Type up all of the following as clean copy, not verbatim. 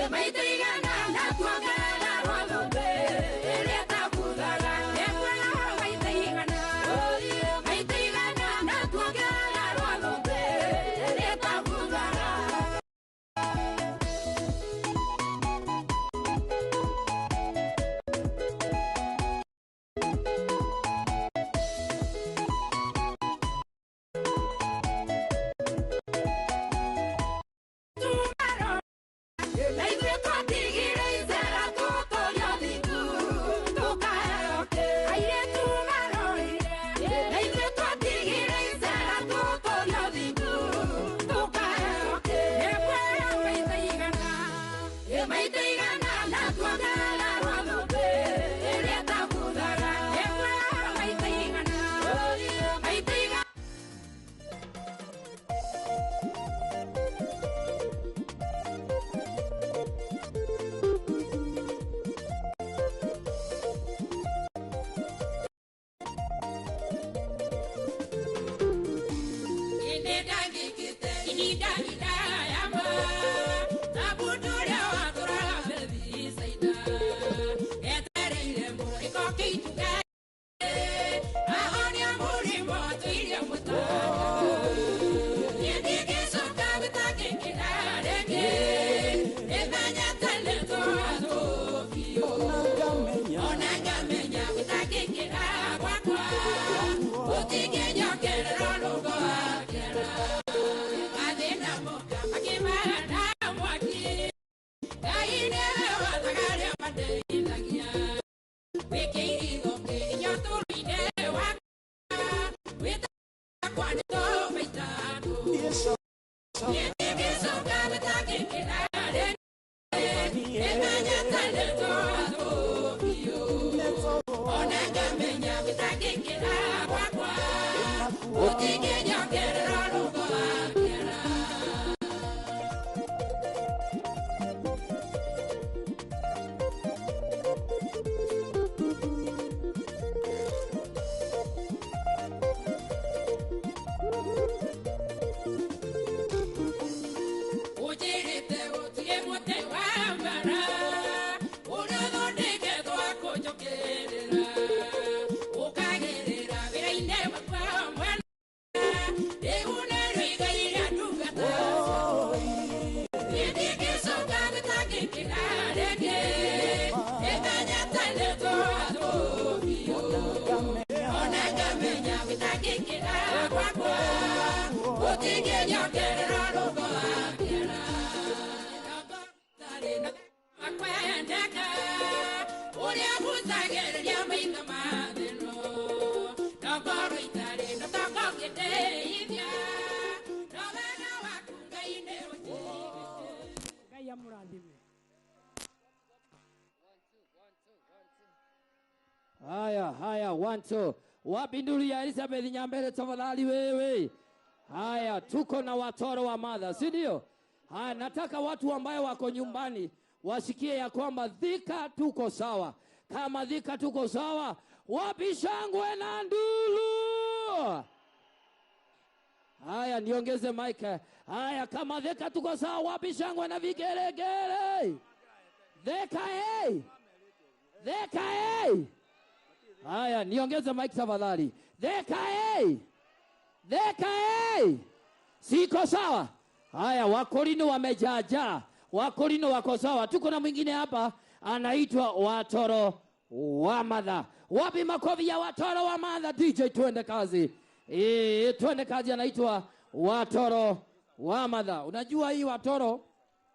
Maitaiga na tuagala rwatho be, ele tabudaga. Haya, 1 2. Wapi nduru ya Elizabeth Nyambere tafadhali wewe? Haya, tuko na watoro wa madha, si ndio? Haya, nataka watu ambao wako nyumbani wasikie ya kwamba Thika tuko sawa. Kama Thika tuko sawa, wapi shangwe na ndulu? Haya, niongeze mic. Haya, kama Thika tuko sawa, wapi shangwe na vigelegele? Thika hey! Thika hey! Haya, niongeze mic tafadhali. Thika hey! Thika hey! Siko sawa? Haya, Wakorino wamejaja. Wakorino wako sawa. Tuko na mwingine hapa anaitwa watoro wa madha. Wapi makofi ya watoro wa madha? DJ twende kazi. Twende kazi, anaitwa watoro wa madha. Unajua hii watoro,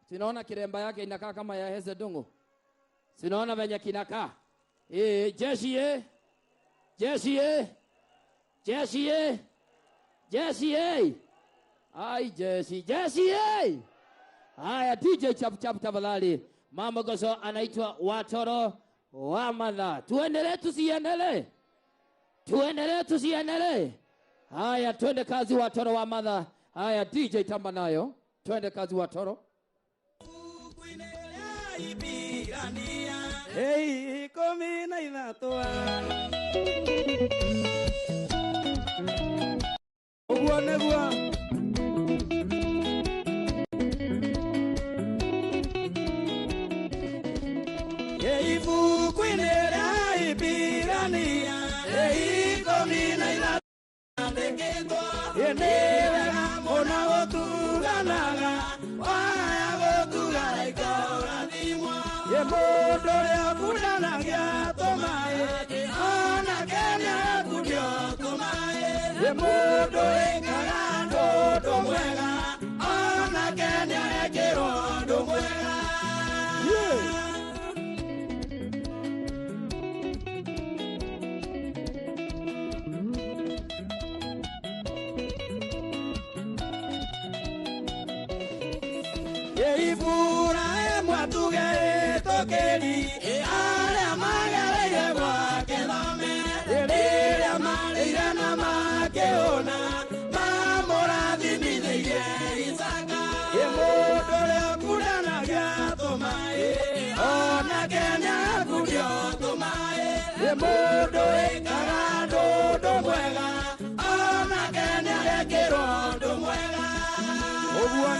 sinaona kiremba yake inakaa kama ya Heze Dungu. Sinaona venye kinakaa. Jeshi Ai Jesse. Haya, DJ chap tafadhali. Mama Goso anaitwa watoro wa madha. Tuendelee tusiendelee? Haya, twende kazi watoro wa madha. Haya, DJ tamba nayo. Twende kazi watoro. Hey, komi na inatoa. Negua. Hey, bukwinera ibirania. Hey, komi na inatoa. Yenera mona wotuganaga. Waya wotugana ikaora dimwa. Yemodo ya kudana ya tomae. Ona kenya kudio tomae. Yemodo ekarando domwega. Ona kenya ekero domwega. Ibura emwatuge tokeri ala magara yewa kelame ele malira na makeona mamora dimide isaka emodo le kurana ya tomae ona kenya kudio tomae emodo ekarado domwega ona kenya ekero domwega obua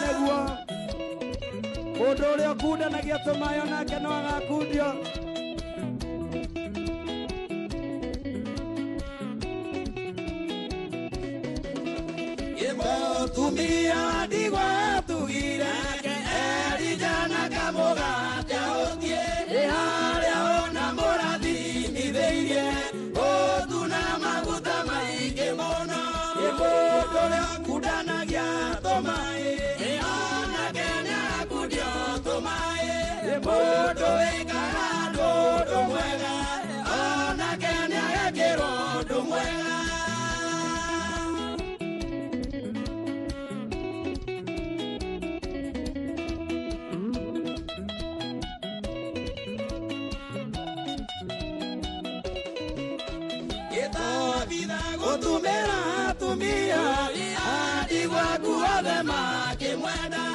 Odole kuda na geto mayo na kanoa kudio. Yebo tumia digwa tuira ke erijana kamoga jaotie e hale ona moradi ni veire o tuna maguta mai ke mono. Yebo odole kuda na geto mai e ona kenya Modo ekarado domwega, ona kenya ekero domwega. Esta vida gotumera tumia, adigua kuadema que muera.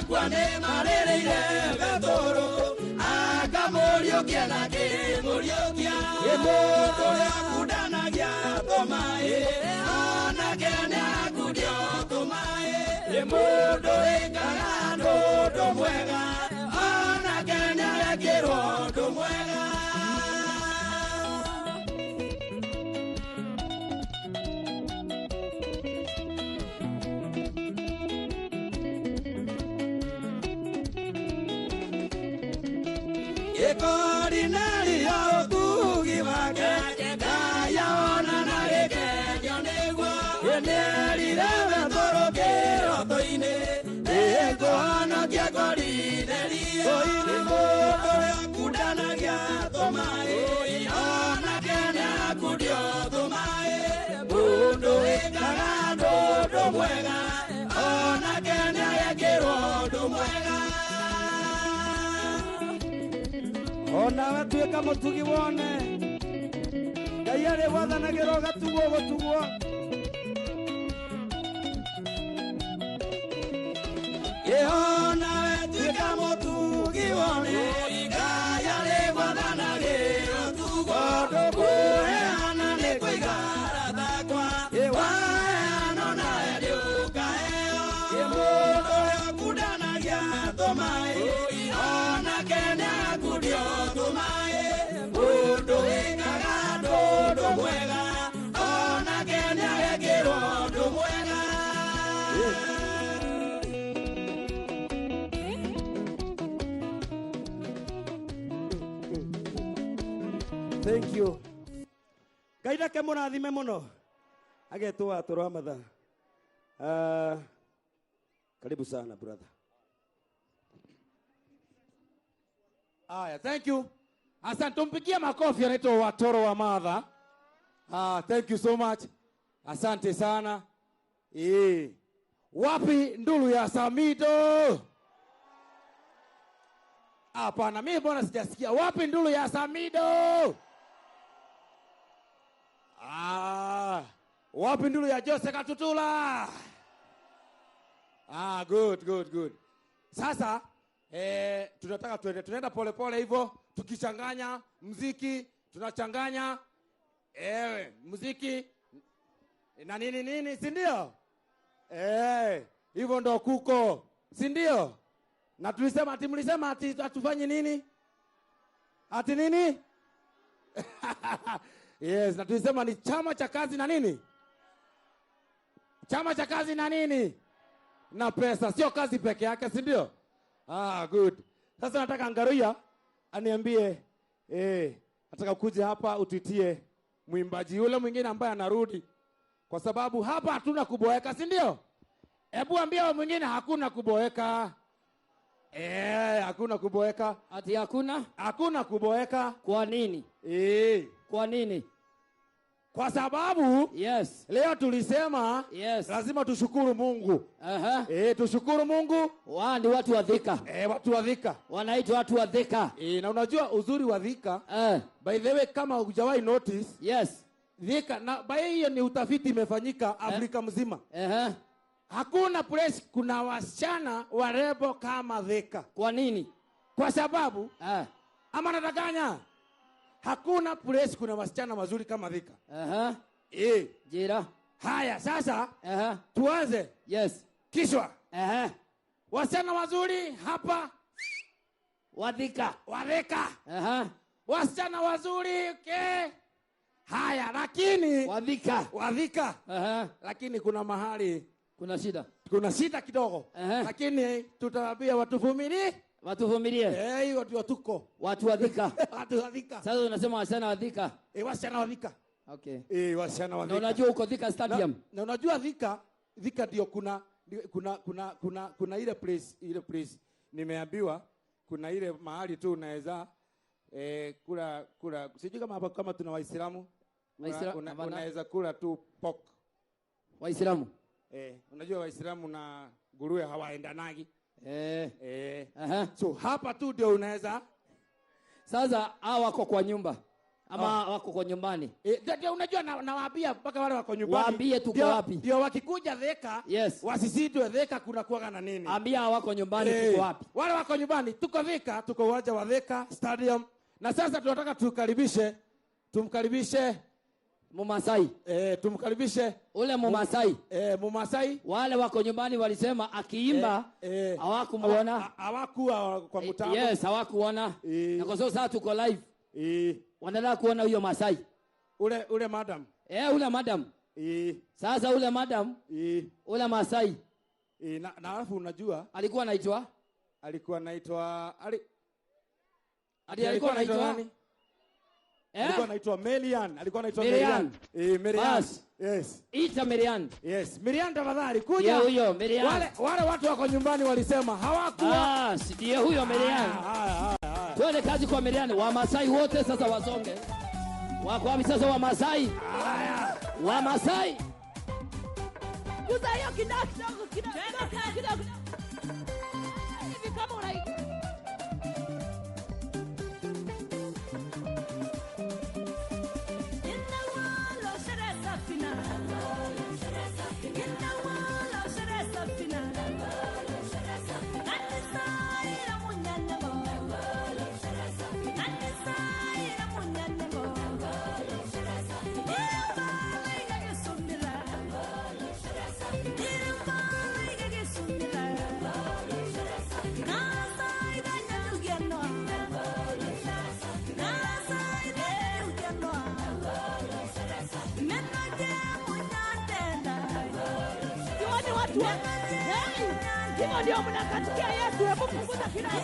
Cuando marere gatoro akamorio kiana ke morio kia emoto ya kudana ya tomae ana kenya kudio tomae emoto ekarando domwega ana kenya ya kero domwega Ekodinari ya tugi wake Kaya ona na reke Jonegwa Eneri rebe toroke Otoine Eko ana kia kodinari Oine moto ya kudana kia tomae Ona kene akudio tomae Bundo ekaga dodo mwega Ona kene ayekero do mwega Ona watuika mutugi wone Gaiare wathanagĩrwo gatugwo gũtugwo Ona watuika mutugi wone Gaiare wathanagĩrwo gũtugwo Kuheana nĩ kũigara thakwa Waheano na yariũka eo Mũndũ yakundanagia tũmaĩ Ona kene akudio tũmaĩ Mũndũ wĩkaga ndũndũ mwega Ona kene agekĩrwo ũndũ mwega Thank you. Ngai ndake mũrathime mũno agetwo atũrwa matha. Karibu sana brother. Aya, thank you. Asante, tumpigie makofi anaitwa Watoro wa Madha. Thank you so much. Asante sana. Wapi ndulu ya Samido? Hapana, mimi mbona sijasikia. Wapi ndulu ya Samido? Wapi ndulu ya Jose Katutula? Good. Sasa tunataka tunaenda pole pole hivyo tukichanganya muziki, tunachanganya muziki na nini, si ndio? Hivyo ndo kuko, si ndio? Na mlisema ati atufanye nini? Ati nini? Yes, na tulisema ni chama cha kazi na nini? Chama cha kazi na nini? Na pesa, sio kazi peke yake, si ndio? Good. Sasa nataka Ngaruya aniambie nataka kuja hapa utuitie mwimbaji yule mwingine ambaye anarudi. Kwa sababu hapa hatuna kuboeka, si ndio? Hebu ambia mwingine hakuna kuboeka. Hakuna kuboeka. Ati hakuna? Hakuna kuboeka. Kwa nini? Kwa nini? Kwa sababu yes, leo tulisema yes, lazima tushukuru Mungu. Tushukuru Mungu. Ni watu wa Thika. Watu wa Thika. Wanaitwa watu wa Thika. Na unajua uzuri wa Thika. By the way, kama hujawahi notice. Yes. Thika, na by hiyo ni utafiti imefanyika Afrika mzima. Hakuna place kuna wasichana warebo kama Thika. Kwa nini? Kwa sababu ama nadanganya. Hakuna place kuna wasichana wazuri kama Thika. Jira. Haya sasa tuanze. Yes. Kishwa. Wasichana wazuri hapa Wathika. Wasichana wazuri haya lakini Wathika. Lakini kuna mahali kuna shida. Kuna shida kidogo. Lakini tutawaambia watuvumilie. Watuvumilie. Watuko. Watu wa Thika. Watu wa Thika. Sasa unasema wasichana wa Thika. Wasichana wa Thika. Okay. Wasichana wa Thika. Na unajua uko Thika Stadium. Na unajua Thika ndio kuna ile place nimeambiwa kuna ile mahali tu unaweza kula sijui kama hapa kama tuna Waislamu unaweza kula tu pork. Waislamu. Unajua Waislamu na nguruwe hawaendanagi. So hapa tu ndio unaweza. Sasa hao wako kwa nyumba ama wako kwa nyumbani. Ndio unajua nawaambia mpaka wale wako nyumbani. Waambie tuko wapi. Ndio wakikuja Thika, yes, wasisitwe Thika kuna kuaga na nini. Ambia wako nyumbani tuko wapi. Wale wako nyumbani tuko Thika, tuko uwanja wa Thika Stadium. Na sasa tunataka tumkaribishe Mumasai. Tumkaribishe ule Mumasai. Mumasai. Wale wako nyumbani walisema akiimba hawakumuona. Hawakuwa kwa mtambo. Yes, hawakuona. Na kwa sababu sasa tuko live. Wanataka kuona huyo Masai. Ule madam. Ule madam. Sasa ule madam. Ule Masai. Na alafu unajua alikuwa anaitwa Ati alikuwa anaitwa nani? Alikuwa anaitwa Melian. Alikuwa anaitwa Melian. Melian. Yes. Ita Melian. Yes. Melian tafadhali kuja. Huyo Melian. Wale watu wako nyumbani walisema hawakuwa. Ndio huyo Melian. Twende kazi kwa Melian. Wamasai wote sasa wasonge. Wako wapi sasa Wamasai? Wamasai. Kuza hiyo kidogo. Hivi kama unaiki. Hivyo ndio mnakatikia Yesu. Hebu punguza kidogo.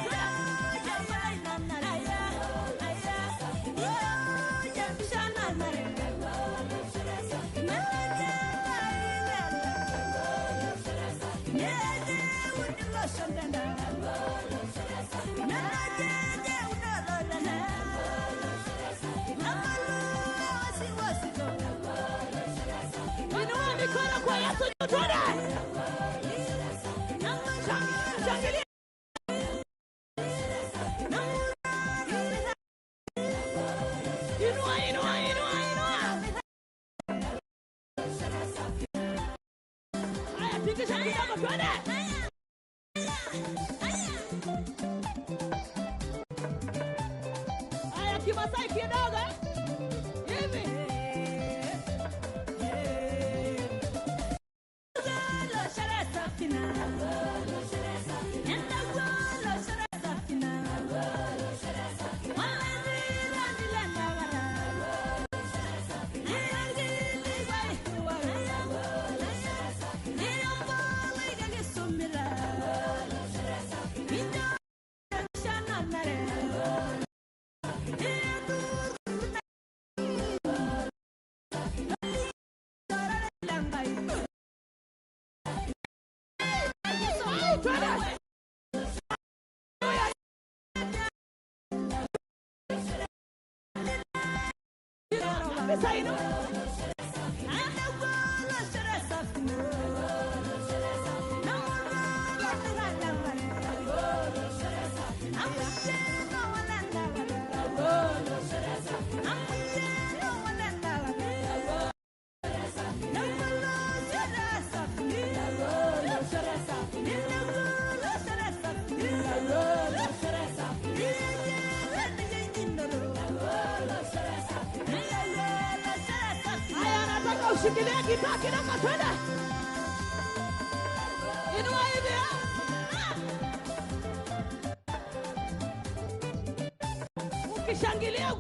Inua mikono kwa Yesu. Kimasai kidogo hivi. Shikilia gitaa kidogo twende. Inua hivi. Ukishangilia.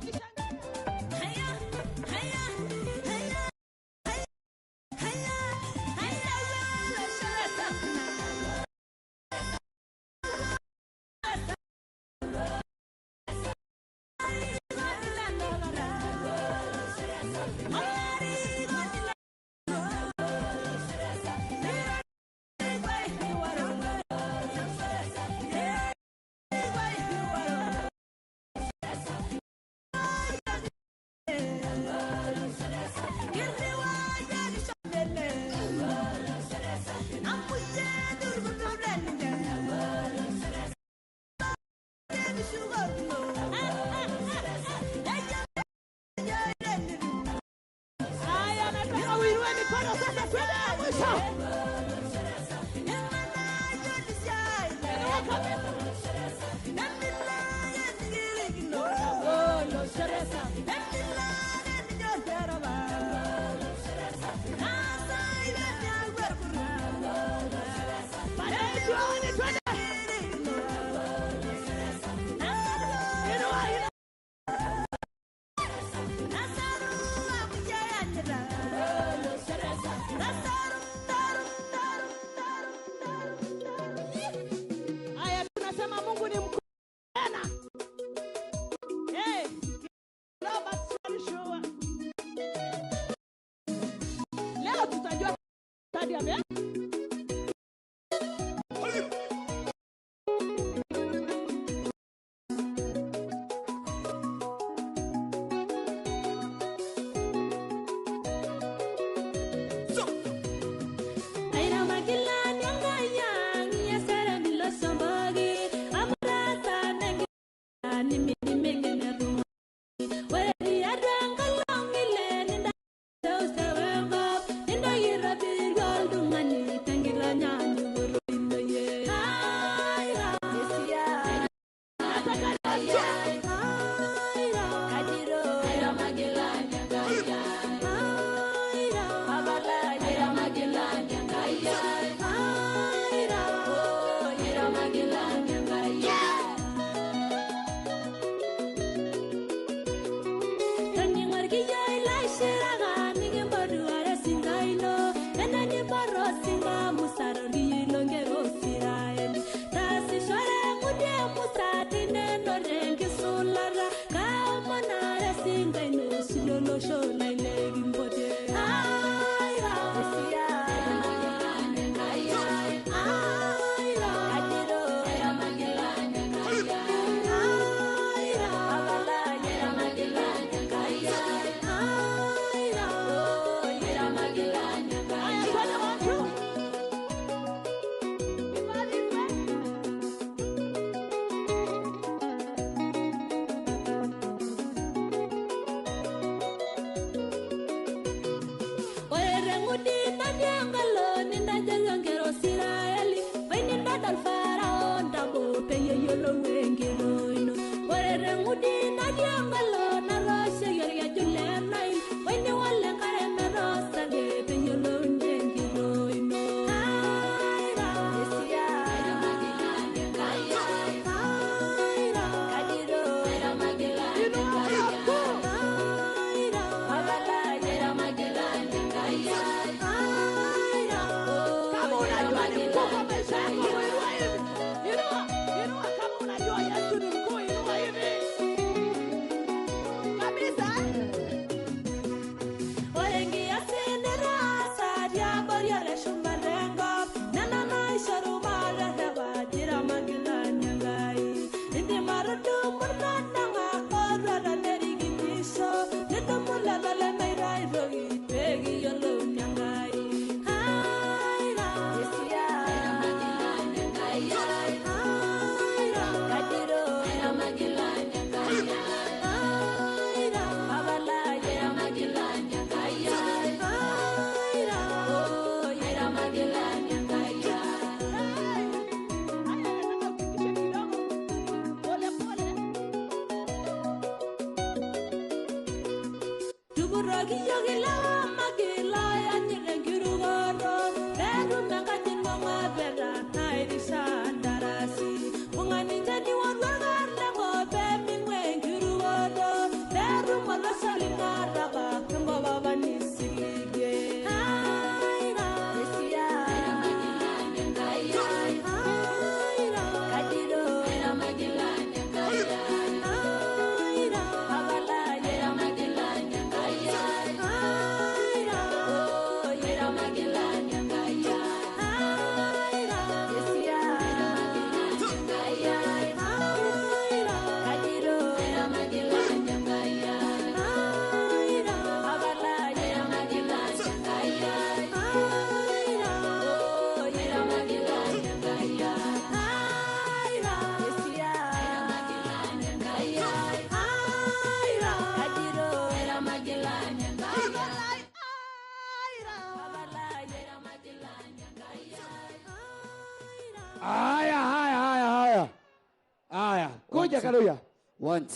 Kuja Karuya.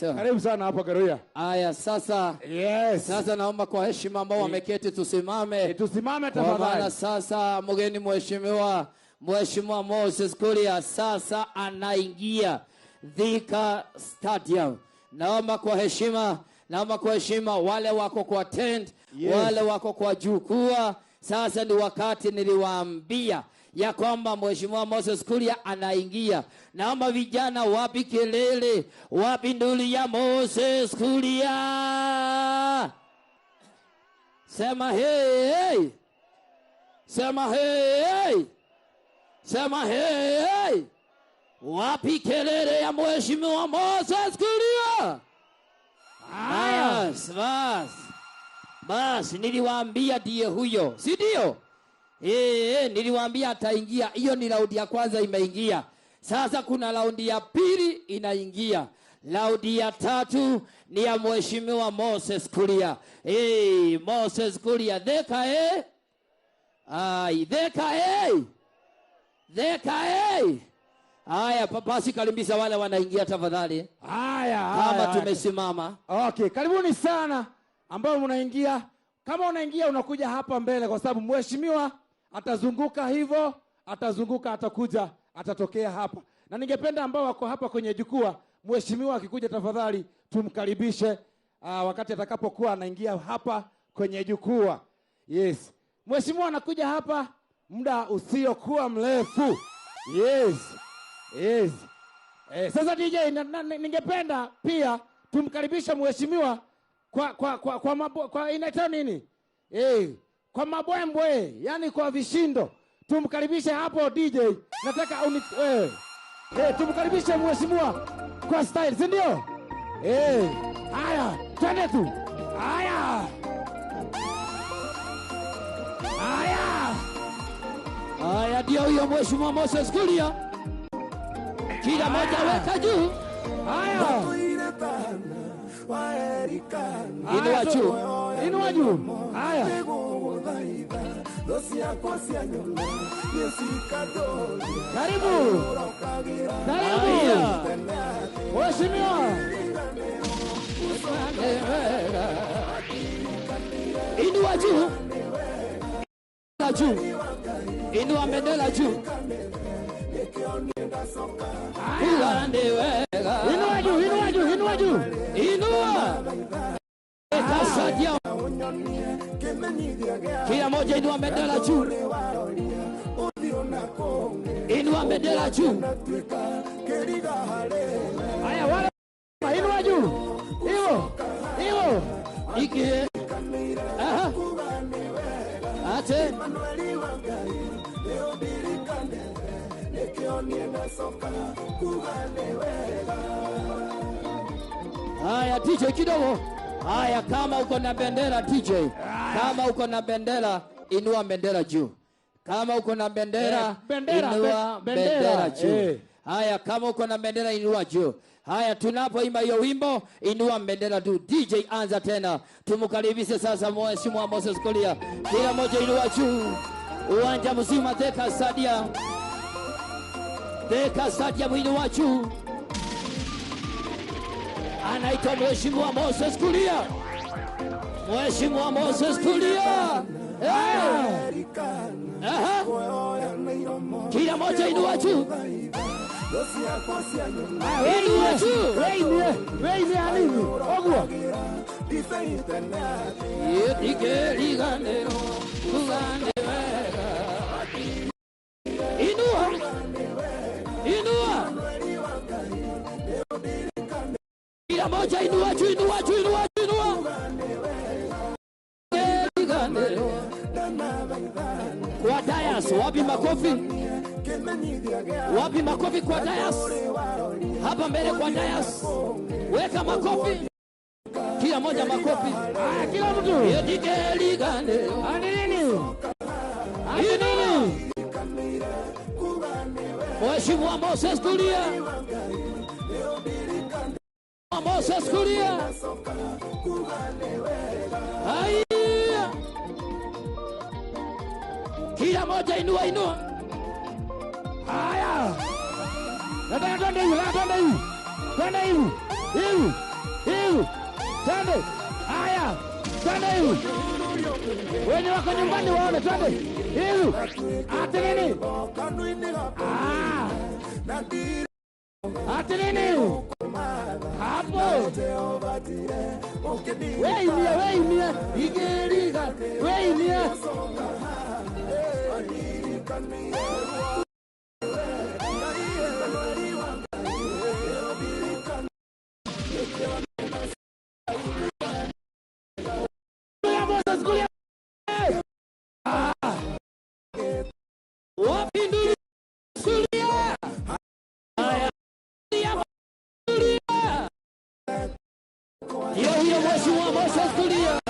Karibu sana hapa Karuya. Aya sasa. Yes. Sasa naomba kwa heshima ambao wameketi tusimame. Tusimame tafadhali. Sasa mgeni Mheshimiwa Moses Kuria sasa anaingia Thika Stadium. Naomba kwa heshima wale wako kwa tent, wale wako kwa jukwaa. Sasa ni wakati niliwaambia ya kwamba Mheshimiwa Moses Kuria anaingia. Naomba vijana wapi kelele, wapi nduli ya Moses Kuria. Sema hey. Sema hey. Sema hey. Wapi kelele ya Mheshimiwa Moses Kuria. Bas niliwaambia ndiye huyo, si ndio? Niliwaambia ataingia. Hiyo ni raundi ya kwanza imeingia. Sasa kuna raundi ya pili inaingia. Raundi ya tatu ni ya Mheshimiwa Moses Kuria. Moses Kuria Thika Thika Haya papasi karimbisha wale wanaingia tafadhali. Kama tumesimama. Okay, karibuni sana ambao mnaingia. Kama unaingia unakuja hapa mbele kwa sababu mheshimiwa atazunguka hivyo, atakuja, atatokea hapa. Na ningependa ambao wako hapa kwenye jukwaa, mheshimiwa akikuja tafadhali tumkaribishe wakati atakapokuwa anaingia hapa kwenye jukwaa. Yes. Mheshimiwa anakuja hapa muda usiokuwa mrefu. Yes. Sasa DJ ningependa pia tumkaribishe mheshimiwa kwa inaitwa nini? Kwa mabwembwe, yani kwa vishindo. Tumkaribishe hapo DJ. Nataka tumkaribishe mheshimiwa kwa style, si ndio? Haya, twende tu. Haya, ndio huyo Mheshimiwa Moses Kuria. Kila moja weka juu. Haya. Inua juu. Haya. Karibu. Mheshimiwa. Inua juu. Inua bendera juu. Inua juu. Kila moja inua bendera juu. Inua bendera juu. Haya wale inua juu. Hivyo. Iki. Ate. Haya DJ kidogo. Haya kama uko na bendera DJ. Kama uko na bendera inua bendera juu. Kama uko na bendera inua bendera juu. Haya kama uko na bendera inua juu. Haya tunapoimba hiyo wimbo inua bendera juu. DJ anza tena. Tumkaribishe sasa Mheshimiwa Moses Kuria. Kila moja inua juu. Uwanja mzima Thika Stadium. Thika Stadium inua juu. Anaitwa Mheshimiwa Moses Kuria. Mheshimiwa Moses Kuria. Kila moja inua juu. Inua juu. Wewe alivi. Ogwa. Yetike ligane. Kugane wega. Inua. Inua. Kila moja inua juu, inua juu, inua juu, inua. Kwa dayas, wapi makofi? Wapi makofi kwa dayas? Hapa mbele kwa dayas. Weka makofi. Kila moja makofi. Kila mtu. Yetike ligane. Ani nini? Ani nini? Mheshimiwa Moses Kuria. Moses Kuria. Haya. Kila moja inua, inua. Haya. Nataka twende hivi, twende hivi. Twende hivi. Hivi. Hivi. Twende. Haya. Twende hivi. Wenye wako nyumbani waone, twende. Hivi. Ati nini? Ati nini? Hapo. Wewe mia. Igeriga. Wewe mia. Wapindu Kuria. Hiyo Mheshimiwa Moses Kuria.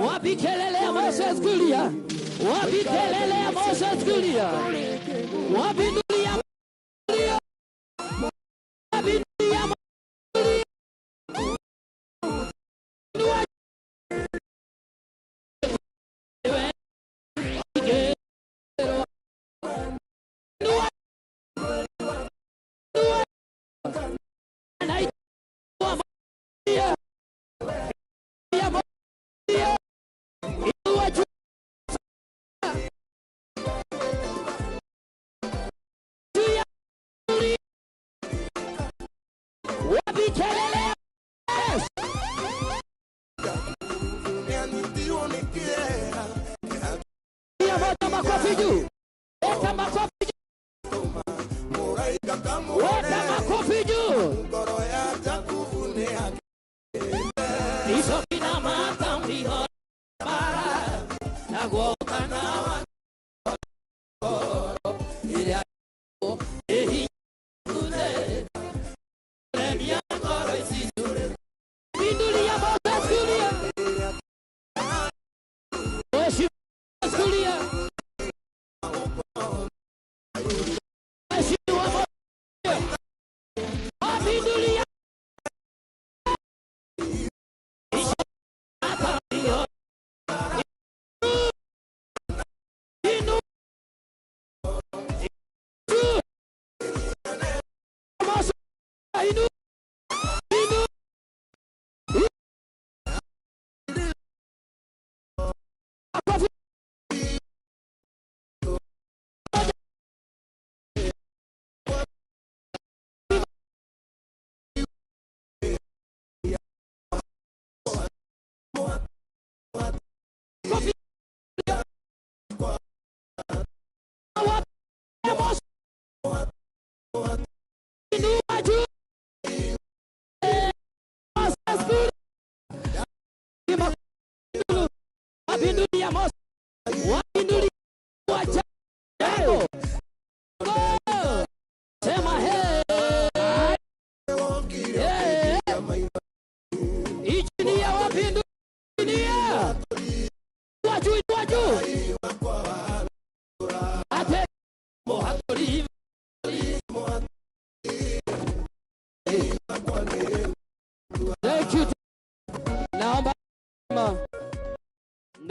Wapi kelele ya Moses Kuria? Wapi kelele ya Moses Kuria? Wapi dunia Kuria? Wapi dunia Kuria?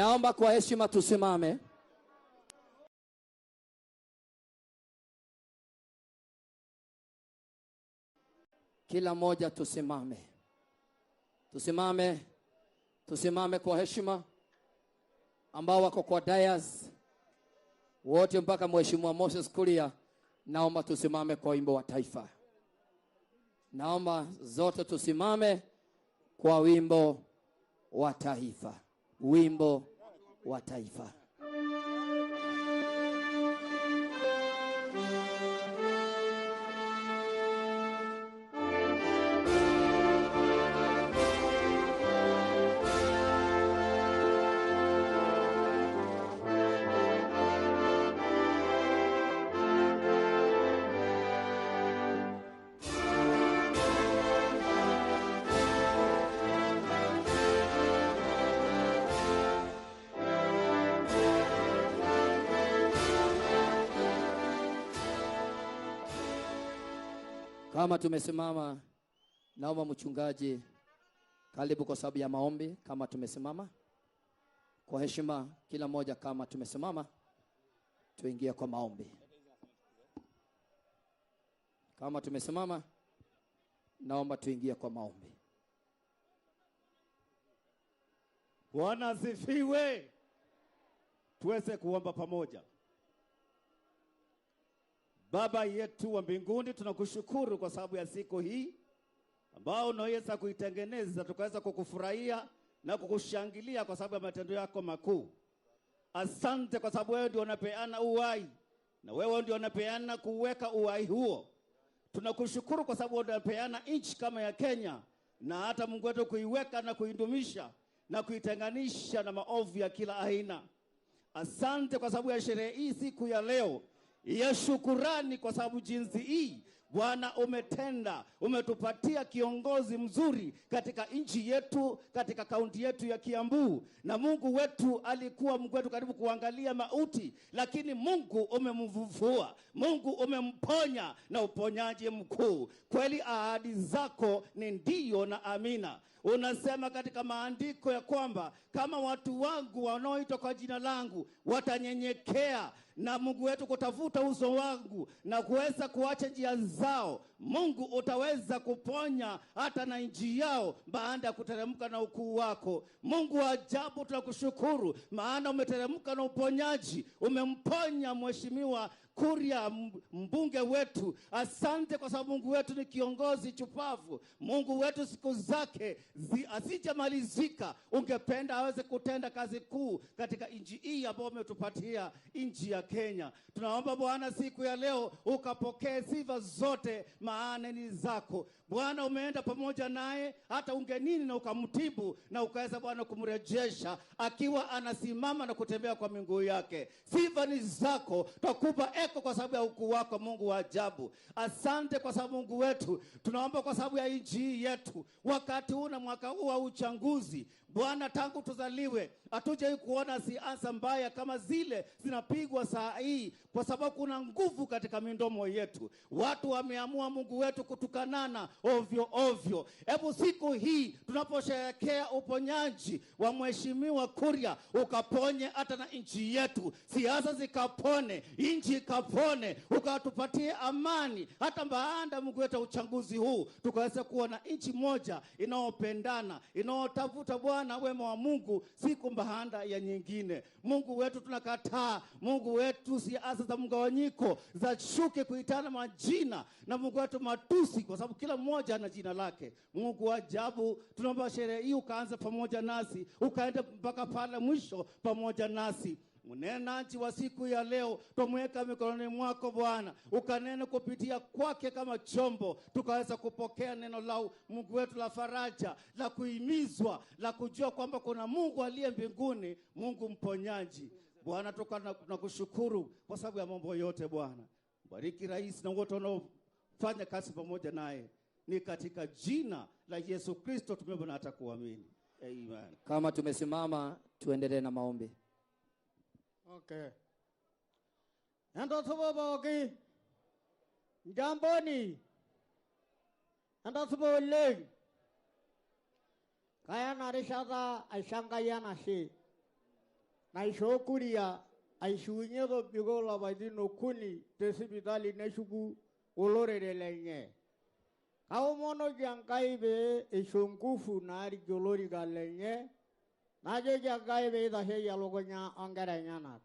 Naomba kwa heshima tusimame. Kila mmoja tusimame. Tusimame kwa heshima. Ambao wako kwa dais wote mpaka Mheshimiwa Moses Kuria, naomba tusimame kwa wimbo wa taifa. Naomba zote tusimame kwa wimbo wa taifa. Wimbo wa taifa. Kama tumesimama, naomba mchungaji karibu kwa sababu ya maombi. Kama tumesimama kwa heshima, kila mmoja kama tumesimama, tuingie kwa maombi. Kama tumesimama, naomba tuingie kwa maombi. Bwana asifiwe. Tuweze kuomba pamoja. Baba yetu wa mbinguni, tunakushukuru kwa sababu ya siku hii ambao unaweza kuitengeneza tukaweza kukufurahia na kukushangilia kwa sababu ya matendo yako makuu. Asante kwa sababu wewe ndio unapeana uhai na wewe ndio unapeana kuweka uhai huo. Tunakushukuru kwa sababu unapeana nchi kama ya Kenya na hata Mungu wetu kuiweka na kuidumisha na kuitenganisha na maovu ya kila aina. Asante kwa sababu ya sherehe hii siku ya leo. Ya shukurani kwa sababu jinsi hii Bwana umetenda, umetupatia kiongozi mzuri katika nchi yetu, katika kaunti yetu ya Kiambu. Na Mungu wetu alikuwa Mungu wetu karibu kuangalia mauti, lakini Mungu umemvuvua, Mungu umemponya na uponyaji mkuu. Kweli ahadi zako ni ndio na amina. Unasema katika maandiko ya kwamba kama watu wangu wanaoitwa kwa jina langu watanyenyekea na Mungu wetu kutafuta uso wangu na kuweza kuacha njia zao, Mungu utaweza kuponya hata na nchi yao baada ya kuteremka na ukuu wako. Mungu wa ajabu, tunakushukuru maana umeteremka na uponyaji, umemponya Mheshimiwa Kuria mbunge wetu. Asante kwa sababu Mungu wetu ni kiongozi chupavu. Mungu wetu siku zake asijamalizika. Ungependa aweze kutenda kazi kuu katika nchi hii ambayo umetupatia, nchi ya Kenya. Tunaomba Bwana siku ya leo ukapokee sifa zote maana ni zako. Bwana umeenda pamoja naye hata ungenini na ukamtibu na ukaweza Bwana kumrejesha akiwa anasimama na kutembea kwa miguu yake. Sifa ni zako, twakupa eko kwa sababu ya ukuu wako Mungu wa ajabu. Asante kwa sababu Mungu wetu, tunaomba kwa sababu ya nchi yetu. Wakati huu na mwaka huu wa uchaguzi, Bwana tangu tuzaliwe hatujai kuona siasa mbaya kama zile zinapigwa saa hii, kwa sababu kuna nguvu katika midomo yetu. Watu wameamua Mungu wetu kutukanana ovyo ovyo. Hebu siku hii tunaposherehekea uponyaji wa Mheshimiwa Kuria, ukaponye hata na nchi yetu, siasa zikapone, nchi ikapone, ukatupatie amani hata baada Mungu wetu uchaguzi huu, tukaweza kuwa na nchi moja inaopendana, inaotafuta Bwana wema wa Mungu siku baada ya nyingine. Mungu wetu tunakataa, Mungu wetu siasa za mgawanyiko, za chuki, kuitana majina, na Mungu wetu matusi, kwa sababu kila mmoja ana jina lake. Mungu wa ajabu, tunaomba sherehe hii ukaanza pamoja nasi, ukaenda mpaka pale mwisho pamoja nasi. Mnenaji wa siku ya leo tumweka mikononi mwako Bwana, ukanene kupitia kwake kama chombo, tukaweza kupokea neno lao Mungu wetu la faraja, la kuhimizwa, la kujua kwamba kuna Mungu aliye mbinguni, Mungu mponyaji. Bwana tunakushukuru kwa sababu ya mambo yote Bwana. Bariki rais na wote wanaofanya kazi pamoja naye, ni katika jina la Yesu Kristo tumeomba na hata kuamini. Amen. Kama tumesimama, tuendelee na maombi. Okay. Ando tubobogi. Jamboni. Ando tuboleng. Kaya narishada aishangaya nashi. naishoo kuria aishuunye tobiko lapaitin okuni tesipitali neshuku olorere lenye. Kaomonoki Enkai pee eisho nguvu naarikie olorika lenye, najoki Enkai pee eitasheyie elukunya oonkera enyenak.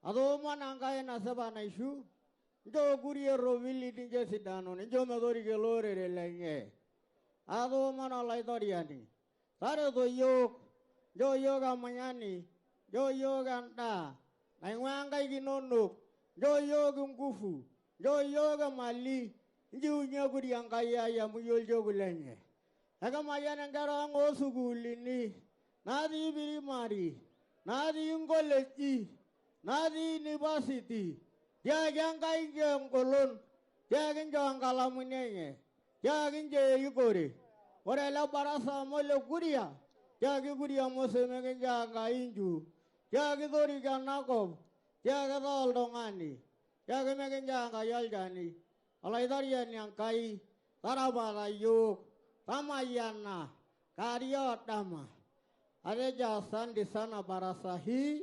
Atoomon Enkai nasipa naishu, nchoo kurie eropili ninche sidano, nincho metoriko olorere lenye. Atoomon olaitoriani, tareto yiok, nchoo yiok amanyani, nchoo yiok endaa, naing'ua nkaik inonok, nchoo yiok nguvu, nchoo yiok emali, nchiunye kurie Enkai ai amu iyie olchekut lenye. Ekamayian nkera ang' oosukuulini, natii primary, natii nkoleji, natii university, tiaki Enkai nchoo engolon, tiaki nchoo nkalamuni enye, tiaki nchoo erikore. Ore ele barasa amu ole kuria, tiaki kuria Mose mikinchoo Enkai inchu, tiaki toriko enakop, tiaki taa oltung'ani, tiaki mikinchoo Enkai olchani. Olaitoriani Enkai, taramata yiok, tamayiana, kaarie odama. Atejo asante sana barasa hii,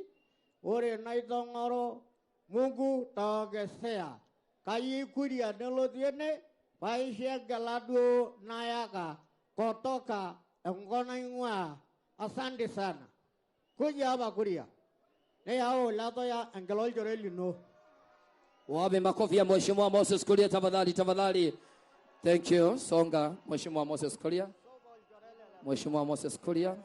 ore naitong'oro Mungu taongezea. Kayieu kuria nelotu ene, paisho egela duo nayaka kutoka enkop naing'ua. Asante sana. Kuja hapa kuria. Neyau latoya engela olchore lino. Wapi makofi ya Mheshimiwa Moses Kuria tafadhali tafadhali. Thank you. Songa Mheshimiwa Moses Kuria. Mheshimiwa Moses Kuria.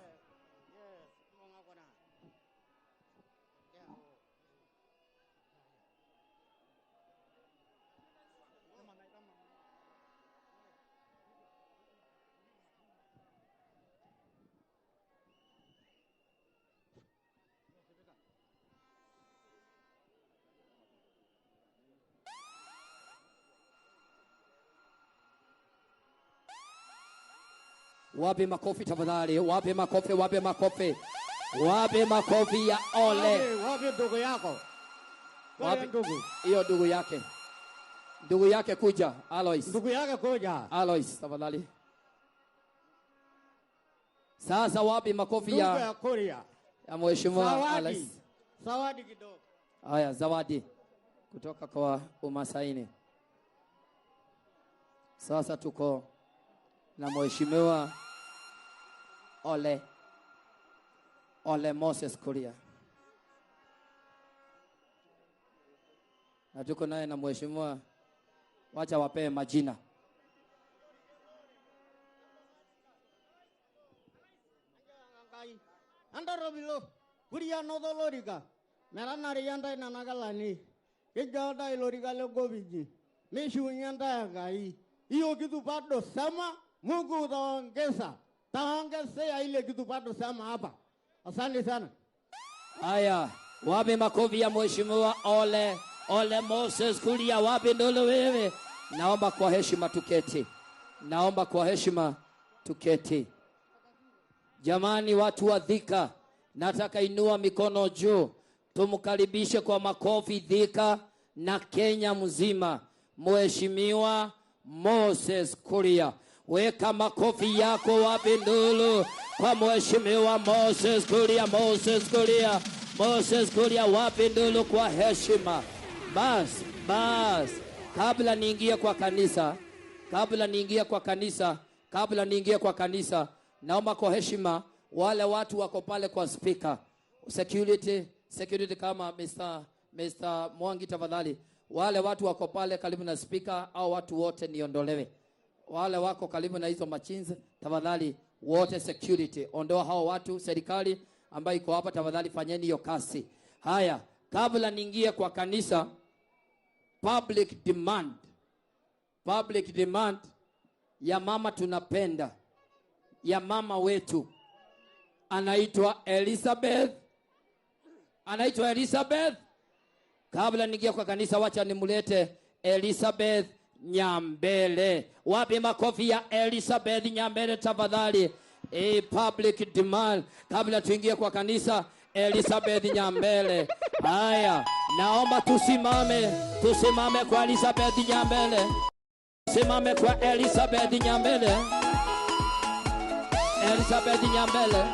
Wapi makofi tafadhali, wapi makofi, wapi makofi. Wapi makofi ya ole. Wapi ndugu yako? Wapi ndugu? Hiyo ndugu yake. Ndugu yake kuja, Alois. Ndugu yake kuja. Alois tafadhali. Sasa wapi makofi Ndugu ya Kuria. ya Mheshimiwa Alois. Zawadi kidogo. Haya, zawadi kutoka kwa Umasaini. Sasa tuko na Mheshimiwa Ole Moses Kuria. Na tuko naye na Mheshimiwa, wacha wapee majina. Andaro bilo, Kuria nodo lorika. Merana riyanda nanagalani. Kijada ilorika le gobiji. Mishunyanda Enkai. Iyo kitu bado sema Mungu utaongeza. Taongezea ile kitu bado sema hapa. Asante sana. Haya, wapi makofi ya Mheshimiwa Ole Moses Kuria, wapi ndolo wewe? Naomba kwa heshima tuketi. Naomba kwa heshima tuketi. Jamani watu wa Thika, nataka inua mikono juu. Tumkaribishe kwa makofi Thika na Kenya mzima Mheshimiwa Moses Kuria. Weka makofi yako wapi ndulu kwa Mheshimiwa Moses Kuria, Moses Kuria, Moses Kuria, wapi ndulu kwa heshima. Bas, kabla niingie kwa kanisa, naomba kwa heshima wale watu wako pale kwa speaker. Security kama Mr. Mwangi tafadhali. Wale watu wako pale karibu na speaker au watu wote niondolewe. Wale wako karibu na hizo machines tafadhali wote security. Ondoa hao watu, serikali ambayo iko hapa tafadhali fanyeni hiyo kazi. Haya, kabla niingie kwa kanisa, public demand ya mama tunapenda, ya mama wetu anaitwa Elizabeth. Kabla niingie kwa kanisa, wacha nimulete Elizabeth Nyambele. Wapi makofi ya Elizabeth Nyambele tafadhali. Public demand. Kabla tuingie kwa kanisa, Elizabeth Nyambele. Haya, naomba tusimame kwa Elizabeth Nyambele. Simame kwa Elizabeth Nyambele. Elizabeth Nyambele.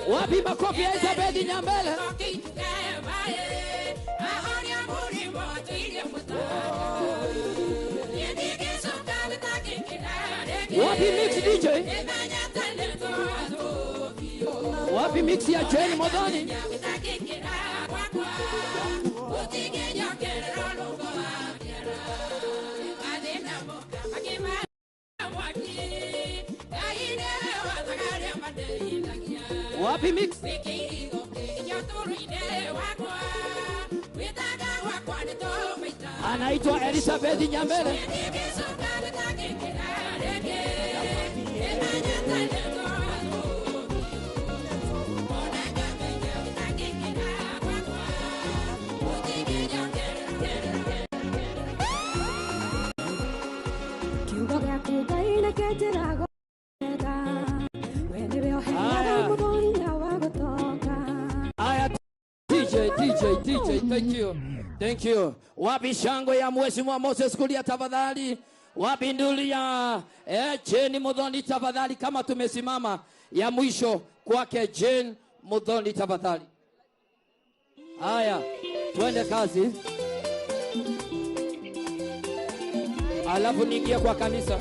Wapi makofi ya Elizabeth Nyambele? Wapi mix DJ? Wapi mix ya Jane Modani? Wapi mix? Anaitwa Elizabeth Nyambele. DJ, thank you. Wapi shangwe ya Mheshimiwa Moses Kuria tafadhali? Wapi nduli ya Jane Muthoni tafadhali? Kama tumesimama ya mwisho kwake Jane Muthoni tafadhali. Haya, twende kazi. Alafu niingia kwa kanisa.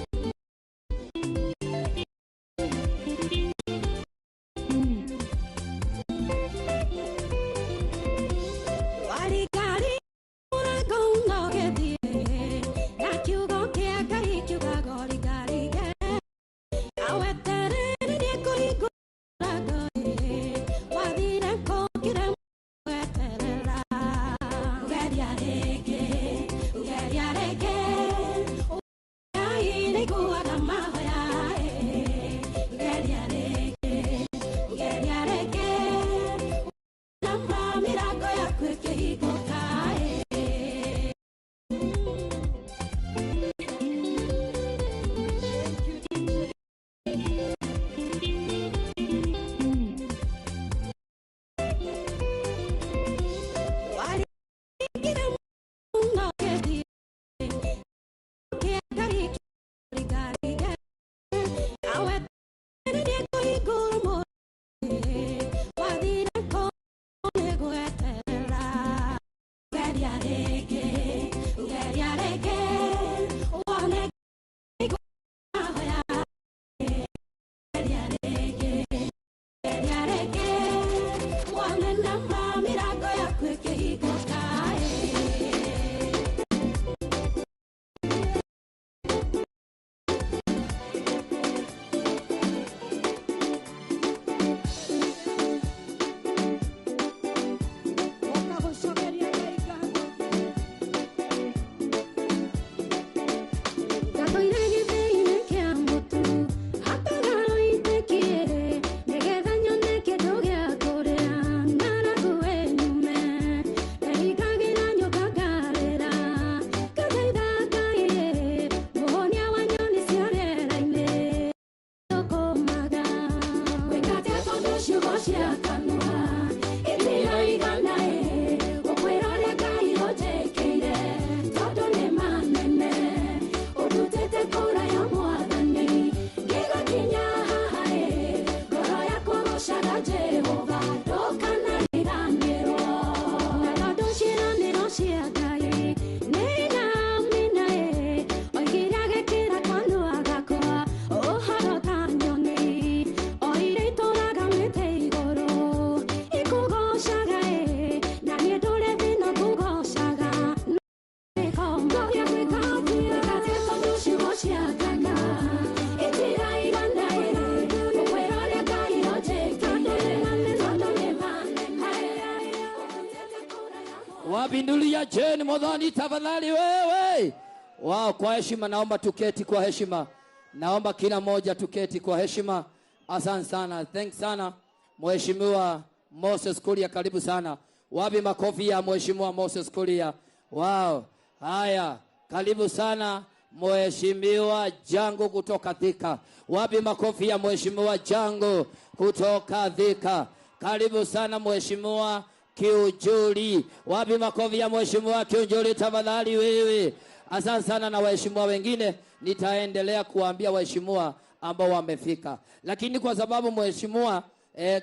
Wapindulia Jane Muthoni tafadhali wewe. Wao, kwa heshima naomba tuketi kwa heshima. Naomba kila moja tuketi kwa heshima. Asante sana. Thanks sana Mheshimiwa Moses Kuria, karibu sana. Wapi makofi ya Mheshimiwa Moses Kuria. Wow. Haya, karibu sana Mheshimiwa Jango kutoka Thika. Wapi makofi ya Mheshimiwa Jango kutoka Thika. Karibu sana Mheshimiwa Kiunjuri. Wapi makofi ya Mheshimiwa Kiunjuri tafadhali wewe. Asante sana, na waheshimiwa wengine nitaendelea kuambia waheshimiwa ambao wamefika. Lakini kwa sababu Mheshimiwa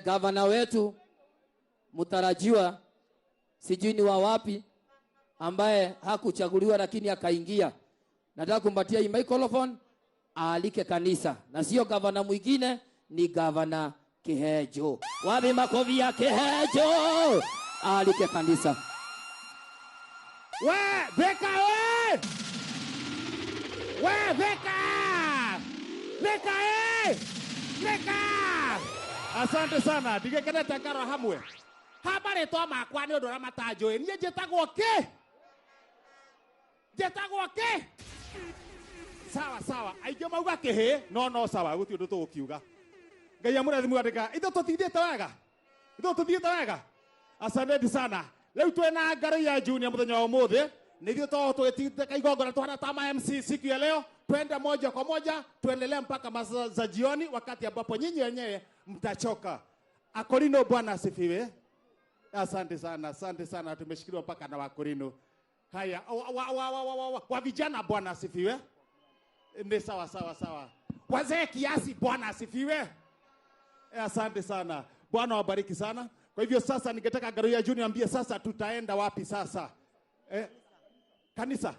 Gavana wetu mtarajiwa sijui ni wa wapi ambaye hakuchaguliwa lakini akaingia. Nataka kumpatia hii microphone aalike kanisa. Na sio gavana mwingine, ni gavana Kihejo. Wapi makofi ya Kihejo? Aalike kanisa. We, Thika we! We, Thika! Thika we! Thika! Asante sana. Digekene tekaro hamwe. Habari to makwa ni odora matajo. Ni jetagwo ke? Jetagwo ke? Sawa sawa. Aige mauga kehe? No sawa. Guti undu tugukiuga. Ngai amurathimwe andika. Itho tutithiete wega. Itho tutithiete wega. Asante sana. Leo twena Ngaruiya Junior muthenya wa umuthi. Nithio twetite kaigongona tuhana tama MC siku ya leo. Twende moja kwa moja, tuendelee mpaka masaa za jioni wakati ambapo nyinyi wenyewe mtachoka. Akorino Bwana asifiwe. Asante sana. Tumeshikiliwa mpaka na Wakorino. Haya, wa vijana Bwana asifiwe. Ni sawa. Wazee kiasi Bwana asifiwe. Asante sana. Bwana wabariki sana. Kwa hivyo sasa ningetaka Ngaruiya Junior ambie sasa tutaenda wapi sasa? Kanisa.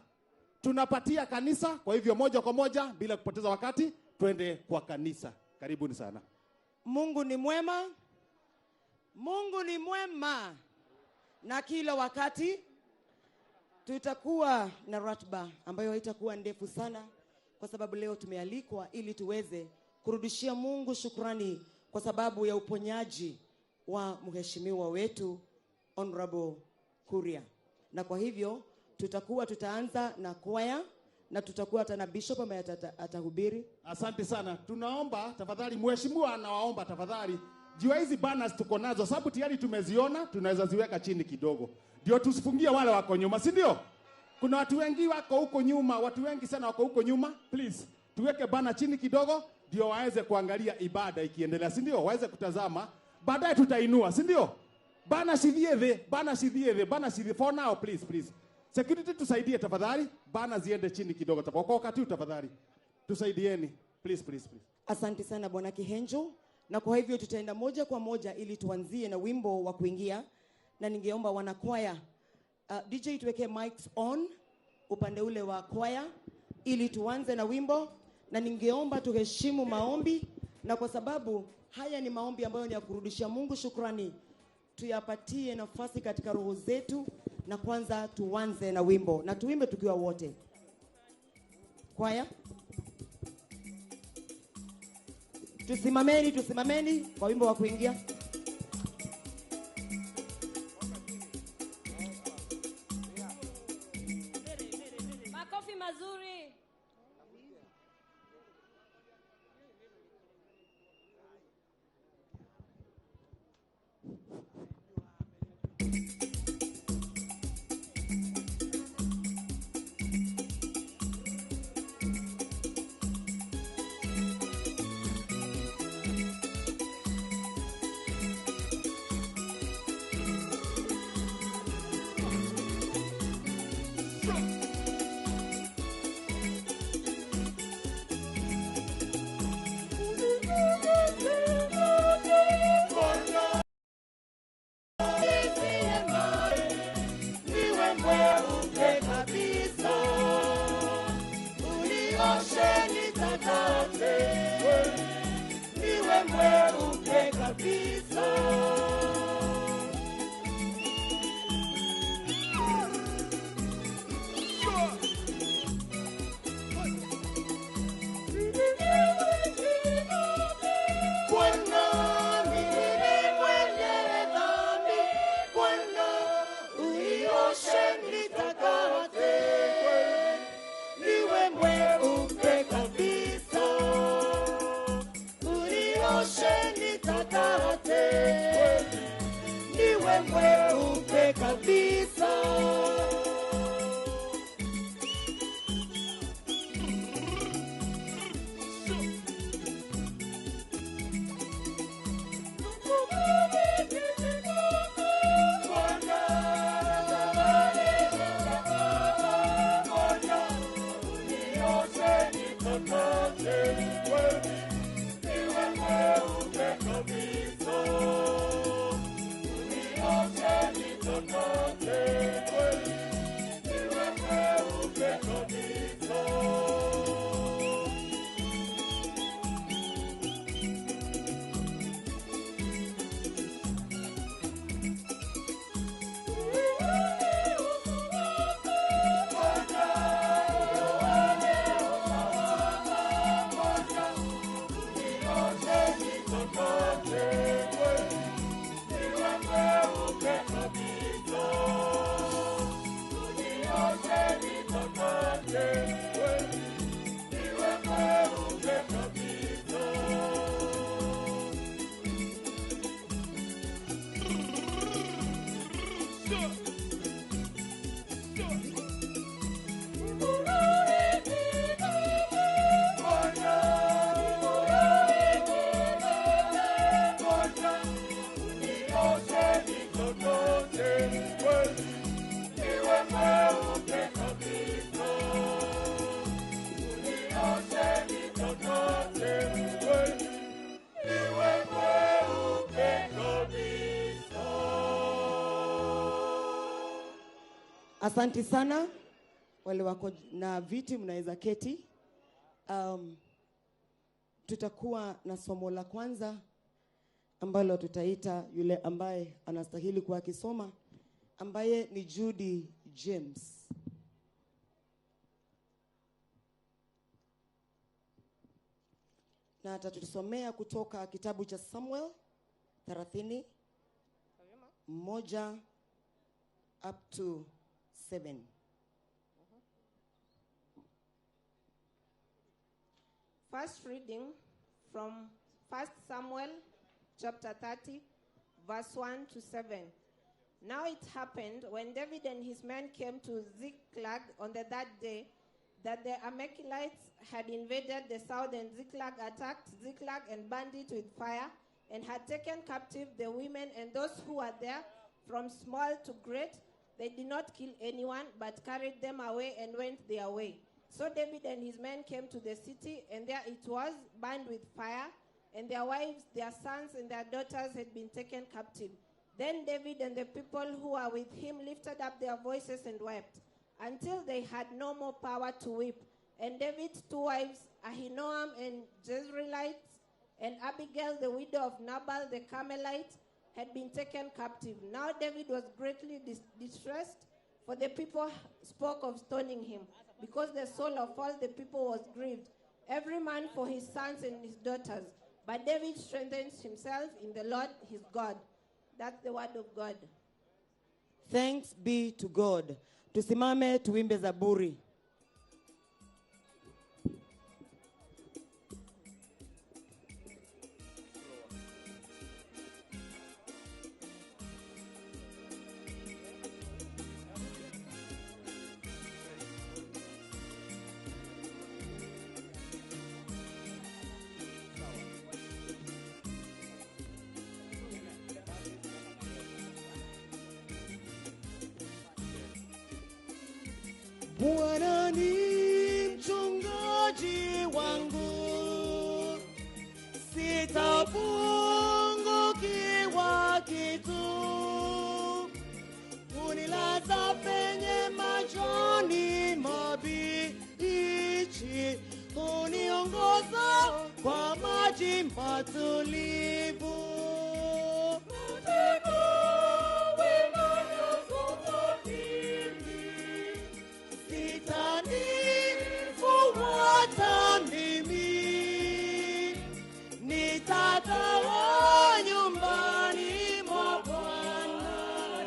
Tunapatia kanisa, kwa hivyo moja kwa moja bila kupoteza wakati twende kwa kanisa. Karibuni sana. Mungu ni mwema. Mungu ni mwema. Na kila wakati tutakuwa na ratiba ambayo haitakuwa ndefu sana, kwa sababu leo tumealikwa ili tuweze kurudishia Mungu shukrani kwa sababu ya uponyaji wa mheshimiwa wetu Honorable Kuria. Na kwa hivyo tutaanza na kwaya na tutakuwa hata na bishop ambaye atahubiri. Asante sana. Tunaomba tafadhali, mheshimiwa anawaomba tafadhali, jiwa hizi banners tuko nazo sababu tayari tumeziona, tunaweza ziweka chini kidogo. Ndio tusifungie wale wako nyuma, si ndio? Kuna watu wengi wako huko nyuma, watu wengi sana wako huko nyuma. Please, tuweke banner chini kidogo ndio waweze kuangalia ibada ikiendelea, si ndio? Waweze kutazama. Baadaye tutainua, si ndio? Bana sidhiethe. For now, please. Security tusaidie tafadhali. Bana ziende chini kidogo. Kwa wakati tafadhali. Tusaidieni. Please. Asante sana Bwana Kihenjo. Na kwa hivyo tutaenda moja kwa moja ili tuanzie na wimbo wa kuingia. Na ningeomba wanakwaya DJ tuweke mics on upande ule wa kwaya ili tuanze na wimbo. Na ningeomba tuheshimu maombi, na kwa sababu haya ni maombi ambayo ni ya kurudishia Mungu shukrani, tuyapatie nafasi katika roho zetu, na kwanza tuanze na wimbo na tuimbe tukiwa wote. Kwaya, tusimameni kwa wimbo wa kuingia. Makofi mazuri. Niwe mweupe kabisa. Asante sana. Wale wako na viti mnaweza keti. Tutakuwa na somo la kwanza ambalo tutaita yule ambaye anastahili kuwa akisoma, ambaye ni Judy James. Na atatusomea kutoka kitabu cha Samuel 30 1 up to 7. First reading from 1 Samuel chapter 30, verse 1 to 7. Now it happened when David and his men came to Ziklag on the third day that the Amalekites had invaded the south, and Ziklag attacked Ziklag and burned it with fire, and had taken captive the women and those who were there, from small to great. They did not kill anyone, but carried them away and went their way. So David and his men came to the city, and there it was, burned with fire, and their wives, their sons, and their daughters had been taken captive. Then David and the people who were with him lifted up their voices and wept, until they had no more power to weep. And David's two wives, Ahinoam and Jezreelites, and Abigail, the widow of Nabal the Carmelite, had been taken captive. Now David was greatly distressed, for the people spoke of stoning him, because the soul of all the people was grieved, every man for his sons and his daughters. But David strengthens himself in the Lord his God. That's the word of God. Thanks be to God. Tusimame tuimbe Zaburi. Bwana ni mchungaji wangu, sitapungukiwa kitu. Unilaza penye majani mabichi, uniongoza kwa maji matulivu. Sitanifuata mimi, nitakaa nyumbani mwa Bwana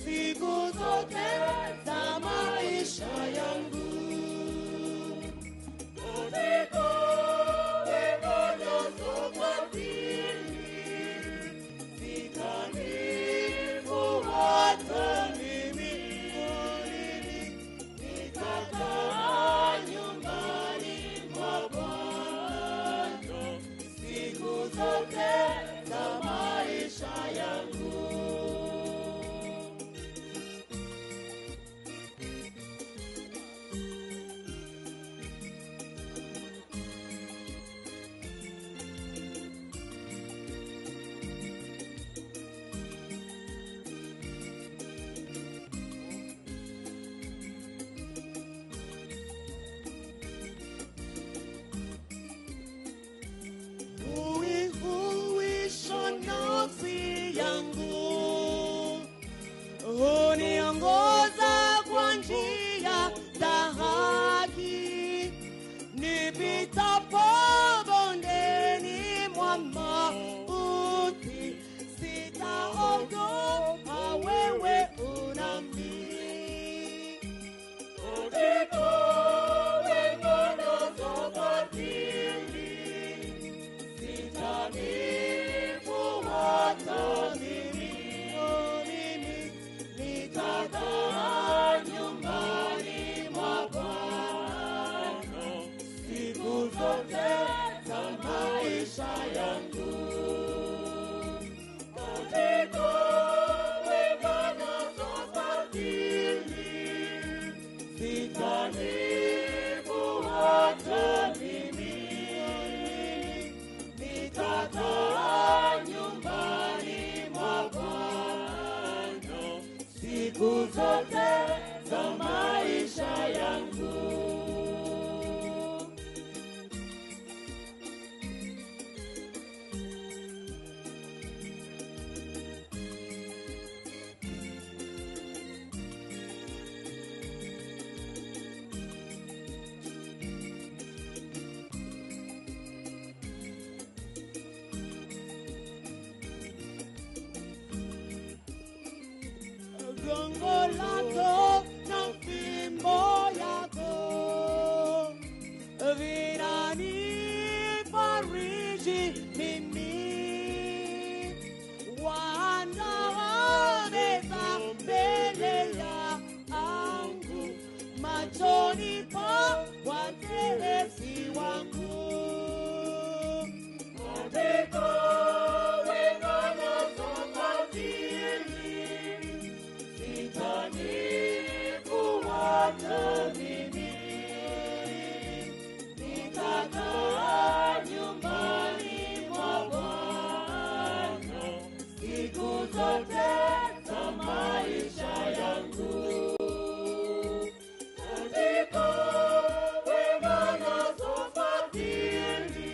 siku zote za maisha yangu. Sitanifuata mimi, nitakaa nyumbani mwa Bwana siku zote za maisha yangu. Huisha nafsi yangu, uniongoza kwa njia za haki, nipitapo bondeni mwa mauti, sitaogopa, wewe unami. Sitanifuata mimi, nitakaa nyumbani mwa Bwana siku zote za maisha yangu. Katika wema nazo fadhili, sitanifuata mimi, nitakaa nyumbani mwa Bwana siku zote gongo lako na fimbo yako vinanifariji mimi. Wanaweza mbele yangu machoni pa watelezi wangu. Katika wema na fadhili sitanifuata mimi. Nitakaa nyumbani mwa Bwana siku zote za maisha yangu. Katika wema na fadhili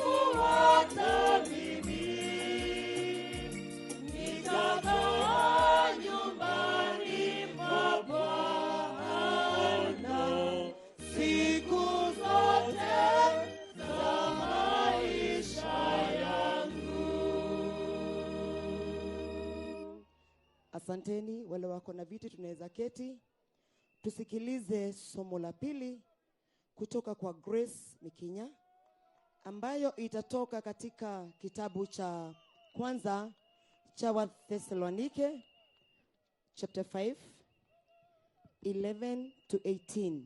sitanifuata mimi. Nitakaa nyumbani mwa Bwana siku zote za maisha yangu. Asanteni wale wako na viti, tunaweza keti. Tusikilize somo la pili kutoka kwa Grace Mikinya ambayo itatoka katika kitabu cha kwanza cha Wathesalonike chapter 5 11 to 18.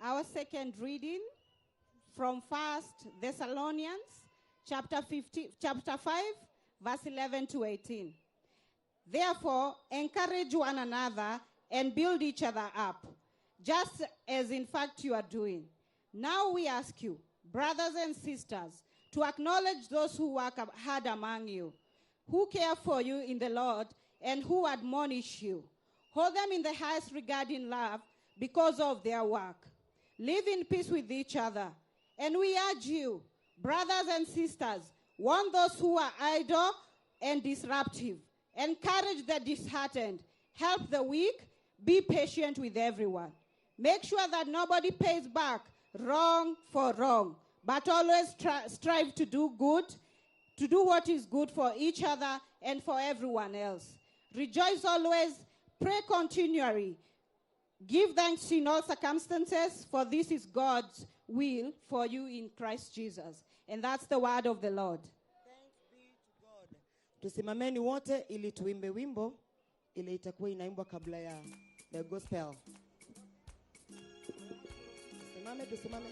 Our second reading from 1 Thessalonians chapter 5 verse 11 to 18. Therefore, encourage one another and build each other up, just as in fact you are doing. Now we ask you, brothers and sisters, to acknowledge those who work hard among you, who care for you in the Lord, and who admonish you. Hold them in the highest regard in love because of their work. Live in peace with each other. And we urge you, brothers and sisters, warn those who are idle and disruptive. Encourage the disheartened. Help the weak. Be patient with everyone. Make sure that nobody pays back wrong for wrong, but always strive to do good, to do what is good for each other and for everyone else. Rejoice always. Pray continually. Give thanks in all circumstances, for this is God's will for you in Christ Jesus. And that's the word of the Lord. Thanks be to God. Tusimameni wote ili tuimbe wimbo ile itakuwa inaimbwa kabla ya the gospel. Tusimame.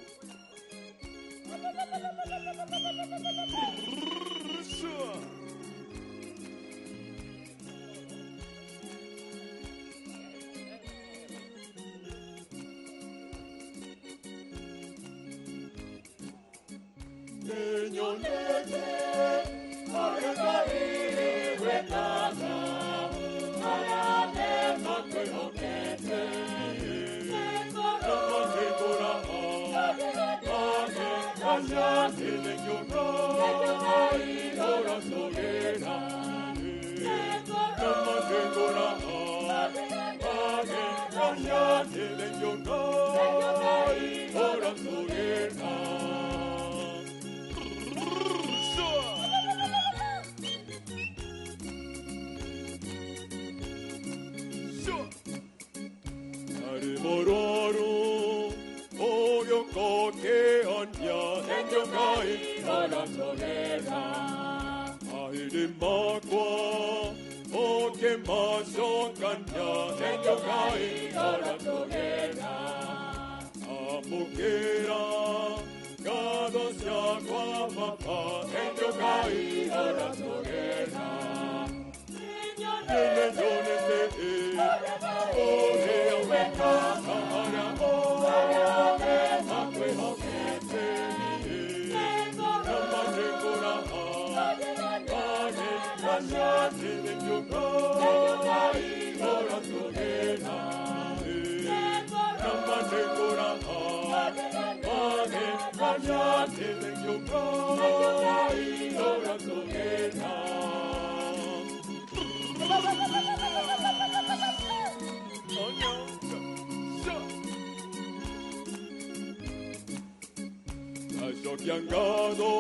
Ashokiangado,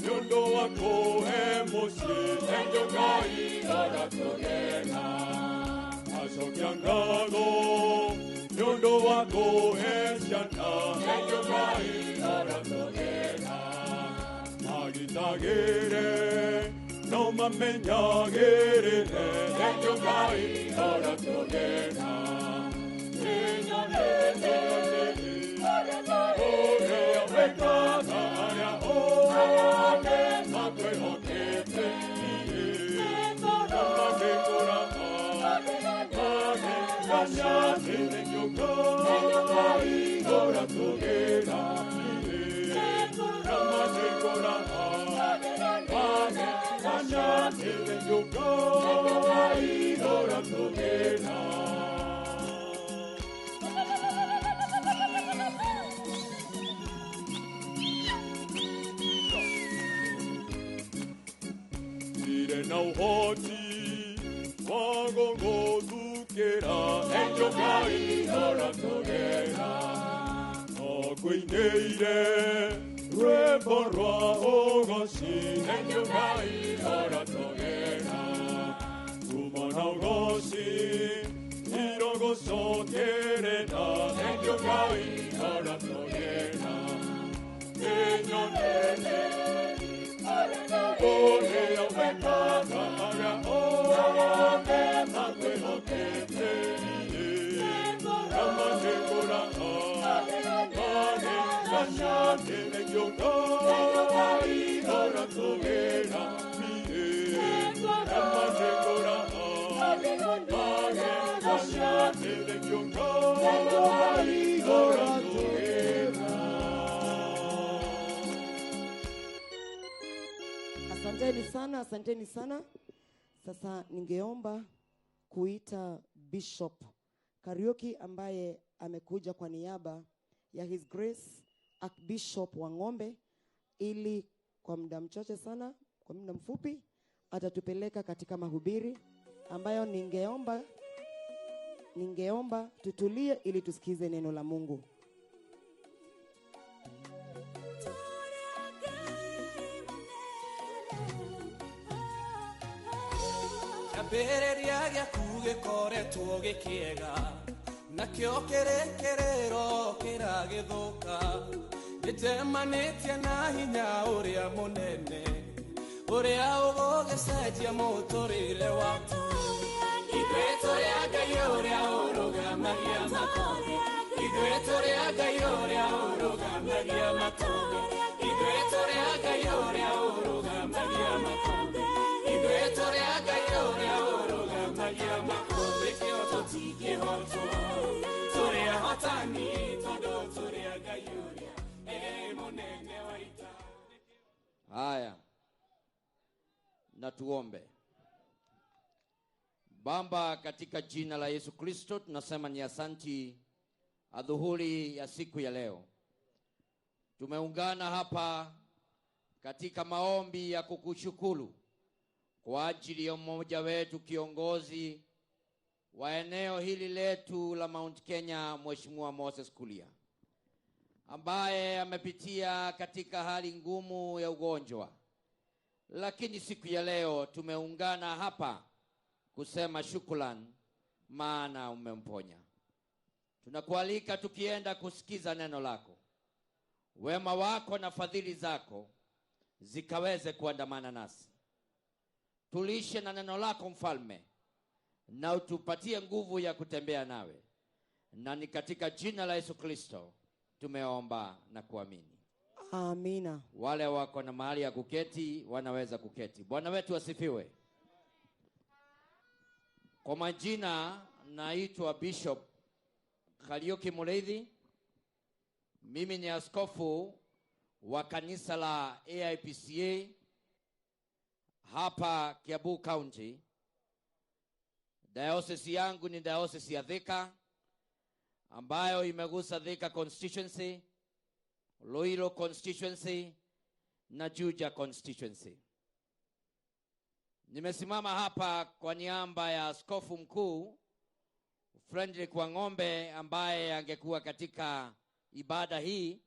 Yondo wako emoshi, Enjokai oratogena. Ashokiangado, Yondo wako eshana, Enjokai oratogena. Magitagere, no mamenyagere, Enjokai oratogena. No hoti, wagongo dukera, enjokai oratogera. No kuineire, reborwa ogoshi, enjokai oratogera. Kumana ogoshi, irogo soterena, enjokai oratogera. Enyonene, Asanteni sana, asanteni sana. Sasa ningeomba kuita Bishop Kariuki ambaye amekuja kwa niaba ya His Grace Archbishop wa Ng'ombe, ili kwa muda mchache sana, kwa muda mfupi atatupeleka katika mahubiri ambayo ningeomba tutulie ili tusikize neno la Mungu. Kiambĩrĩria gĩaku gĩkoretwo gĩkĩega, nakĩo kĩrĩkĩrĩro kĩragĩthũka. Nĩnjemanĩtie na hinya ũrĩa mũnene, ũrĩa ũgũgĩcenjia mũtũrĩre waku. Ithuĩ tũrĩ a Ngai ũrĩa ũrũgamagia matũũra, ithuĩ tũrĩ a Ngai ũrĩa ũrũgamagia matũũra, ithuĩ tũrĩ a Ngai ũrĩa ũrũgamagia matũũra, ithuĩ tũrĩ a Ngai ũrĩa ũrũgamagia matũũra, kĩo tũtingĩhotwo, tũrĩ ahotani tondũ tũrĩ a Ngai ũrĩa mũnene wa ita. Haya, na tuombe. Baba, katika jina la Yesu Kristo tunasema ni asanti adhuhuri ya siku ya leo. Tumeungana hapa katika maombi ya kukushukuru kwa ajili ya mmoja wetu kiongozi wa eneo hili letu la Mount Kenya, Mheshimiwa Moses Kuria, ambaye amepitia katika hali ngumu ya ugonjwa. Lakini siku ya leo tumeungana hapa kusema shukrani, maana umemponya. Tunakualika tukienda kusikiza neno lako, wema wako na fadhili zako zikaweze kuandamana nasi. Tulishe na neno lako mfalme, na utupatie nguvu ya kutembea nawe. Na ni katika jina la Yesu Kristo tumeomba na kuamini. Amina. Wale wako na mahali ya kuketi wanaweza kuketi. Bwana wetu asifiwe. Kwa majina naitwa Bishop Kariuki Mureithi. Mimi ni askofu wa kanisa la AIPCA hapa Kiambu County. Diocese yangu ni diocese ya Thika, ambayo imegusa Thika constituency, Loiro constituency na Juja constituency. Nimesimama hapa kwa niaba ya askofu mkuu Frederick Wang'ombe, ambaye angekuwa katika ibada hii,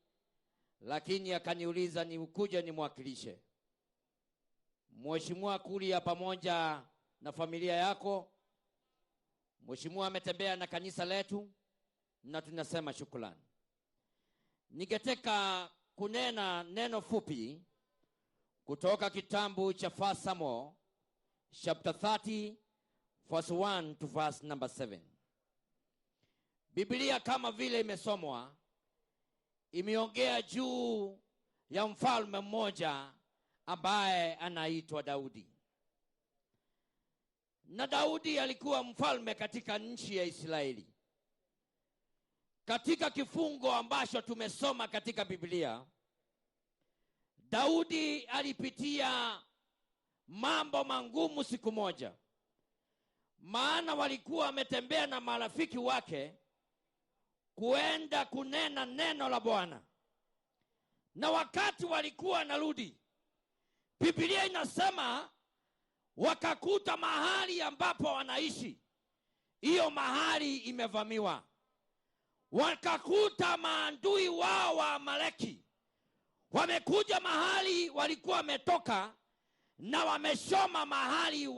lakini akaniuliza nikuje nimwakilishe. Mheshimiwa Kuria pamoja na familia yako, Mheshimiwa ametembea na kanisa letu na tunasema shukrani. Ningetaka kunena neno fupi kutoka kitabu cha 1 Samuel chapter 30 verse 1 to verse number 7. Biblia kama vile imesomwa imeongea juu ya mfalme mmoja ambaye anaitwa Daudi. Na Daudi alikuwa mfalme katika nchi ya Israeli. Katika kifungo ambacho tumesoma katika Biblia, Daudi alipitia mambo mangumu siku moja. Maana walikuwa wametembea na marafiki wake kuenda kunena neno la Bwana. Na wakati walikuwa narudi, Biblia inasema wakakuta mahali ambapo wanaishi, hiyo mahali imevamiwa. Wakakuta maadui wao wa Amaleki wamekuja mahali walikuwa wametoka, na wameshoma mahali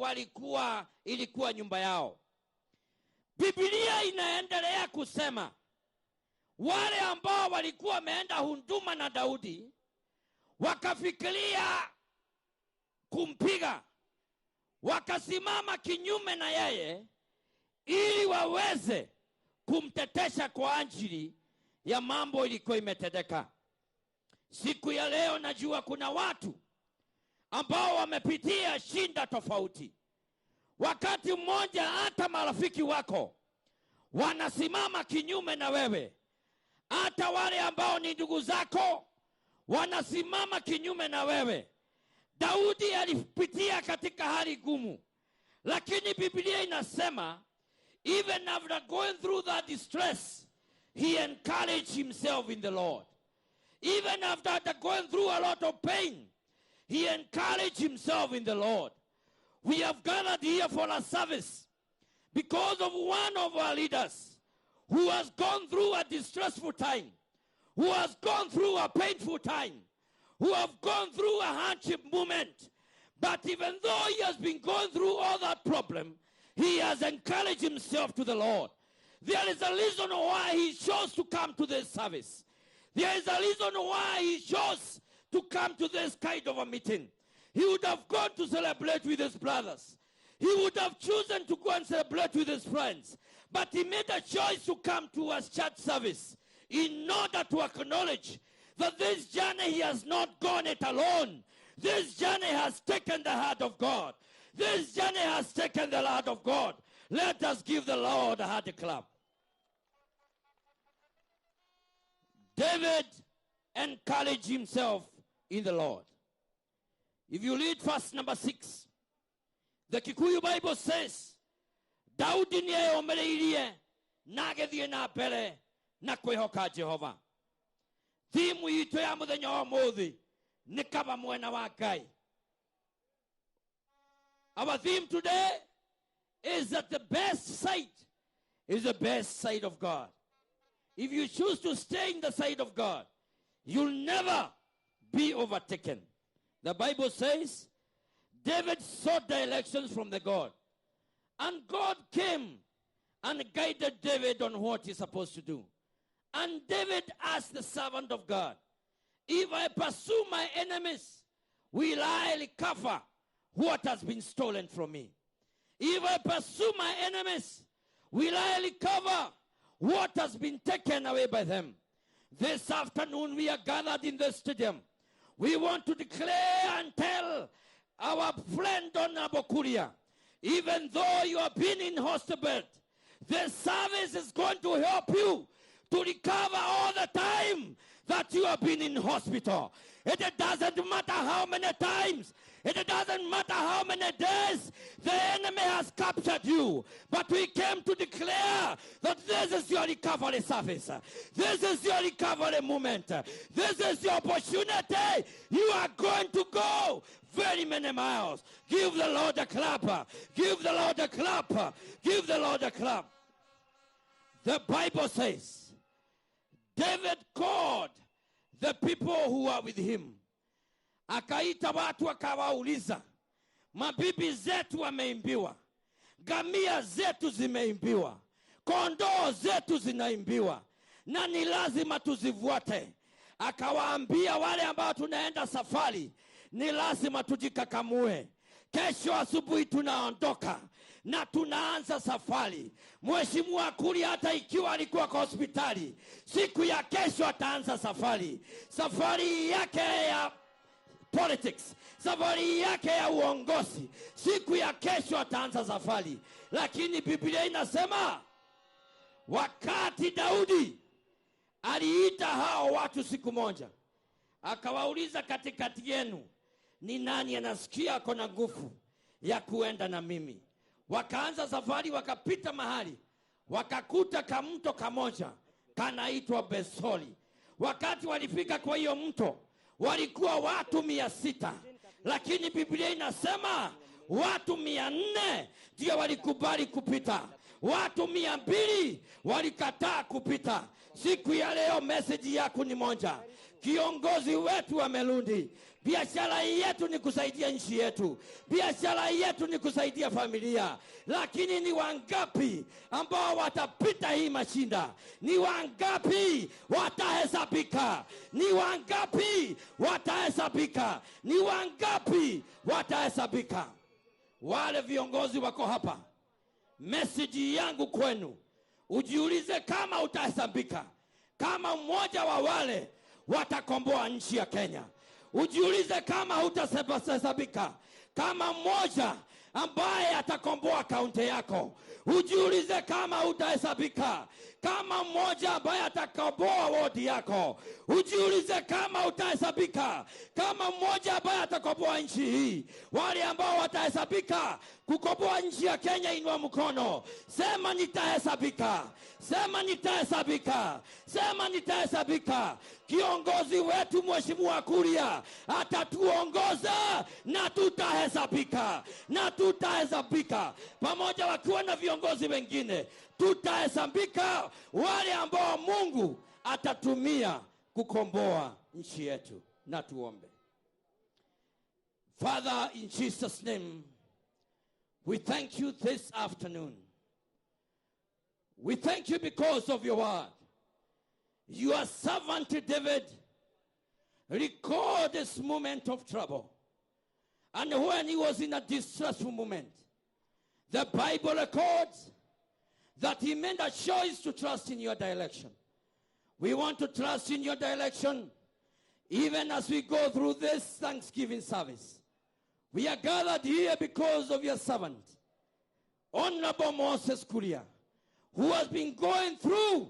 ilikuwa nyumba yao. Biblia inaendelea kusema wale ambao walikuwa wameenda huduma na Daudi wakafikiria kumpiga, wakasimama kinyume na yeye ili waweze kumtetesha kwa ajili ya mambo ilikuwa imetendeka. Siku ya leo najua kuna watu ambao wamepitia shinda tofauti. Wakati mmoja hata marafiki wako wanasimama kinyume na wewe. Hata wale ambao ni ndugu zako wanasimama kinyume na wewe. Daudi alipitia katika hali gumu, lakini Biblia inasema even after going through that distress, he encouraged himself in the Lord. Even after going through a lot of pain, he encouraged himself in the Lord. We have gathered here for a service because of one of our leaders who has gone through a distressful time, who has gone through a painful time, who have gone through a hardship moment. But even though he has been going through all that problem, he has encouraged himself to the Lord. There is a reason why he chose to come to this service. There is a reason why he chose to come to this kind of a meeting. He would have gone to celebrate with his brothers. He would have chosen to go and celebrate with his friends. But he made a choice to come to a church service in order to acknowledge that this journey he has not gone it alone. This journey has taken the heart of God. This journey has taken the heart of God. Let us give the Lord a hearty clap. David encouraged himself in the Lord. If you read verse number 6, the Kikuyu Bible says, Daudi niye omereirie na agethie na mbere na kwihoka Jehova. Thimu itu ya muthenya wa muthi ni kaba mwena wa Ngai. Our theme today is that the best side is the best side of God. If you choose to stay in the side of God, you'll never be overtaken. The Bible says David sought directions from the God. And God came and guided David on what he's supposed to do. And David asked the servant of God, if I pursue my enemies, will I recover what has been stolen from me? If I pursue my enemies, will I recover what has been taken away by them? This afternoon we are gathered in the stadium. We want to declare and tell our friend Don Abokuria, even though you have been in hospital, this service is going to help you to recover all the time that you have been in hospital. It doesn't matter how many times, it doesn't matter how many days the enemy has captured you. But we came to declare that this is your recovery service. This is your recovery moment. This is your opportunity. You are going to go very many miles. Give the Lord a clap. Give the Lord a clap. Give the Lord a clap. The Bible says, David called the people who are with him. Akaita watu akawauliza, mabibi zetu wameimbiwa, gamia zetu zimeimbiwa, kondoo zetu zinaimbiwa, na ni lazima tuzifuate. Akawaambia wale ambao tunaenda safari, ni lazima tujikakamue. Kesho asubuhi tunaondoka na tunaanza safari. Mheshimiwa Kuria hata ikiwa alikuwa kwa hospitali, siku ya kesho ataanza safari. Safari yake ya politics, safari yake ya uongozi, siku ya kesho ataanza safari. Lakini Biblia inasema wakati Daudi aliita hao watu siku moja, akawauliza, katikati yenu ni nani anasikia ako na nguvu ya kuenda na mimi? Wakaanza safari, wakapita mahali, wakakuta kamto kamoja kanaitwa Besori. Wakati walifika kwa hiyo mto, walikuwa watu 600, lakini Biblia inasema watu 400 ndio walikubali kupita. Watu 200 walikataa kupita. Siku ya leo message yako ni moja. Kiongozi wetu amerudi. Biashara yetu ni kusaidia nchi yetu. Biashara yetu ni kusaidia familia. Lakini ni wangapi ambao watapita hii mashinda? Ni wangapi watahesabika? Ni wangapi watahesabika? Ni wangapi watahesabika? Wale viongozi wako hapa, message yangu kwenu, ujiulize kama utahesabika kama mmoja wa wale watakomboa nchi ya Kenya. Ujiulize kama hutahesabika kama mmoja ambaye atakomboa kaunti yako. Ujiulize kama hutahesabika kama mmoja ambaye atakomboa wodi yako. Ujiulize kama utahesabika kama mmoja ambaye atakomboa nchi hii. Wale ambao watahesabika kukomboa nchi ya Kenya, inua mkono. Sema nitahesabika. Sema nitahesabika. Sema nitahesabika. Kiongozi wetu Mheshimiwa Kuria atatuongoza na tutahesabika. Na tutahesabika. Pamoja wakiwa na viongozi wengine, tutahesabika wale ambao Mungu atatumia kukomboa nchi yetu. Na tuombe. Father, in Jesus' name, we thank you this afternoon. We thank you because of your word. Your servant David recorded this moment of trouble. And when he was in a distressful moment, the Bible records that he made a choice to trust in your direction. We want to trust in your direction even as we go through this Thanksgiving service. We are gathered here because of your servant, Honorable Moses Kuria, who has been going through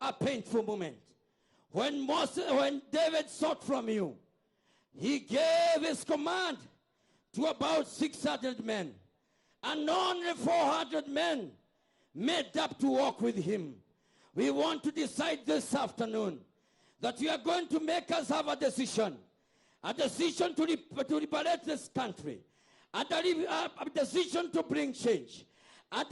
a painful moment. When David sought from you, he gave his command to about 600 men, and only 400 men made up to walk with him. We want to decide this afternoon that you are going to make us have a decision to liberate this country, a decision to bring change, a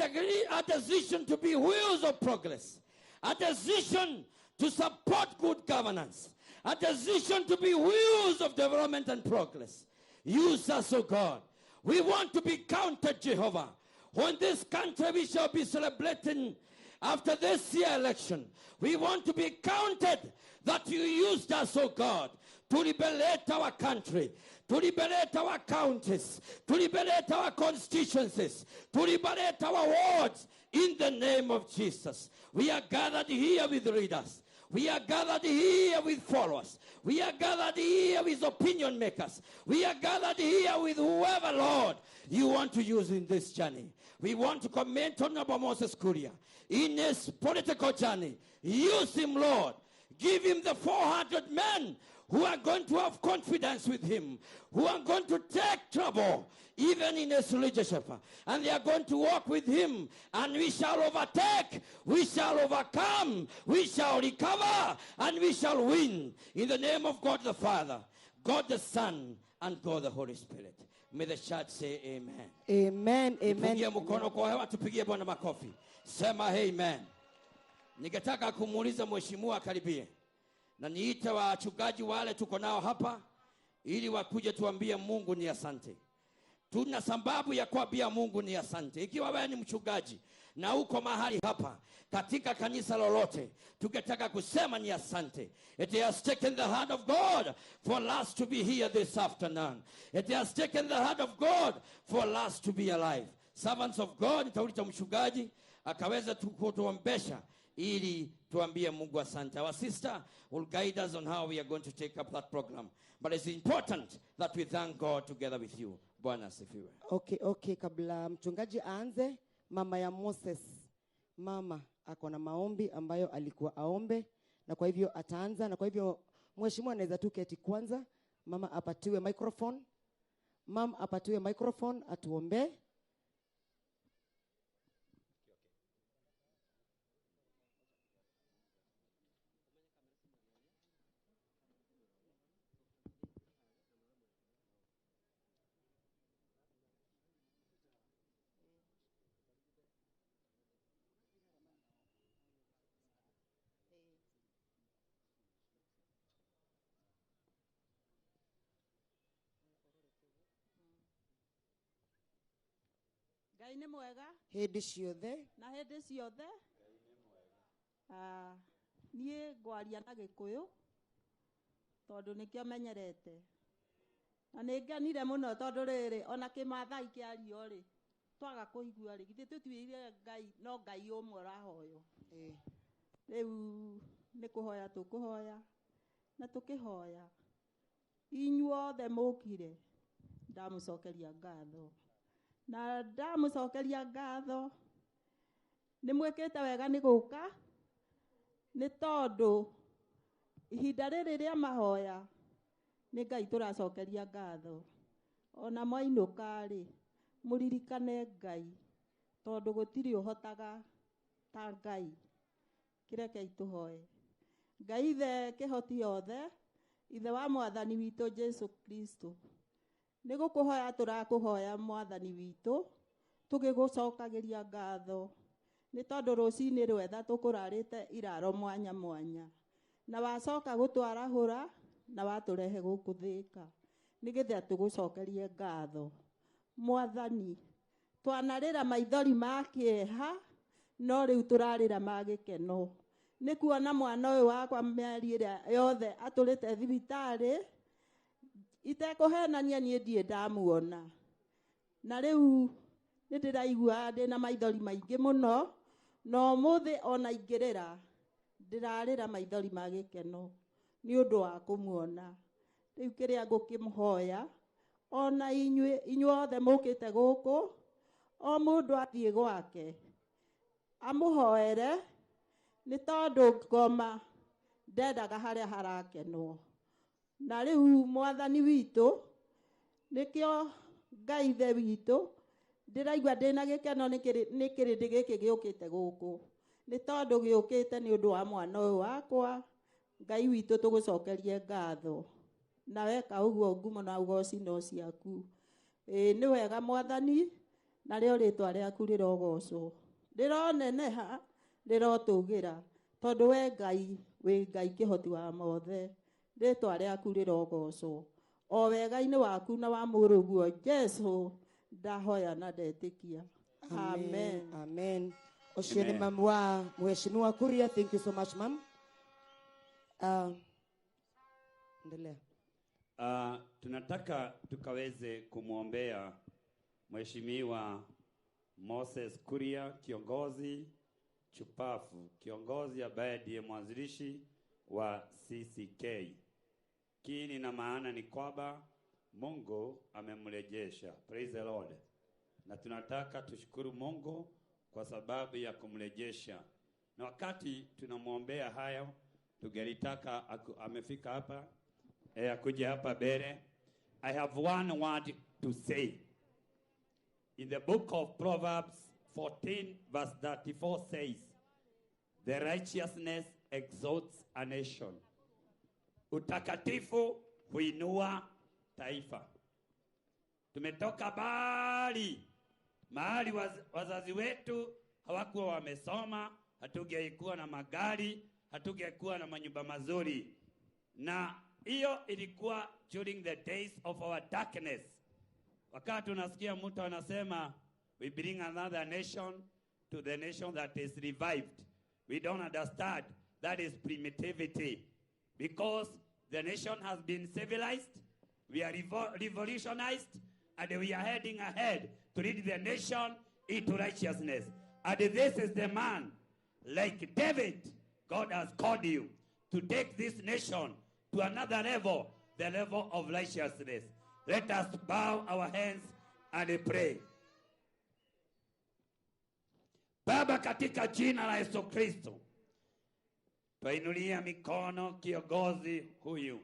decision to be wheels of progress, a decision to support good governance, a decision to be wheels of development and progress. Use us, O God. We want to be counted, Jehovah. When this country we shall be celebrating after this year election, we want to be counted that you used us, O God, to liberate our country, to liberate our counties, to liberate our constituencies, to liberate our wards, in the name of Jesus. We are gathered here with leaders. We are gathered here with followers. We are gathered here with opinion makers. We are gathered here with whoever, Lord, you want to use in this journey. We want to commend Honorable Moses Kuria in his political journey. Use him, Lord. Give him the 400 men who are going to have confidence with him, who are going to take trouble even in his leadership, and they are going to walk with him, and we shall overtake, we shall overcome, we shall recover, and we shall win. In the name of God the Father, God the Son, and God the Holy Spirit. May the church say amen. Amen, amen. Tupigie mkono kwa hewa, tupigie Bwana makofi. Sema amen. Ningetaka kumuuliza mheshimiwa karibie. na niite wachungaji wale tuko nao hapa ili wakuje tuambie Mungu ni asante. Tuna sababu ya kuambia Mungu ni asante. Ikiwa wewe ni mchungaji na uko mahali hapa katika kanisa lolote, tungetaka kusema ni asante. It has taken the hand of God for us to be here this afternoon. It has taken the hand of God for us to be alive. Servants of God, nitauliza mchungaji akaweza kutuombesha ili tuambie Mungu asante. Our sister will guide us on how we are going to take up that program. But it's important that we thank God together with you. Bwana asifiwe. Okay, kabla mchungaji aanze, mama ya Moses, mama ako na maombi ambayo alikuwa aombe, na kwa hivyo ataanza, na kwa hivyo mheshimiwa anaweza tu keti kwanza, mama apatiwe microphone. Mama apatiwe microphone atuombe. Ngai nĩ mwega Hĩndĩ ciothe. na hĩndĩ ciothe. Niĩ ngwaria na Gĩkũyũ tondũ nĩkĩo menyerete, na nĩngenire mũno tondũ rĩrĩ ona Kĩmathai kĩario rĩ twaga kũigua rĩ githĩ tũtuĩrire Ngai no Ngai ũmwe ũrahoywo. Rĩu nĩ kũhoya tũkũhoya na tũkĩhoya inyuothe mũkire ndamũcokeria ngatho, na ndamũcokeria ngatho nĩ mwĩkĩte wega nĩ gũka, nĩ tondũ ihinda rĩrĩ rĩa mahoya nĩ Ngai tũracokeria ngatho. Ona mwainũka rĩ mũririkane Ngai tondũ gũtirĩ ũhotaga ta Ngai. Kĩrekei tũhoe. Ngai ithe kĩhoti yothe, ithe wa mwathani witũ Jesu Kristo, nĩ gũkũhoya tũrakũhoya mwathani witũ, tũgĩgũcokagĩria ngatho nĩ tondũ rũcinĩ rwetha tũkũrarĩte iraro mwanya mwanya, na wacoka gũtwarahũra na watũrehe gũkũ Thĩka nĩgetha tũgũcokerie ngatho. Mwathani, twanarĩra maithori ma kĩeha no rĩu tũrarĩra ma gĩkeno nĩ kuona mwana ũyũ wakwa mĩeri ĩrĩa yothe atũrĩte thibitarĩ itekũhenania niĩ ndiĩ ndamuona, na rĩu nĩ ndĩraigua ndĩna maithori maingĩ mũno, na ũmũthĩ ona ingĩrĩra ndĩrarĩra maithori ma gĩkeno nĩ ũndũ wa kũmuona. Rĩu kĩrĩa ngũkĩmũhoya, ona inyuothe mũkĩte gũkũ, o mũndũ athiĩ gwake amũhoere, nĩ tondũ ngoma ndendaga harĩa harakenwo. Na rĩu mwathani witũ, nĩkĩo Ngai ithe witũ ndĩraigua ndĩna gĩkeno nĩ kĩrĩndĩ gĩkĩ gĩũkĩte gũkũ, nĩ tondũ gĩũkĩte nĩ ũndũ wa mwana ũyũ wakwa. Ngai witũ tũgũcokerie ngatho, na weka ũguo ngumo na ũgoci no ciaku. Nĩ wega mwathani, na rĩo rĩtwa rĩaku rĩrogocwo, rĩroneneha, rĩrotũgĩra, tondũ we Ngai wĩ Ngai kĩhoti wa mothe. Rĩtwa rĩaku rĩrogocwo o wega-inĩ waku na wa mũrũguo Jesu ndahoya na ndetĩkia. Amen. Amen. Ũcio nĩ mamu wa Mheshimiwa Kuria. Thank you so much ma'am. Endelea. Tunataka tukaweze kumwombea Mheshimiwa Moses Kuria, kiongozi chupafu, kiongozi ambaye ndiye mwanzilishi wa CCK. Kini na maana ni kwamba Mungu amemrejesha. Praise the Lord. Na tunataka tushukuru Mungu kwa sababu ya kumrejesha. Na wakati tunamwombea hayo, tungelitaka amefika hapa, akuje hapa mbele. I have one word to say. In the book of Proverbs 14 verse 34 says, the righteousness exalts a nation. Utakatifu huinua taifa. Tumetoka mahali wazazi wetu hawakuwa wamesoma, hatungekuwa na magari, hatungekuwa na manyumba mazuri. Na hiyo ilikuwa during the days of our darkness. Wakati unasikia mtu anasema we bring another nation to the nation that is revived, we don't understand that is primitivity, because the nation has been civilized, we are revolutionized, and we are heading ahead to lead the nation into righteousness. And this is the man, like David, God has called you to take this nation to another level, the level of righteousness. Let us bow our hands and pray. Baba, katika jina la Yesu Kristo, twainulia mikono kiongozi huyu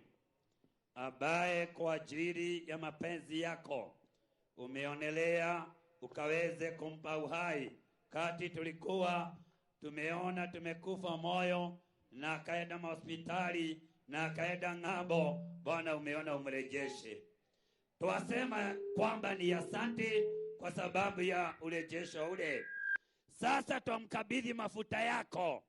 ambaye kwa ajili ya mapenzi yako umeonelea ukaweze kumpa uhai. Kati tulikuwa tumeona tumekufa moyo na akaenda hospitali na akaenda ng'ambo, Bwana umeona umrejeshe. Tuwasema kwamba ni asante kwa sababu ya urejesho ule. Sasa tumkabidhi mafuta yako,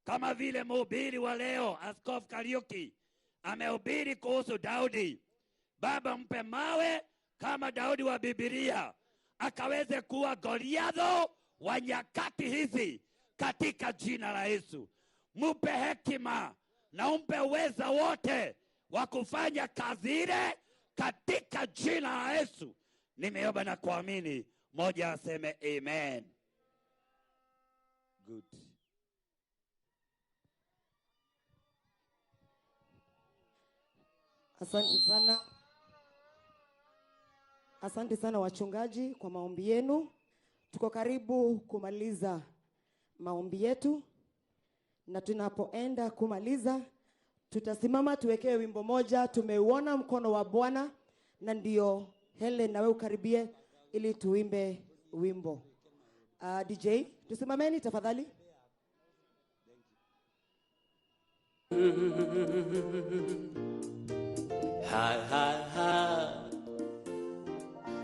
kama vile mhubiri wa leo Askofu Kariuki amehubiri kuhusu Daudi. Baba, mpe mawe kama Daudi wa Biblia, akaweze kuwa Goliathi wa nyakati hizi katika jina la Yesu. Mpe hekima na umpe uweza wote wa kufanya kazi ile katika jina la Yesu. Nimeomba na kuamini. Moja aseme amen. Good. Asante sana. Asante sana wachungaji kwa maombi yenu. Tuko karibu kumaliza maombi yetu, na tunapoenda kumaliza tutasimama tuwekee wimbo moja, tumeuona mkono wa Bwana, na ndio Helen na wewe ukaribie ili tuimbe wimbo. DJ, tusimameni tafadhali. Ha ha ha,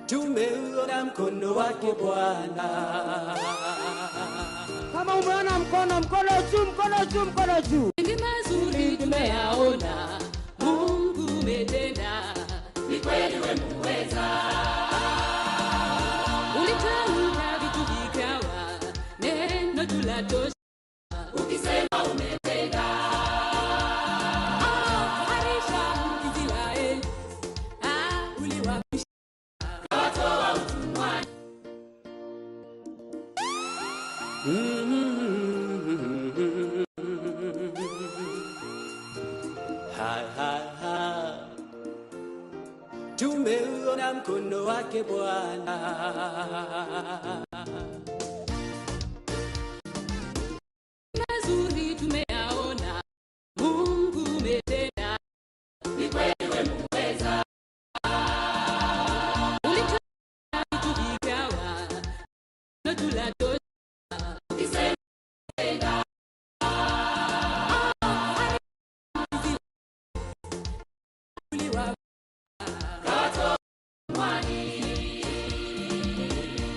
tumeuona mkono wake Bwana. Kama umeona mkono juu, mkono juu, mkono juu. Mengi mazuri tumeyaona, Mungu umetenda, ni kweli wewe muweza. Ulitamka vitu vikawa, neno tulatosha, ukisema umetenda. Harisha Israeli, uliwapisha kawatoa utumwani. Ha ha ha, tumeuona mkono wake Bwana. Mazuri tumeyaona, Mungu umetenda, ni kweli wewe muweza. Ulitamka vitu vikawa, neno tulatosha, ukisema umetenda.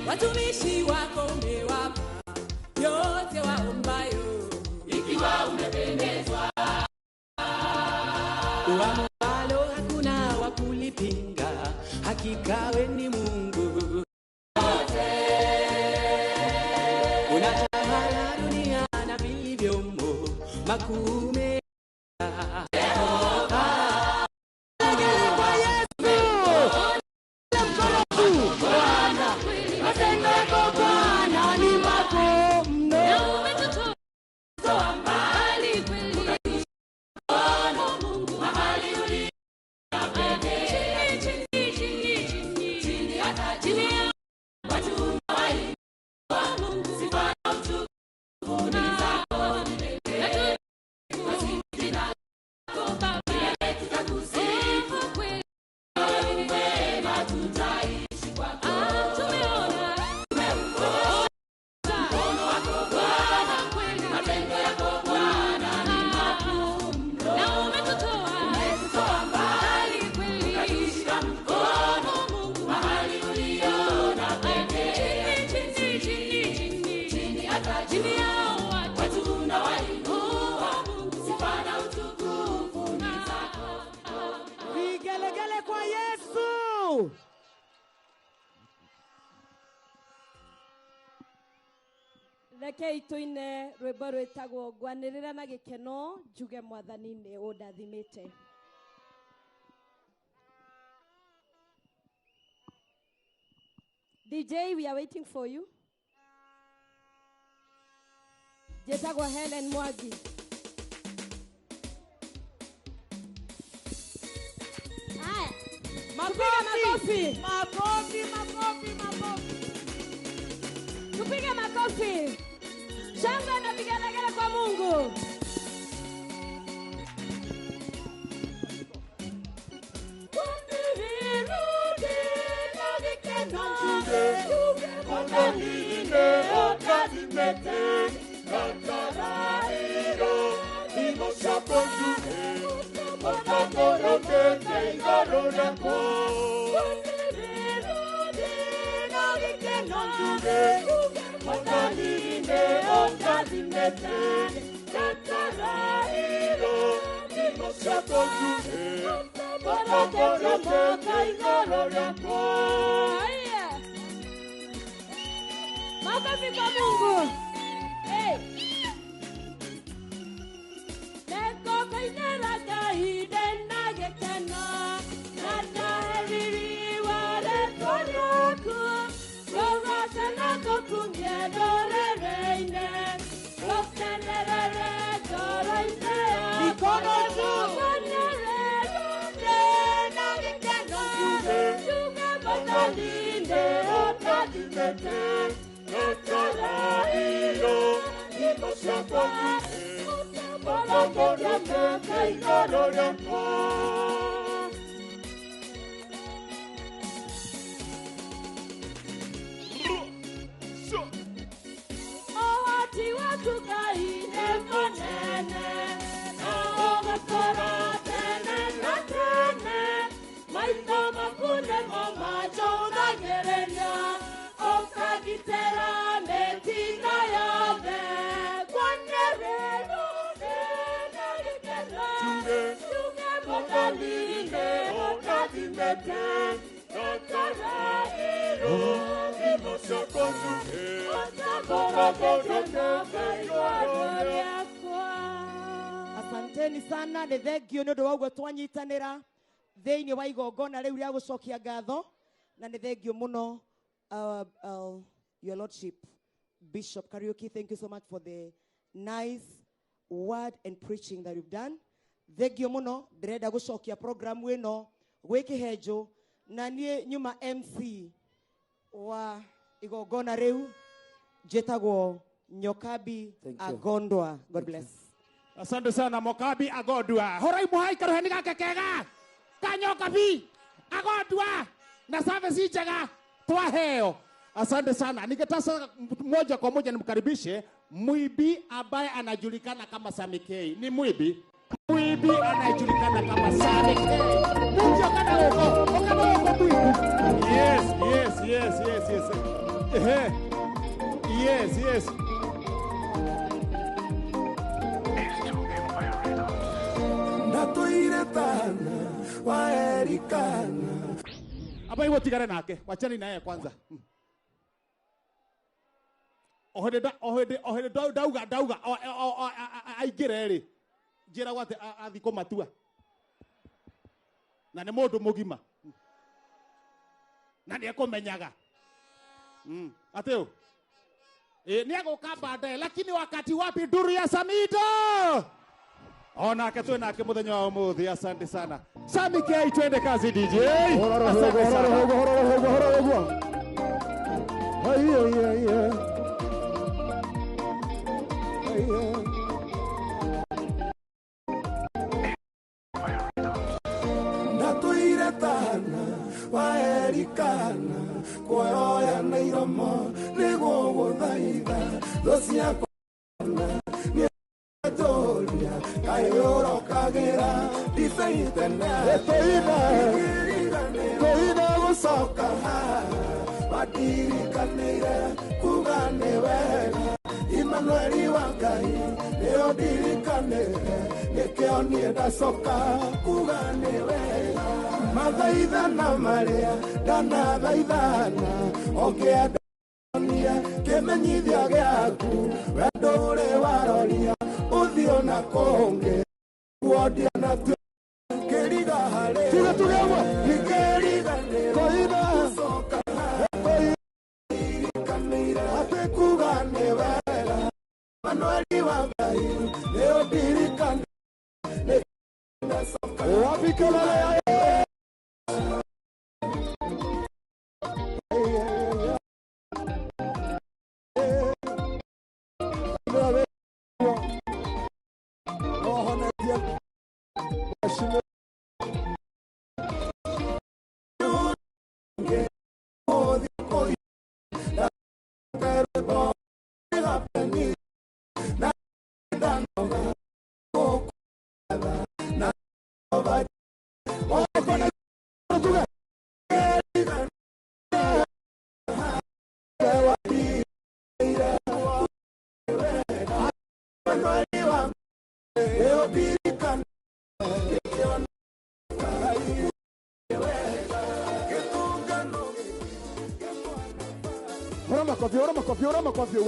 Watumishi wako umewapa yote waombayo, ikiwa umependezwa. Uamalo hakuna wa kulipinga, hakika wewe ni Mungu. Unatawala dunia na vilivyomo, makuu Reke ituine rwimbo rwitagwo ngwanirira na gikeno njuge mwathani ni undathimite. DJ, we are waiting for you. Jetagwa Helen Mwagi. Haya. Makofi. Makofi, makofi, makofi. Tupige makofi. Shangwe na vigelegele kwa Mungu. Makofi kwa Mungu. Hey. Leko kainera kaide na gekena. Nata heviri wale konyaku. Yoga sana kokumye dore reine. Kokenere dore ine. Mikono juu. Na gekena. Juga motalinde otadimete. Asanteni sana nĩ thengio nĩ ũndũ wa ũguo twanyitanĩra thĩinĩ wa igongona rĩu rĩa gũcokia ngatho na nĩ thengio mũno your lordship Bishop Kariuki, thank you so much for the nice word and preaching that you've done. Thengio mũno ndĩrenda gũcokia programu ĩno gwĩ kĩhenjo na niĩ nyuma MC wa igongona rĩu njĩtagwo Nyokabi Agondwa. God bless. Asante sana Mokabi Agondwa. Horai muhai karuheni gake kega. Kanyokabi Agondwa na service njega twaheo. Asante sana. Ningetaka moja kwa moja nimkaribishe mwibi ambaye anajulikana kama Sammy K. Ni mwibi. Mwibi anajulikana kama Sammy K. Mungu kana huko. Okana huko mwibi. Yes. Yes. Natuiretana waerikana. Aba iwo tigare nake. Wachani naye kwanza. Ohede dauga aigire ri. Jira wate athiko matua. Na nĩ mũndũ mũgima. Na nĩ ekũmenyaga. Ateo. Ni agoka baadaye lakini wakati wapi duru ya Samito? Ona ketwe nake muthenya wa umuthi. Asante sana. Sammy K, twende kazi DJ. Asante sana. Natuiretana waerikana kuoya na iromo nĩguo gũthaitha thũ ciakwa nĩ atũria kaĩũro kagĩra ndicaitene tũina gũcoka haha mandirikanĩire kuga nĩ wega Emmanuel wa Ngai nĩo ndirikanĩire nĩkĩo niĩ ndacoka kuga nĩ wega mathaithana marĩa ndanathaithana ũngĩendania kĩme kimenyithia gĩaku wendo ũrĩ waroria ũthiũ na kũngĩ kuondia na tu kĩriga harĩ kĩriganĩra gũcoka koirikanĩire atĩ kuga nĩ wega Manueli wa Ngai nĩ ũndirikane wapikelele ya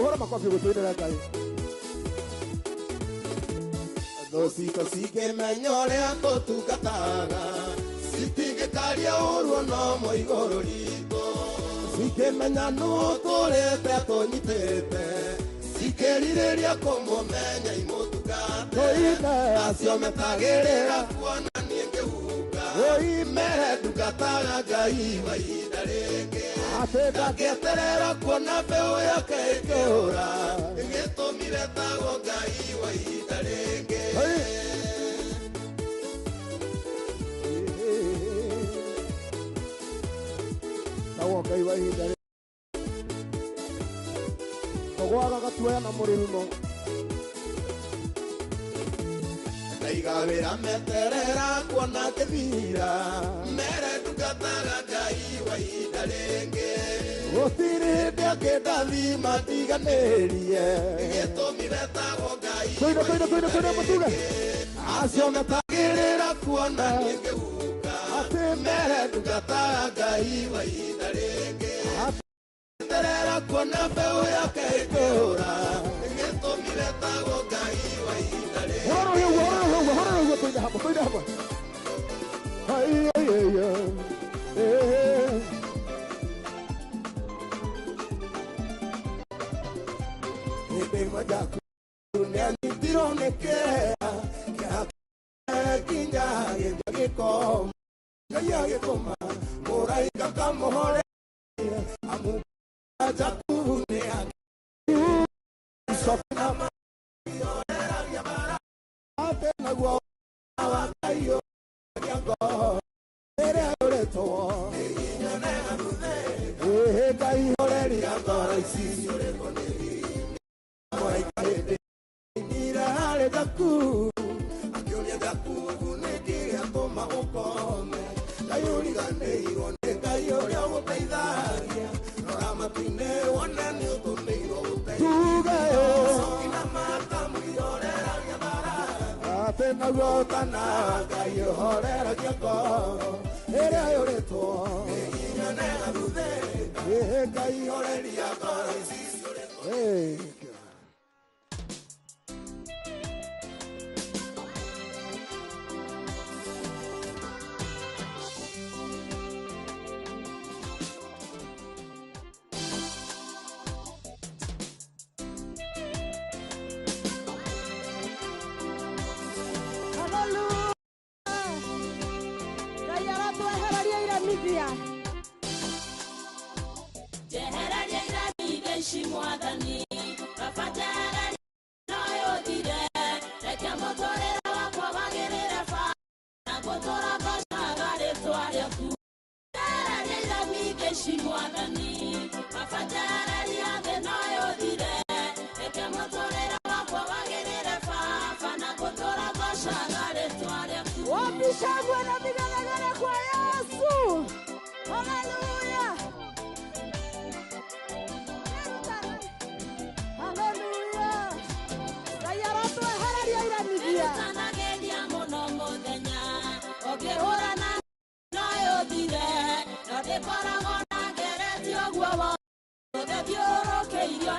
Hora makofi gũtũinĩra Ngai. Thociko cikĩmenya ũrĩa tũtungataga citingĩkaria ũruo no mũigũrũ ritũ cikĩmenya nũũ tũrĩte tũnyitĩte cikĩrirĩria kũmũmenya imũtungate acio metagĩrĩra kuona niĩ ngĩhunga mere ndungataga Ngai wa ihinda rĩngĩ ndangĩeterera kuona mbeũ yake ĩkĩũra ĩgĩtũmire tagwo Ngai wa ihinda rĩngĩ tagwo Ngai wa ihinda rĩngĩ tũgwaga gatuoya na mũrĩruno ndaiga wĩra meterera kuona ngĩthira mere ndungataga Ngai wa ihinda rĩngĩ gũtirĩ hĩndĩ angĩndathima ndiganĩrie gĩtũmire tagwo Ngai wa acio metagĩrĩra kuona niĩ ngĩhunga atĩ mere ndungataga Ngai wa ihinda rĩngĩ meterera kuona mbeũ yake ĩkĩũra gĩtũmire tagwo Ngai wa ihinda rĩngĩ hĩndĩ moja nĩanyitirwo nĩ kĩeha kinya gĩkoma Ngai agĩtũma mũraika kamũhoreria amũaja kuune sofina mayoreragia mara ate naguo wa Ngai ũrĩango ĩrĩa ũrĩtwo ĩnyonega thuthe Ngai horeria ngoro ici ũrĩkwo nĩ mũraika hĩndĩ nira harĩ Gaku akĩũria Gaku nĩkĩ gĩatũma ũkome Ngai ũriganĩirwo nĩ Ngai ũrĩa ũgũteithagia rora matu-inĩ wone nĩ ũtũmĩirwo tugayo sofina makamũyoreragia mara ate naguo ũtana Ngai ũhoreragia ngoro ĩrĩa yũrĩtwo ĩnyonega thuthe Ngai horeria ngoro ici ũrĩkwo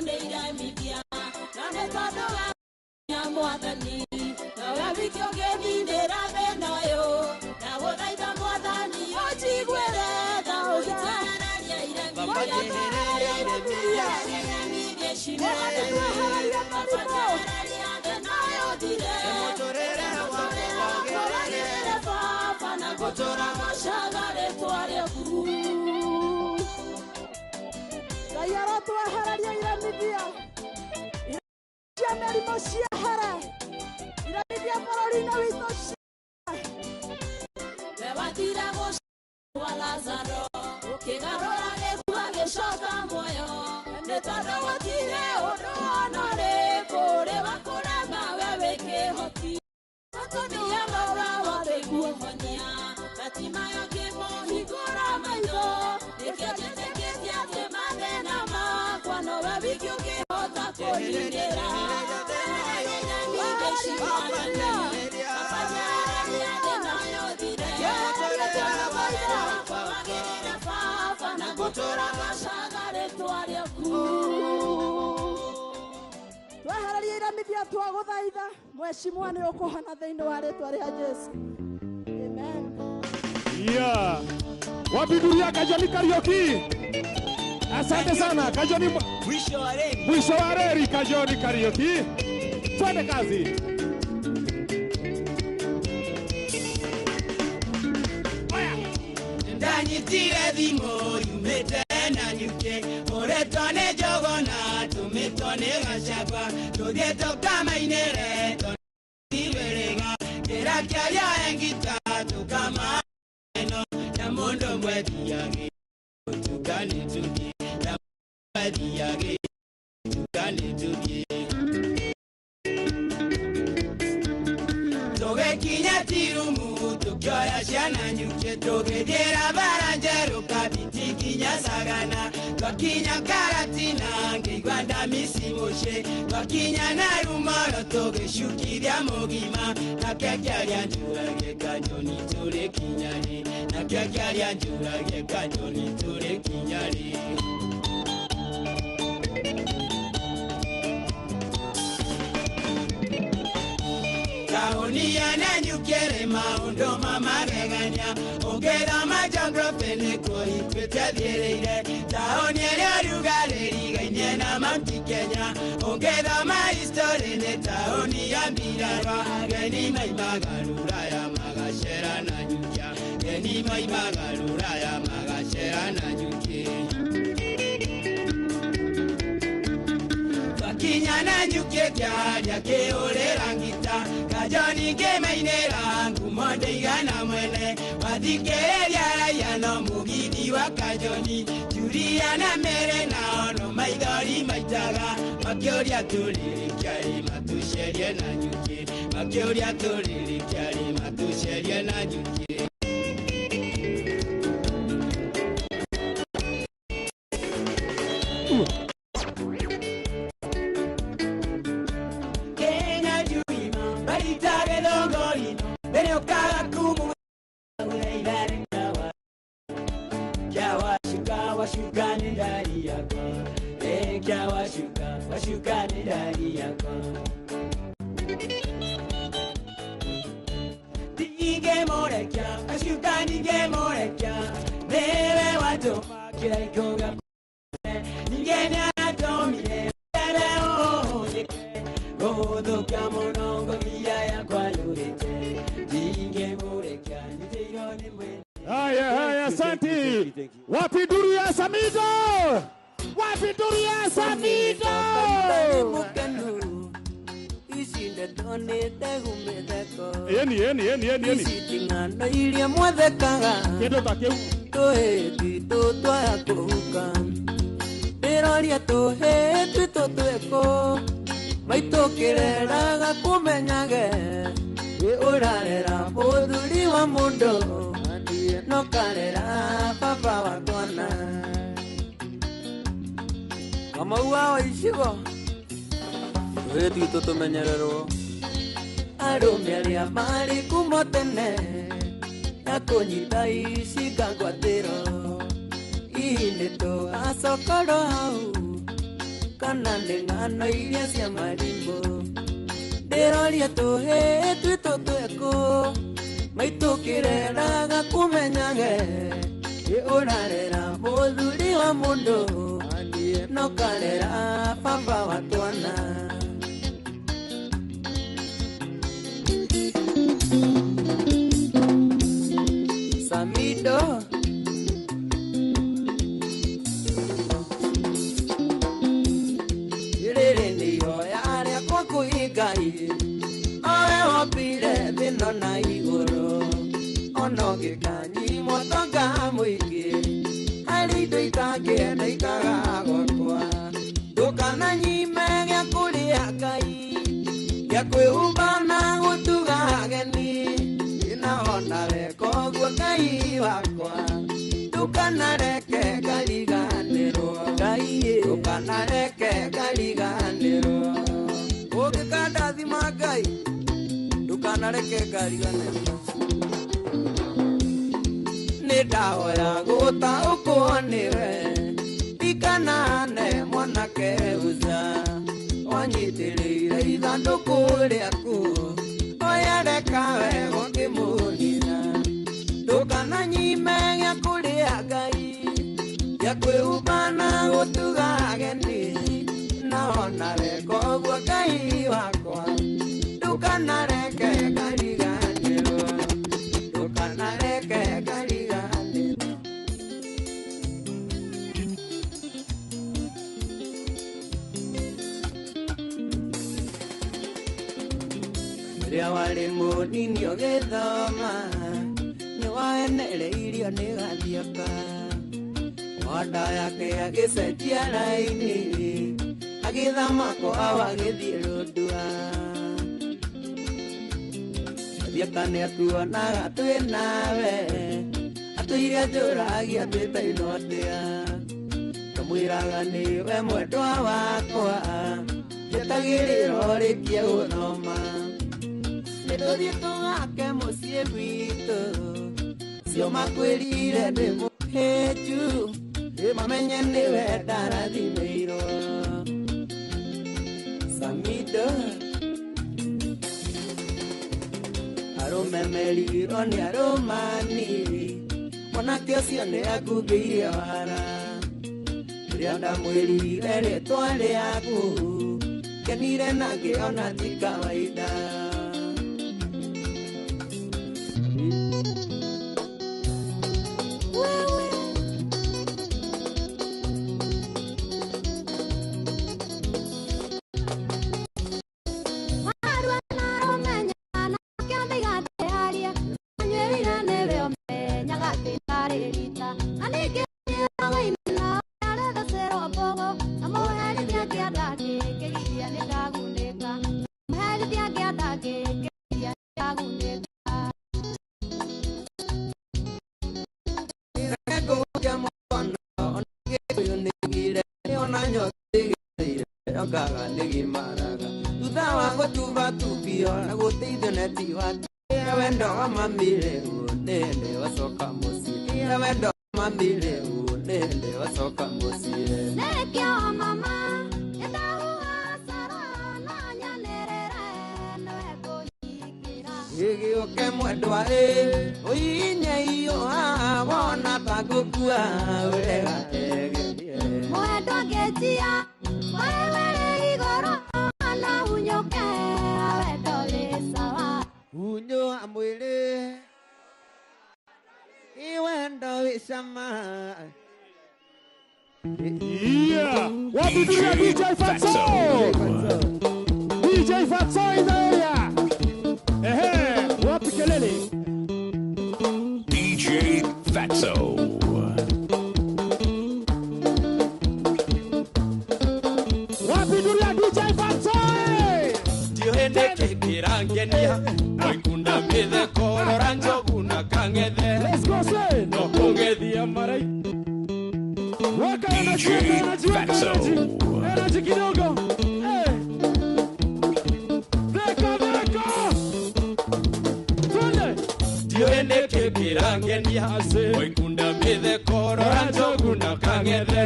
Nĩ watira gũcua Lazaro ũkĩgarũra gĩkuũ gĩcoka muoyo nĩ tondũ gũtirĩ ũndũ ona ũrĩkũ ũrĩ wa kũraga we wĩ kĩhoti atumia maura wothe kuohonia Hatimaye ũkĩmũhingũra maitho nĩkĩo njĩtĩkĩtie atĩ mathĩna makwa nowe wiki ũngĩhota kũhingĩra twehererie iramithia twagũthaitha mheshimiwa nĩ ũkũhona thĩinĩ wa rĩtwa rĩa Jesu. Amen. Yeah. Wapiduria Kajoni Karaoke. Asante sana Kajoni. Mwisho wa reli Kajoni Karaoke. Twende kazi. Ndanyitire thimo yumete na nyuke oretone jogona tumetone gashaba todieto kama inere tonirega kerakia engita tukama no na mondo mwedi yage tukani tuki na mwedi yage tukani tuki toge kinyatirumu tukyoya shana nyuke toge dera baranjero kabiti kinya sagana twakinya karatina ngigwanda misimoshe twakinya narumoro toge shukiria mogima na kyakyaria njurage kanyoni tore kinyari na kyakyaria njurage kanyoni tore kinyari Kaonia na nyukere maundo mamagegania Ongera majangro pene koi kwete viereire Taonia ya rugaleri gaine na Mount Kenya Ongera maistore ne taonia mirarwa Geni maimagarura ya magashera na nyukia Geni maimagarura ya magashera na nyukia Kinyana nyuke kya ke orera ngita Kajoni ke mainera ngumonde igana mwene Wadikereria ya no mugidi wa kajoni Juria na mere na ono maidori maitaga Makioria tuliri kyari matusherie na nyuke Makioria tuliri kyari matusherie na nyuke Haya, asante. Wapi duru ya Samido? Wapi duru ya Samido? Yeni. Isitingano iria mwathekaga Kendo takeu Tuheti tutwaya kuhuka Ndiroria tuheti tutweko Maitukireraga kumenyage Urarera muthuri wa mundu Nokarera baba wa twana Kamau wa icigo Tuheti tutumenyererwo Arume aria mari kumo tene Na kunyita ici ngagwatĩro Ini tũgacokoro hau Kana nĩ ng'ano iria cia marimũ Ndĩroria tũhĩtwi tũtwekũ Maitũkĩreraga kumenyage Ũrarera mũthuri wa mũndũ Nokarera baba wa twana Samido Irere niyo yaria kwa kuigai Oe wapire thino na iguru mono gikanyi motonga muingi hari ndo itangĩenda ikagagotwa ndũkana nyime gĩa kũrĩa Ngai gĩa kwĩhumba na gũtuga ageni inaona weka ũguo Ngai wakwa ndũkanareke ngariganĩrwo Ngai ndũkanareke ngariganĩrwo ũngĩkandathima Ngai ndũkanareke ngariganĩrwo nĩ ndahoya gũtaũkwo nĩwe ndikanane mwanake uza wanyitĩrĩire ithandũkũ rĩaku oya reka wega ngĩmũnina ndũkananyime gĩa kũrĩa Ngai gĩa kwĩhumba na gũtuga ageni na ona weka ũguo Ngai wakwa ndũkanareke ngariganĩrwo ndũkanareke ngariganĩrwo rĩrĩa warĩ mũnini ũgĩthoma nĩwaenereirio nĩ gathiaka wanda yake agĩcenjia raini agĩthama kwao agĩthiĩ rũndua gathiaka nĩatuonaga twĩ nawe atũire njũragia twĩtainondĩa kamwĩraga nĩwe mwendwa wakwa njĩtagĩrĩra ũrĩkie gũthoma nĩtũthiĩ tũgake mũciĩ gwitũ cio makwĩrire ndĩ mũhĩnju mamenye nĩwe ndarathimĩirwo Samido arũme merirwo nĩ arũmani mwanake ũcio nĩ akungĩire wara rĩrĩa ndamwĩrire rĩtwa rĩaku kenire na ngĩona ti kawaida Yeah! What did you do, DJ Fatso? DJ Fatso in the area. Hey, what kelele? DJ Fatso. What did you do, DJ Fatso? Dione kekirangenia, oikunda mide kororanjo kuna kangede. Let's go, say. No kongedi amarai. DJ Fatso. Energy kidogo. Hey. Veka. Twende. Dione kekirangenia, oikunda mide kororanjo kuna kangede.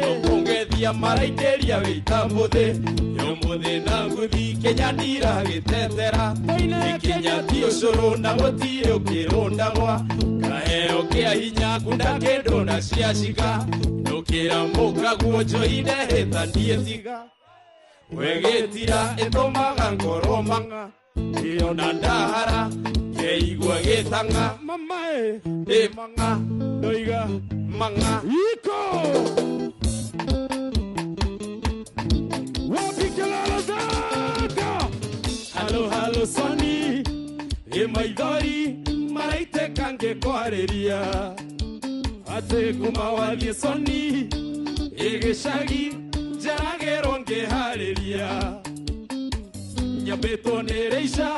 No kongedi amarai teria vitambude. Yomude nanguthi kenyanira gitetera. Ikinyati ucuru na mutire ukirundagwa. Kaheo kia hinya kunda kendo na ciaciga. Nukira muka guojoine hetanie tiga. Wegitira etomaga ngoro manga. Iona ndahara keigua gitanga. Mama manga doiga manga iko. Halo Sonny, maithori maraite kange kwariria ate kuma wathie soni igicagi njaragero ngihariria nyambĩtwo nĩ reica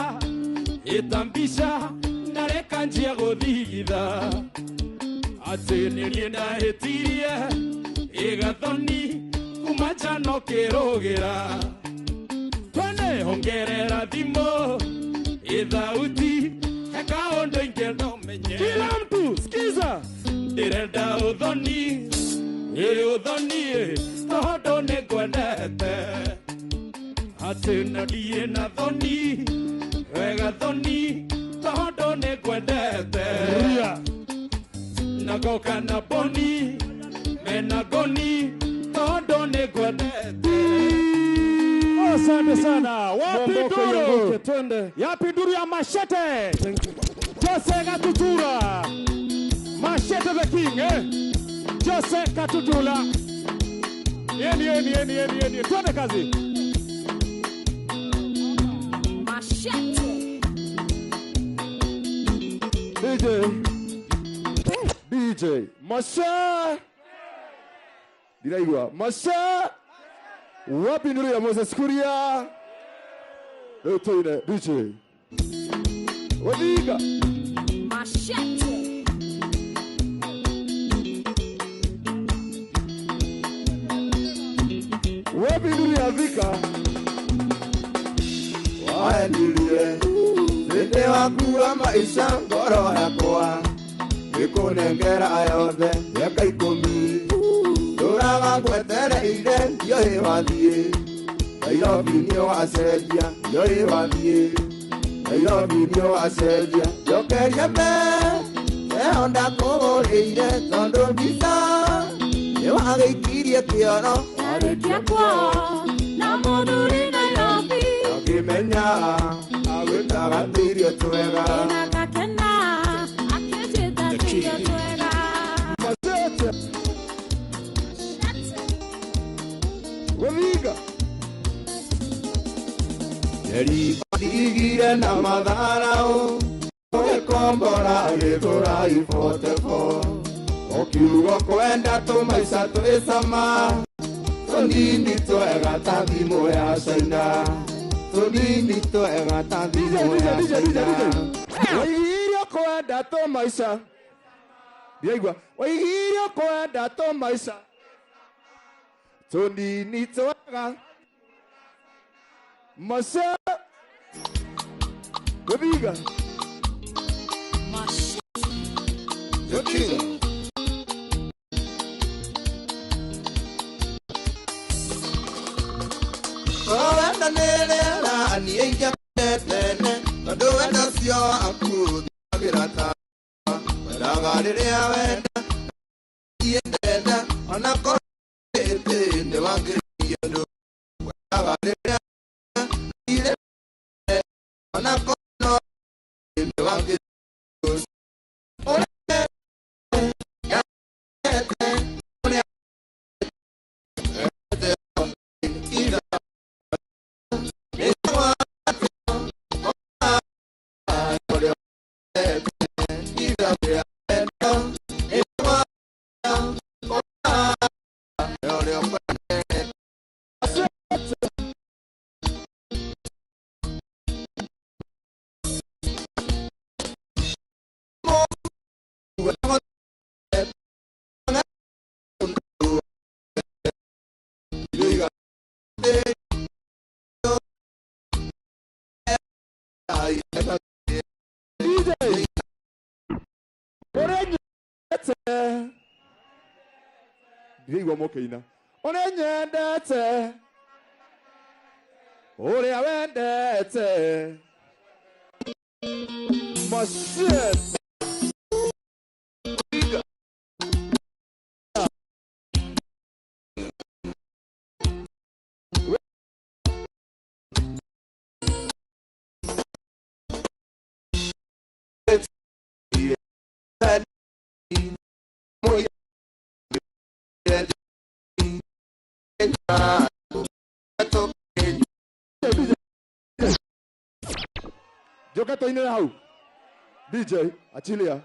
ĩtambica ndareka njia gũthigitha atĩ nĩ niĩ ndahĩtirie ĩgathoni kuma njano kĩrũgĩra twene hongerera thimũ ĩthauti heka ũndũ ingĩenda ũmenye kila mtu skiza ndĩrenda ũthoni ũthoni tondũ nĩ ngwendete atĩ na ndiĩ na thoni wega thoni tondũ nĩ ngwendete na ngoka na boni mena goni tondũ nĩ ngwendete. Asante sana. Wapi duru? Yapi duru ya Machete? Jose Katutura. Machete the king, eh? Jose Katutula. Yeni. Twende kazi. Machete. DJ. Masha. Diraigua. Masha. Wapi nuru ya Moses Kuria? Toine DJ. Wadiga. Machete. Wapi nuru ya Vika? Waendirie thĩinĩ waku wa maica ngoro yakwa gĩkũnengera yothe mĩaka 10 ndũraga ngwetereire ndiũĩ wathiĩ Nairobi nĩ wacenjia ndiũĩ wathiĩ Nairobi nĩ wacenjia njokeria mbeho ndakũgũrĩire tondũ mbica nĩ wagĩikirie kĩoro warĩkia kwao na mũthuri Nairobi ngĩmenya agwĩtaga tĩirio twega na gakena akĩnjĩta tĩirio twega. Wadiga. Ndigire na matharau ũgĩkombora gĩthũra ibotebo ũkiuga kwenda tũmaica twĩ cama tũnini twega ta thimũ ya Caina tũnini twega ta thimũ ya Caina Waigire kwenda tũmaica ndiaigua waigire kwenda tũmaica tũnini twega Masha. Wadiga. The king. Wenda nĩrĩera niĩ ingĩendetene tondũ wenda ũcio waku thagĩra ta wendaga rĩrĩa wenda iendenda ona korwo nĩ wangĩrĩria ũndũ wendaga rĩrĩa ona korwo nĩ wangĩrĩria Ndiaigua mũkĩina ũrĩa nyendete ũrĩa wendete Machete. Joka toinera hau. DJ, achilia.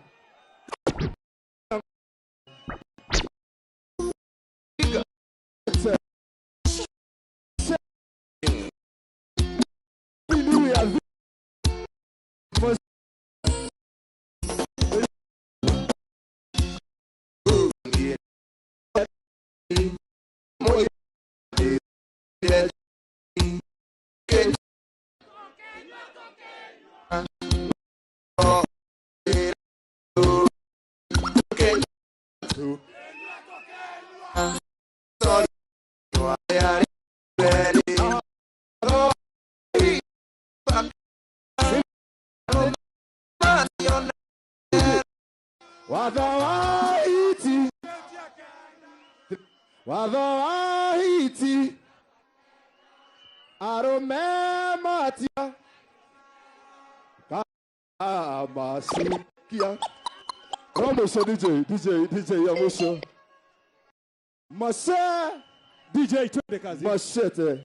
Wadhawaiti aromematia kamasikia Ramusho DJ ya musho Mashe DJ twende kazi Mashete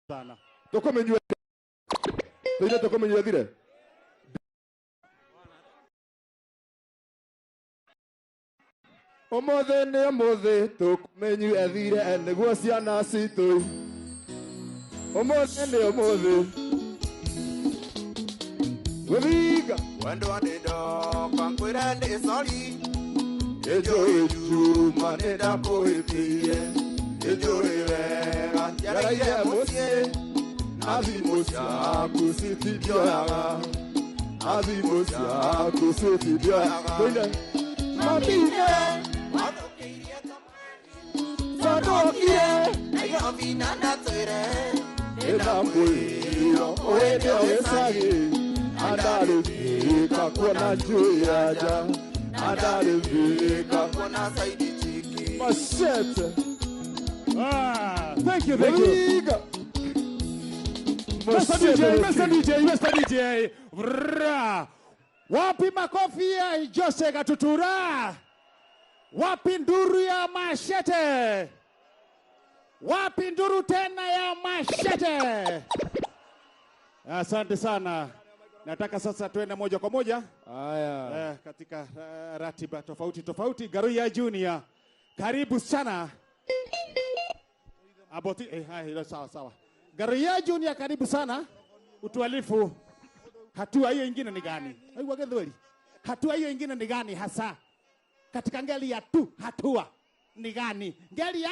sana Tokomenyu Toile tokomenyu adire Omothe ni omothe tukumenyu ethire eniguo ciana citu Omothe ni omothe Guthiga Wendo andido kwankwira ndi sorry Ejo ejuma nenda kuhithie Ejo wega yaraire mucie Athimo ciaku citithioyaga Athimo ciaku citithioyaga Koine Mamine Sadokire Ayo vina natwire Ena mwiro Oende oesagi Andarifika kuona juu ya ja Andarifika kuona saidi chiki Mashete Thank you Mr. DJ Vrra. Wapi makofi ya Jose Gatutura? Wapi nduru ya Mashete? Wapi nduru tena ya Mashete? Asante sana. Nataka sasa tuende moja kwa moja. Haya. Katika ratiba tofauti. Garuya Junior. Karibu sana. Aboti hilo sawa. Garuya Junior karibu sana. Utualifu. Hatua hiyo ingine ni gani? Hatua hiyo ingine ni gani hasa? Katika ngeli ya tu hatua ni gani? Ngeli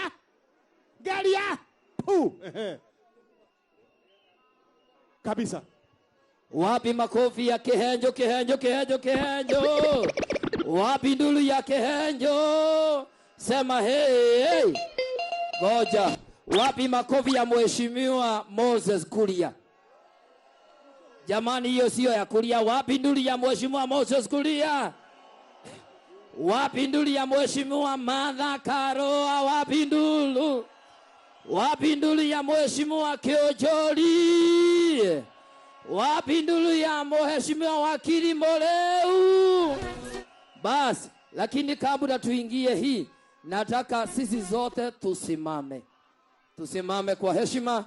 ya tu. Kabisa. Wapi makofi ya Kihenjo? Wapi ndulu ya Kihenjo? Sema hey. Ngoja. Wapi makofi ya Mheshimiwa Moses Kuria? Jamani, hiyo sio ya Kuria. Wapi ndulu ya Mheshimiwa Moses Kuria? Wapi ndulu ya Mheshimiwa Martha Karua? Wapi ndulu? Wapi ndulu ya Mheshimiwa Kiojoli? Wapi ndulu ya Mheshimiwa Wakili Moleu? Basi, lakini kabla tuingie hii, nataka sisi zote tusimame. Tusimame kwa heshima.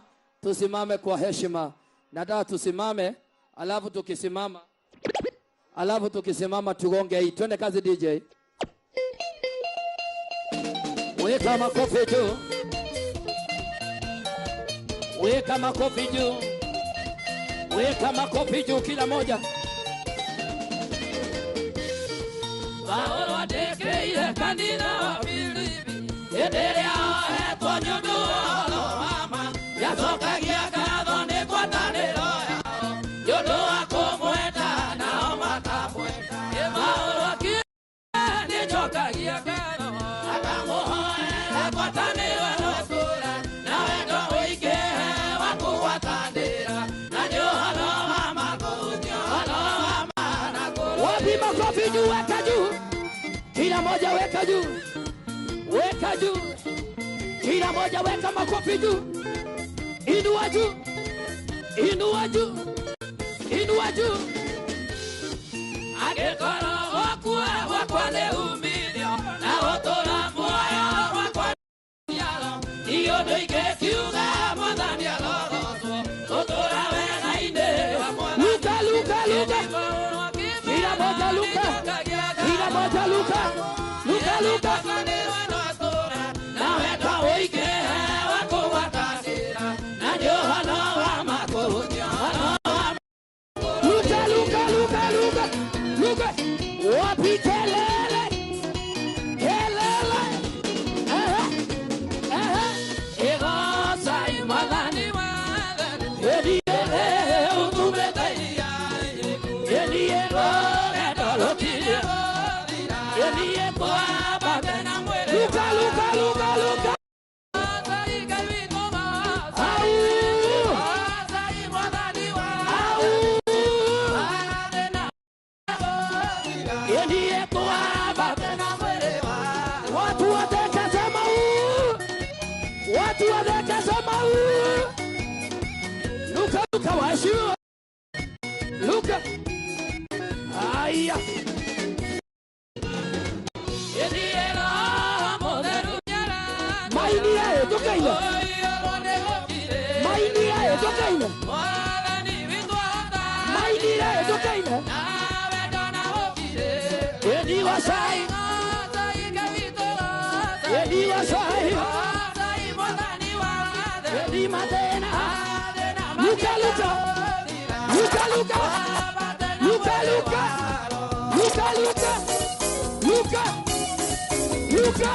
Nataka tusimame, alafu tukisimama tugonge hii. Twende kazi DJ. Weka makofi juu. Weka makofi juu kila moja. Baoro deke ile kandina wapilibi. Endelea kwa nyodo mama. Yasokagia kadho ne kwa tanero yao. Nyodo wako mweta na makamweta. Baoro kia ni chokagia kadho. Akamohoe kwa tanero nosura. Na wendo wike wako watandera. Wapi makofi juu, weka juu. Kila moja weka juu. Weka juu. Kila moja weka makofi juu. Inua juu. Inua juu. Inua juu. Agekoro wakwane umilio. Na otora moyo wakwane yalo. Iyo doike kiuga mwadhani ya loroso. Otora wena inde. Luka. Kila moja luka. Kila moja luka. Luka luka. Na weka oike wako wakasira. Na Yohana wa makonya. Luka luka luka luka. Luka. Wapi kelele. Kelele. Ega sai madani wa. Edi Luka, Luka, Luka, Luka. Watu watakasema watu watakasema Luka, Luka washua Luka. Aya. Mainia tokaina. Mainia tokaina. Mainia tokaina. Edi wasai. Edi wasai. Edi madena. Luka Luka. Luka Luka. Luka Luka. Luka Luka. Luka. Luka.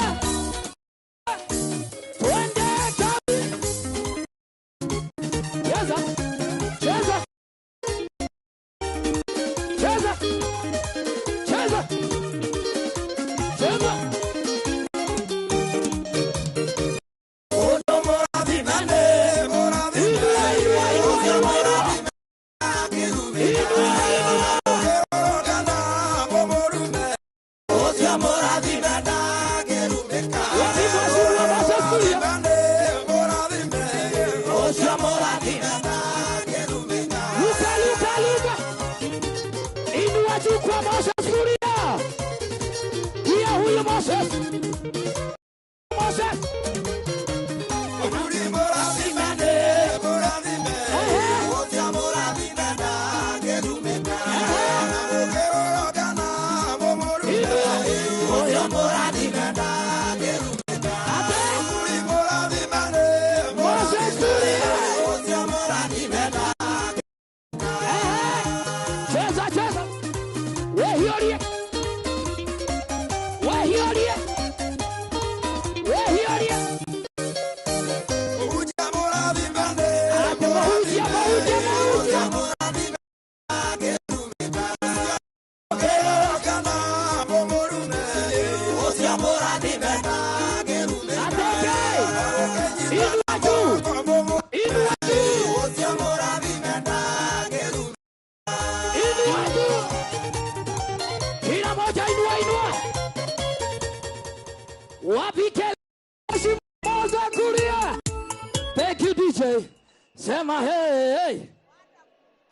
Thank you, DJ. Sema hey.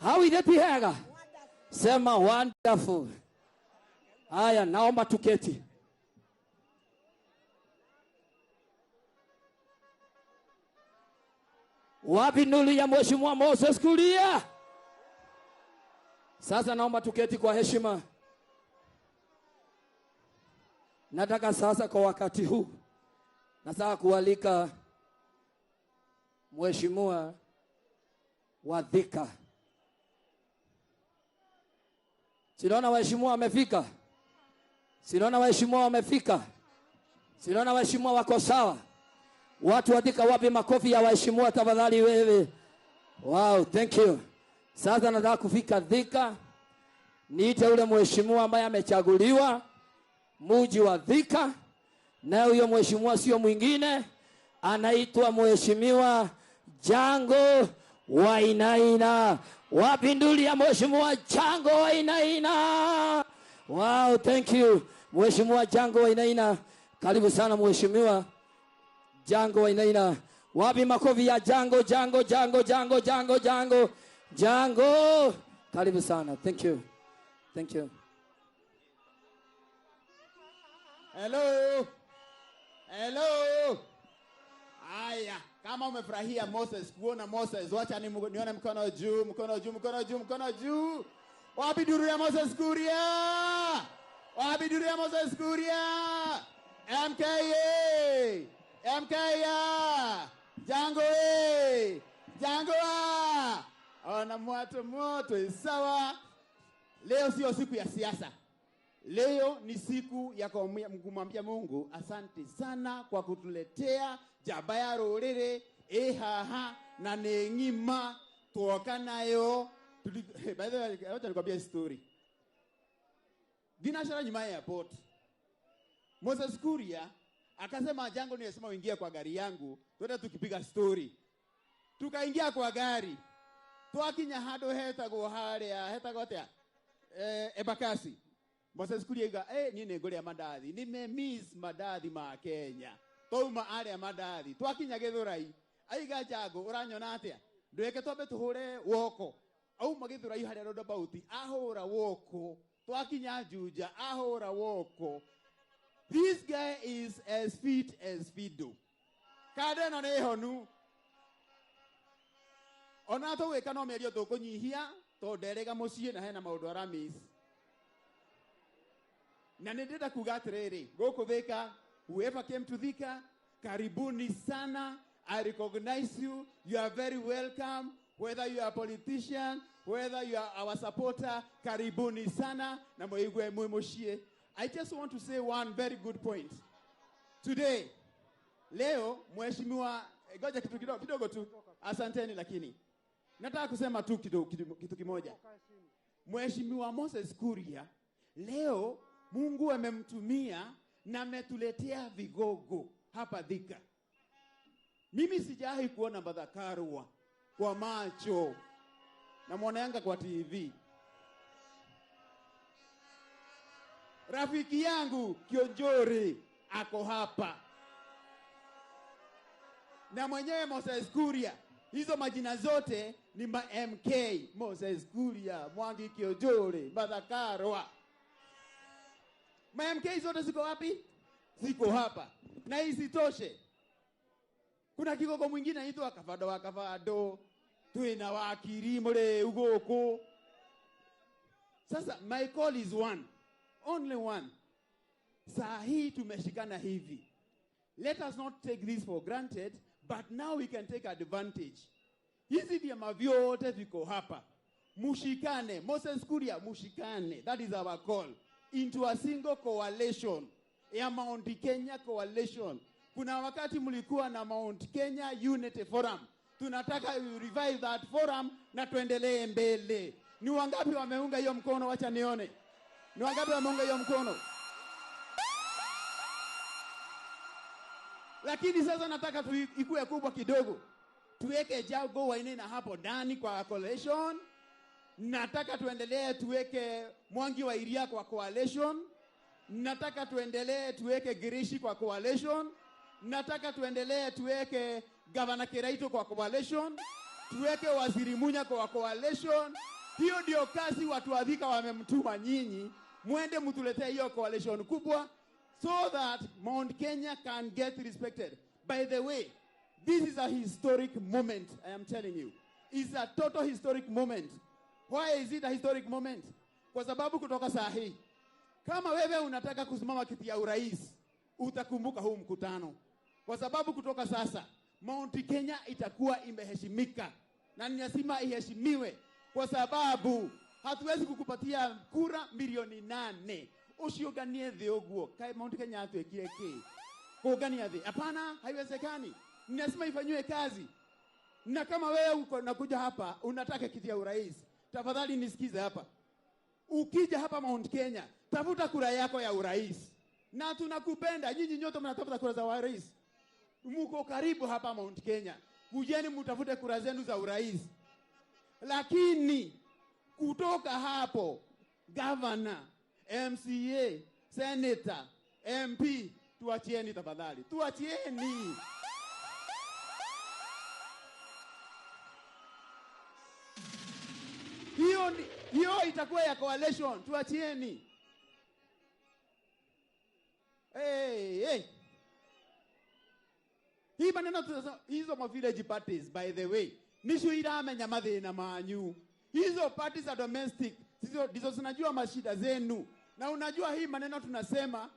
How is it hega? Sema wonderful. Haya, naomba tuketi. Wapi nuru ya Mheshimiwa Moses Kuria? Sasa naomba tuketi kwa heshima. Nataka sasa kwa wakati huu nataka kualika Mheshimiwa wa Thika. Sinaona waheshimiwa wamefika. Sinaona waheshimiwa wamefika. Sinaona waheshimiwa wako sawa. Watu wa Thika wapi makofi ya waheshimiwa tafadhali wewe. Wow, thank you. Sasa nataka kufika Thika. Niite ule mheshimiwa ambaye amechaguliwa mji wa Thika. Na huyo mheshimiwa sio mwingine, anaitwa Mheshimiwa Jango Wainaina. Wapi nduli ya Mheshimiwa Jango Wainaina? Wow, thank you. Mheshimiwa Jango Wainaina. Karibu sana Mheshimiwa Jango Wainaina. Wapi makofi ya Jango, Jango, Jango, Jango, Jango, Jango, Jango. Karibu sana. Thank you. Thank you. Hello. Hello. Aya, kama umefurahia Moses, kuona Moses, wacha nione mkono juu, mkono juu, mkono juu, mkono juu. Wapi duru ya Moses Kuria? Wabiduria Moses Kuria. MKA. MKA. Jango A. Jango A. Ona moto isawa. Leo sio siku ya siasa. Leo ni siku ya kumwambia Mungu asante sana kwa kutuletea jabaya rorere ehaha na nengima tuoka nayo. By the way, wacha nikwambie story. Dinashara nyuma ya airport. Moses Kuria akasema Jango nimesema uingie kwa gari yangu, twende tukipiga story. Tukaingia kwa gari. Twakinya hado heta go hatia Embakasi. Moses Kuria iga nine ngore amadathi nime miss madathi ma Kenya. Touma ari amadathi. Twakinya Githurai. Aiga Jango uranyona atia? Ndweke twambe tuhure woko. Au Githurai hari roundabout ahura woko. Twakinya Juja ahura woko. This guy is as fit as Fido. Kade no ne honu. Ona to weka no merio to kunyihia to derega mucie na hena maundu aramis. Na nendeta kuga atiriri goko Thika, whoever came to Thika, karibuni sana. I recognize you. You are very welcome. Whether you are a politician, whether you are our supporter, karibuni sana na moigwe muimoshie. I just want to say one very good point. Today, leo mheshimiwa ngoja kitu kidogo tu. Asanteni lakini nataka kusema tu kitu kimoja. Mheshimiwa Moses Kuria leo Mungu amemtumia na ametuletea vigogo hapa Thika. Mimi sijawahi kuona Martha Karua kwa macho na mwanaanga kwa TV. Rafiki yangu Kionjori ako hapa. Na mwenyewe Moses Kuria. Hizo majina zote ni ma MK. Moses Kuria, Mwangi Kionjori, Martha Karua. Ma MK zote ziko wapi? Ziko hapa. Na isitoshe, kuna kigogo mwingine anaitwa Kavado. Tuina wakiri mure ugoko. Sasa my call is one. Only one. Saa hii tumeshikana hivi. Let us not take this for granted, but now we can take advantage. Hizi vyama vyote viko hapa. Mushikane. Moses Kuria, mushikane. That is our call. Into a single coalition. Ya Mount Kenya coalition. Kuna wakati mlikuwa na Mount Kenya Unity Forum. Tunataka revive that forum na tuendelee mbele. Ni wangapi wameunga hiyo mkono? Wacha nione. Ni wangapi wameunga hiyo mkono? Lakini sasa nataka ikue kubwa kidogo. Tuweke Jango Wainaina hapo ndani kwa coalition. Nataka tuendelee tuweke Mwangi wa Iria kwa coalition. Nataka tuendelee tuweke Girishi kwa coalition. Nataka tuendelee tuweke Governor Kiraito kwa coalition. Tuweke Waziri Munya kwa coalition. Hiyo ndio kazi watu wa Thika wamemtuma nyinyi. Mwende mtuletee hiyo coalition kubwa so that Mount Kenya can get respected. By the way, this is a historic moment, I am telling you. It's a total historic moment. Why is it a historic moment? Kwa sababu kutoka saa hii, kama wewe unataka kusimama kiti ya urais, utakumbuka huu mkutano. Kwa sababu kutoka sasa, Mount Kenya itakuwa imeheshimika. Na ninasema iheshimiwe. Kwa sababu hatuwezi kukupatia kura milioni 8. Usioganie dhioguo. Kai Mount Kenya atuekire ki. Kuogania thi. Hapana, haiwezekani. Ninasema ifanywe kazi. Na kama wewe uko nakuja hapa, unataka kiti ya urais, tafadhali nisikize hapa. Ukija hapa Mount Kenya, tafuta kura yako ya urais. Na tunakupenda. Nyinyi nyote mnatafuta kura za urais. Mko karibu hapa Mount Kenya. Kujeni mtafute kura zenu za urais. Lakini kutoka hapo governor, MCA, senator, MP, tuachieni tafadhali. Tuachieni. Hiyo itakuwa ya coalition. Tuachieni. Hey. Hii maneno hizo ma village parties, by the way, nisho iramenya mathina manyu. Hizo parties are domestic. Hizo zinajua mashida zenu. Na unajua hii maneno tunasema,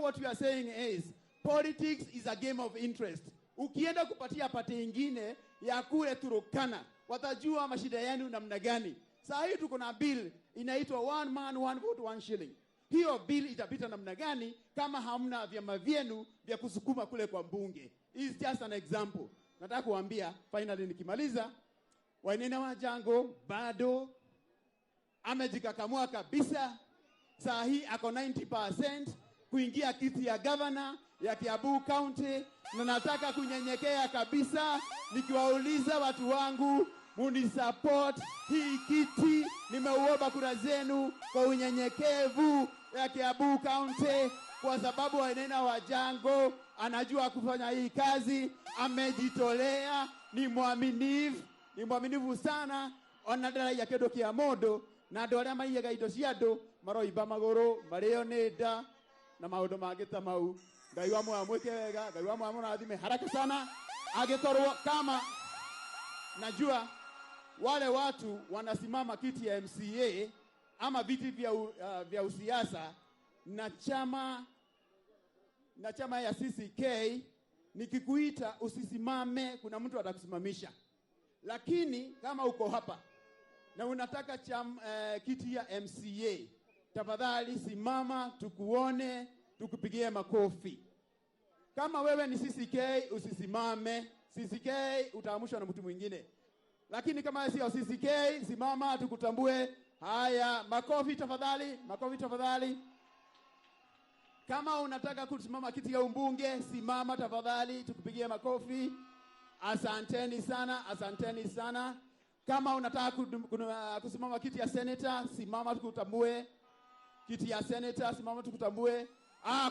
what we are saying is, politics is a game of interest. Ukienda kupatia pate ingine ya kule Turukana, watajua mashida yenu namna gani. Saa hii tuko na bill inaitwa one man one vote one shilling. Hiyo bill itapita namna gani kama hamna vyama vyenu vya kusukuma kule kwa mbunge? Is just an example. Nataka kuambia finally nikimaliza, Wainaina wa Jango bado amejikakamua kabisa. Saa hii ako 90% kuingia kiti ya governor ya Kiambu County, na nataka kunyenyekea kabisa nikiwauliza watu wangu, munisupport hii kiti. Nimeuomba kura zenu kwa unyenyekevu ya Kiambu County, kwa sababu Wainaina wa Jango anajua kufanya hii kazi, amejitolea, ni mwaminifu sana. Onadara ya kedo kia modo na andå arä a maiyaga indo cia andå maroimba magå marä o nä nda na maå ndå mangä ta mau. Ngai wa moyo mwike wega, Ngai wa moyo mũrathime haraka sana. Angĩkorwo kama najua wale watu wanasimama kiti ya MCA ama viti vya usiasa na chama ya CCK, nikikuita usisimame, kuna mtu atakusimamisha. Lakini kama uko hapa na unataka kiti ya MCA, tafadhali simama tukuone, tukupigie makofi. Kama wewe ni CCK usisimame, CCK utaamushwa na mtu mwingine. Lakini kama sio CCK, simama tukutambue. Haya, makofi tafadhali, makofi tafadhali. Kama unataka kusimama kiti ya umbunge, simama tafadhali tukupigie makofi. Asanteni sana, asanteni sana. Kama unataka kusimama kiti ya senator, simama tukutambue. Kiti ya senator, simama tukutambue.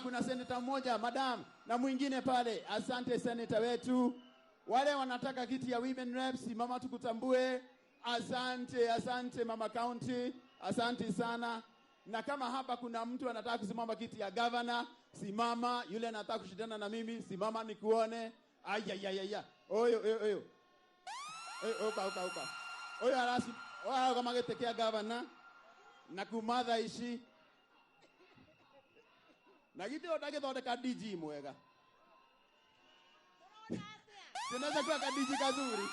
Kuna senator mmoja, madam, na mwingine pale. Asante senator wetu. Wale wanataka kiti ya women rep, simama tukutambue. Asante mama county. Asante sana. Na kama hapa kuna mtu anataka kusimama kiti ya governor, simama. Yule anataka kushindana na mimi, simama nikuone. Ayayayaya. Oyo. Oka. Oyo arasi, kama getekea governor na kumadha ishi. Na giti otagethondeka DG mwega. Sinaweza kuwa ka DG kazuri.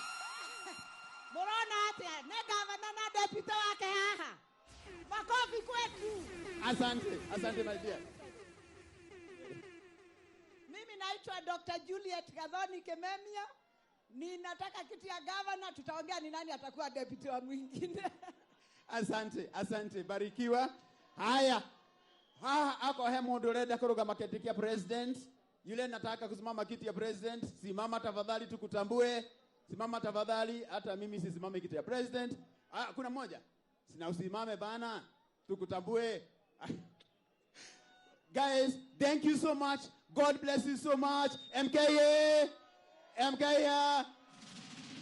Murona atia, ne governor na deputy wake haha. Makofi kwetu. Asante my dear. Mimi naitwa Dr. Juliet Gathoni Kememia. Ninataka kiti ya governor, tutaongea ni nani atakuwa deputy wa mwingine. Asante, barikiwa. Haya. Ako mundu reda kurugama kiti ya president. Yule nataka kusimama kiti ya president, simama tafadhali tukutambue. Simama tafadhali, hata mimi sisimame kiti ya president. Kuna mmoja. Sina usimame bana, tukutambue. Guys, thank you so much. God bless you so much. MKA.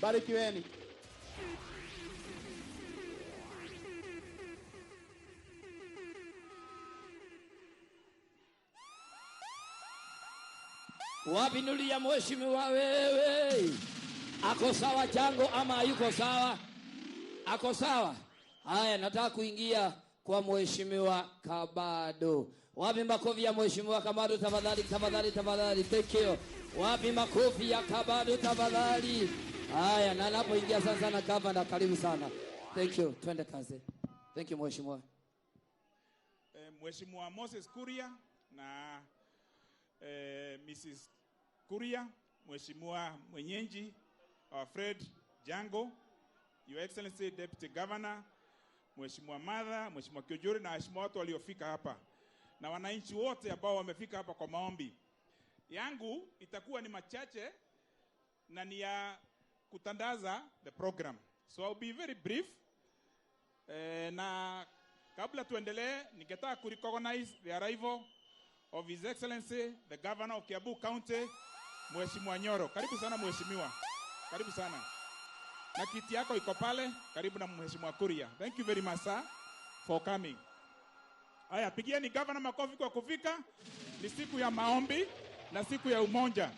Barikiweni. Wapi nulia mheshimiwa wewe? Ako sawa Jango ama hayuko sawa? Ako sawa. Haya, nataka kuingia kwa mheshimiwa Kabado. Wapi makofi ya mheshimiwa Kabado tafadhali. Thank you. Wapi makofi ya Kabado tafadhali? Haya, na napoingia sasa na Gavana, karibu sana. Thank you. Twende kazi. Thank you mheshimiwa. Mheshimiwa Moses Kuria na Mrs. Kuria, Mheshimiwa Mwenyenji, Fred Jango, Your Excellency Deputy Governor, Mheshimiwa Madha, Mheshimiwa Kiojuri na waheshimiwa watu waliofika hapa na wananchi wote ambao wamefika hapa kwa maombi. Yangu itakuwa ni machache na ni ya kutandaza the program. So I'll be very brief. Na kabla tuendelee, ningetaka kurecognize the arrival of His Excellency the Governor of Kiambu County, Mheshimiwa Nyoro. Karibu sana mheshimiwa. Karibu sana. Na kiti yako iko pale, karibu na Mheshimiwa Kuria. Thank you very much sir for coming. Haya, pigieni governor makofi kwa kufika. Ni siku ya maombi na siku ya umoja.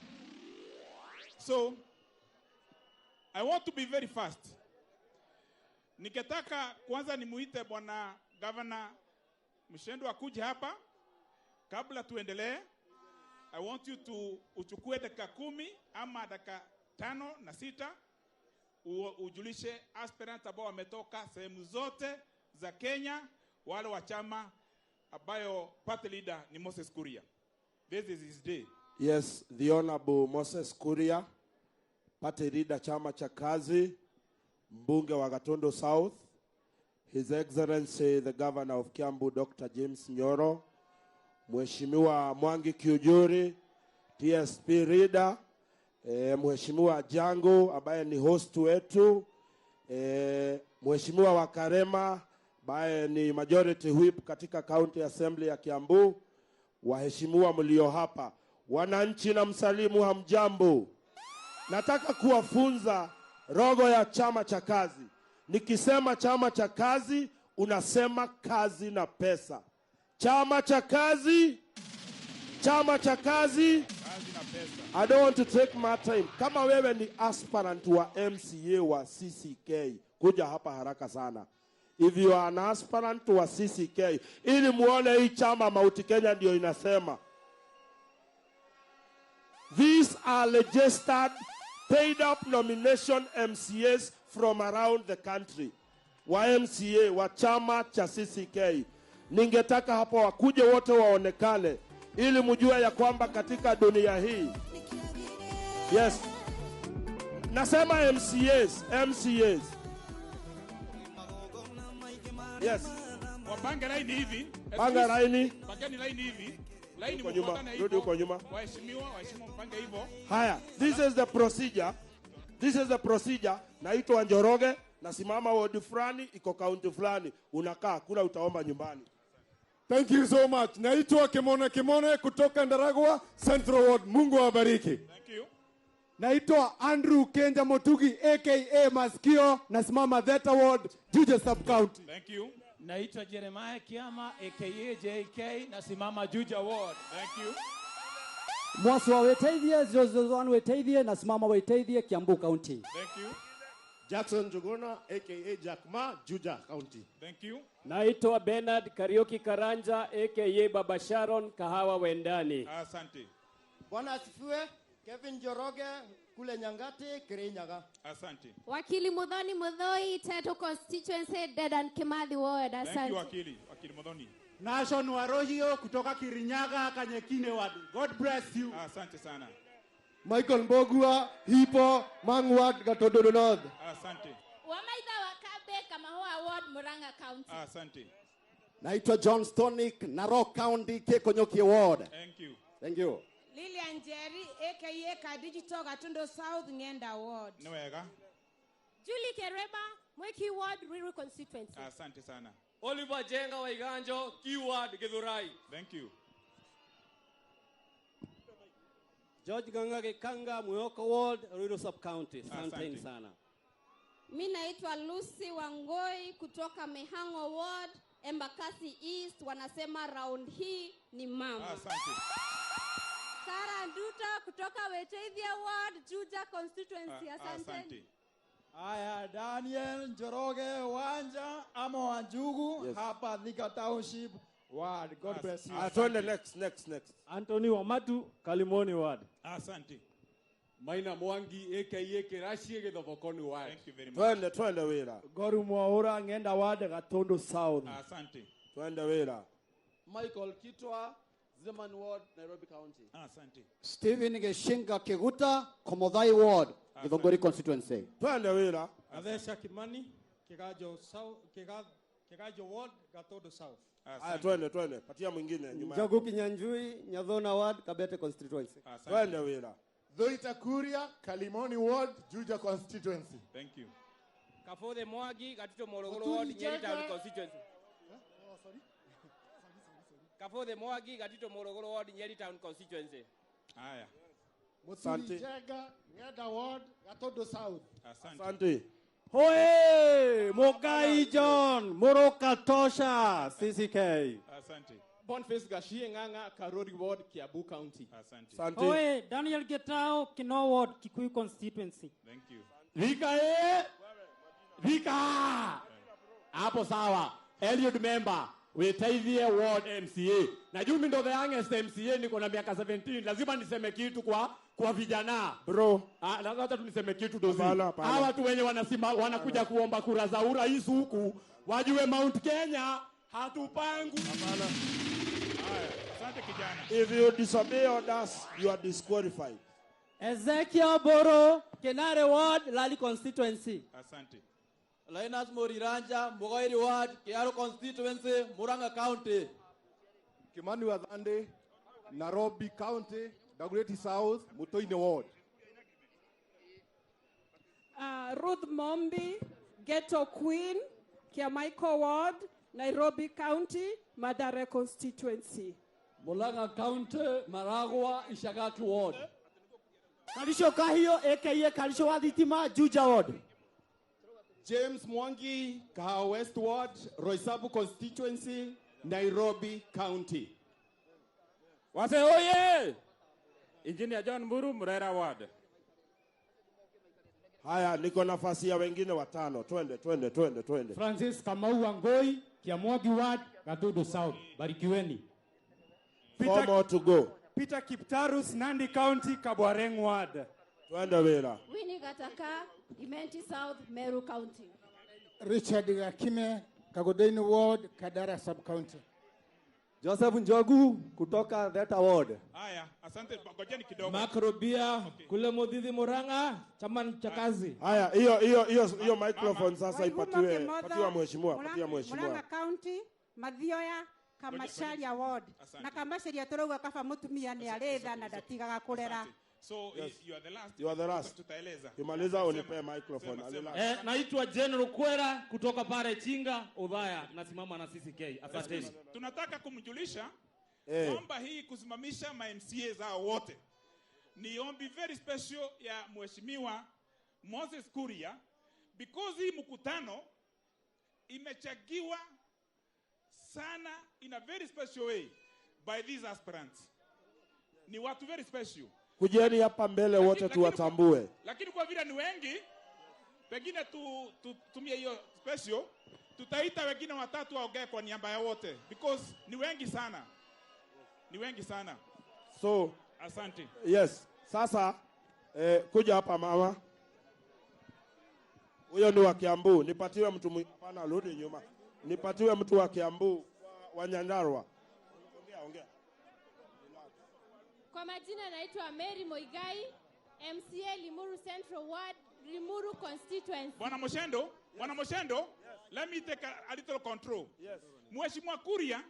So I want to be very fast. Niketaka kwanza nimuite bwana governor Mshendo akuje hapa. Kabla tuendelee, I want you to uchukue dakika 10 ama dakika 5 na 6 ujulishe aspirant ambao wametoka sehemu zote za Kenya, wale wa chama ambayo party leader ni Moses Kuria. This is his day. Yes, the Honorable Moses Kuria, party leader chama cha kazi, mbunge wa Gatondo South, His Excellency the Governor of Kiambu Dr. James Nyoro, Mheshimiwa Mwangi Kiujuri, TSP leader, Mheshimiwa Jango ambaye ni host wetu, Mheshimiwa Wakarema ambaye ni majority whip katika County Assembly ya Kiambu, waheshimiwa mlio hapa, wananchi na msalimu, hamjambo. Nataka kuwafunza rogo ya chama cha kazi. Nikisema chama cha kazi, unasema kazi na pesa. Chama cha kazi, chama cha kazi. I don't want to take my time. Kama wewe ni aspirant wa MCA wa CCK, kuja hapa haraka sana. If you are an aspirant wa CCK, ili muone hii chama Mauti Kenya ndio inasema. These are registered, paid up nomination MCAs from around the country. Wa MCA wa chama cha CCK. Ningetaka hapo wakuje wote waonekane ili mjue ya kwamba katika dunia hii. Yes. Nasema MCAs. Yes. Wapange line hivi. Panga line. Pangeni line hivi. Line Huko nyuma. Rudi huko nyuma. Waheshimiwa mpange hivyo. Haya, this is the procedure. This is the procedure. Naitwa Njoroge, nasimama ward fulani, iko county fulani. Unakaa kula, utaomba nyumbani. Thank you so much. Naitwa Kimone kutoka Ndaragwa Central Ward. Mungu awabariki. Thank you. Naitwa Andrew Kenja Motugi aka Maskio, nasimama Theta Ward, Juja Sub County. Thank you. Naitwa Jeremiah Kiama aka JK, nasimama Juja Ward. Thank you. Mwaswa Weteithie, Zozoan Weteithie, nasimama Weteithie, Kiambu County. Thank you. Jackson Juguna aka Jackma, Juja County. Thank you. Naitwa Bernard Karioki Karanja aka Baba Sharon, Kahawa Wendani. Asante. Bwana asifiwe. Kevin Joroge kule Nyangati, Kirinyaga. Asante. Wakili Mudhoni Mudhoi, Teto Constituency, Dedan Kimathi Ward. Asante. Thank you Wakili Mudhoni. Nation Warohio kutoka Kirinyaga, Kanyekine Ward. God bless you. Asante sana. Michael Mbogua, Hipo, Mangward, Gatondo North. Asante. Wamaitha Wakabe, Kamahoa Ward, Murang'a County. Asante. Naitwa John Stonick, Narok County, Kekonyokie Ward. Thank you. Thank you. Lilian Jerry aka Kadigital Gatondo South, Ngenda Ward. Nwega. Julie Kereba, Mweki Ward, Ruiru Constituency. Asante sana. Oliver Jenga Waiganjo, Keyword Githurai. Thank you. George Ganga Gekanga, Muyoko Ward, Ruiru Sub County. Asante sana. Mimi naitwa Lucy Wangoi kutoka Mihango Ward, Embakasi East, wanasema round hii ni mama. Asante. Sara Nduta kutoka Weteithia Ward, Juja Constituency. Asante. Aya, Daniel Njoroge Wanja ama Wanjugu, Yes. hapa Thika Township Ward. God bless you. Twende next. Anthony Wamatu, Kalimoni Ward. Asante. Maina Mwangi aka Kirashi Githobokoni Ward. Thank you very much. Twende wira. Goru Mwaura Ngenda Ward, Gatondo South. Asante. Twende wira. Michael Kitwa, Zeman Ward, Nairobi County. Asante. Stephen Geshinga Kiguta, Komodhai Ward, Githongori Constituency. Twende wira. Adesha Kimani, Kigajo South, Kigajo Ward, Gatondo South. Haya, twende. Patia mwingine nyuma. Njogu Kinyanjui, Nyadhona Ward, Kabete Constituency. Twende wira. Zoita Kuria, Kalimoni Ward, Juja Constituency. Thank you. Kafode Mwagi, Gatito Morogoro Ward, Nyeri Town Constituency. Kafode Mwagi, Gatito Morogoro Ward, Nyeri Town Constituency. Haya. Musuli Jega, Ngeda Ward, Gatondo South. Asante. Hoye, Mogai John, Moroka Tosha, CCK. Asante. Boniface Gashie Nganga, Karori Ward, Kiabu County. Asante. Oe, Daniel Getao, Kino Ward, Kikuyu Constituency. Thank you. Vika! Hapo sawa. Eliud member. wetaithie ward MCA. Na juu mimi ndo the youngest MCA, niko na miaka 17, lazima niseme kitu kwa vijana. Bro, lazima tu niseme kitu dozi. Hapana. Hawa watu wenye wanakuja kuomba kura za urais huku, wajue Mount Kenya hatupangu. Hapana. Haya, asante kijana. If you disobey orders, you are disqualified. Ezekiel Boro, Kenare Ward, Lali constituency. Asante. Linus Moriranja, Mugairi Ward, Kiaro constituency, Muranga County. Kimani Wadhande, Nairobi County, Dagoretti South, Mutoine Ward. Ruth Mombi, Ghetto Queen, Kiamaiko Ward, Nairobi County, Madare constituency. Muranga County, Maragwa, Ishagatu Ward. Kalisho Kahio, aka Kalisho Waditima, Juja Ward. James Mwangi, Kahawa West Ward, Roysabu constituency, Nairobi County. Wase oye! Engineer John Mburu, Murera Ward. Haya, niko nafasi ya wengine watano. Twende. Francis Kamau Wangoi, Kiamwagi Ward, Gatudu South. Barikiweni. 4 more to go. Peter Kiptarus, Nandi County, Kabwareng Ward. Twende Wera. Winnie Gataka, Imenti South, Meru County. Richard Gakime, Kagodeni Ward, Kadara Sub-County. Joseph Njogu kutoka Theta Ward. Haya, asante, ngojeni kidogo. Makrobia, kule Modhithi Muranga, chama cha kazi. Haya, hiyo microphone sasa patiwa mheshimiwa, patia mheshimiwa. Muranga County, Mathioya, Kamasharia Ward. Na Kamasharia turauga kaba mutumia ni aretha na datigaga kurera. So Yes. you are the last. Tutaeleza. Kimaliza unipe microphone. Naitwa General Kwera kutoka pale Chinga, Udhaya. Nasimama na CCK. Asanteni. Tunataka kumjulisha kwamba hii kusimamisha ma MCA zao wote ni ombi very special ya mheshimiwa Moses Kuria, because hii mkutano imechagiwa sana in a very special way by these aspirants. Ni watu very special. Kujeni hapa mbele wote tuwatambue. Lakini kwa vile ni wengi, pengine tumie hiyo special, tutaita wengine watatu waongee kwa niaba ya wote because ni wengi sana. Ni wengi sana. So, asante. Yes. Sasa kuja hapa mama. Huyo ni wa Kiambu. Nipatiwe mtu hapana, rudi nyuma. Nipatiwe mtu wa Kiambu wa Nyandarua. Ongea. Kwa majina naitwa Mary Moigai, MCA Limuru Central Ward, Limuru constituency. Bwana Moshendo, let me take a little control. Yes. Mheshimiwa Kuria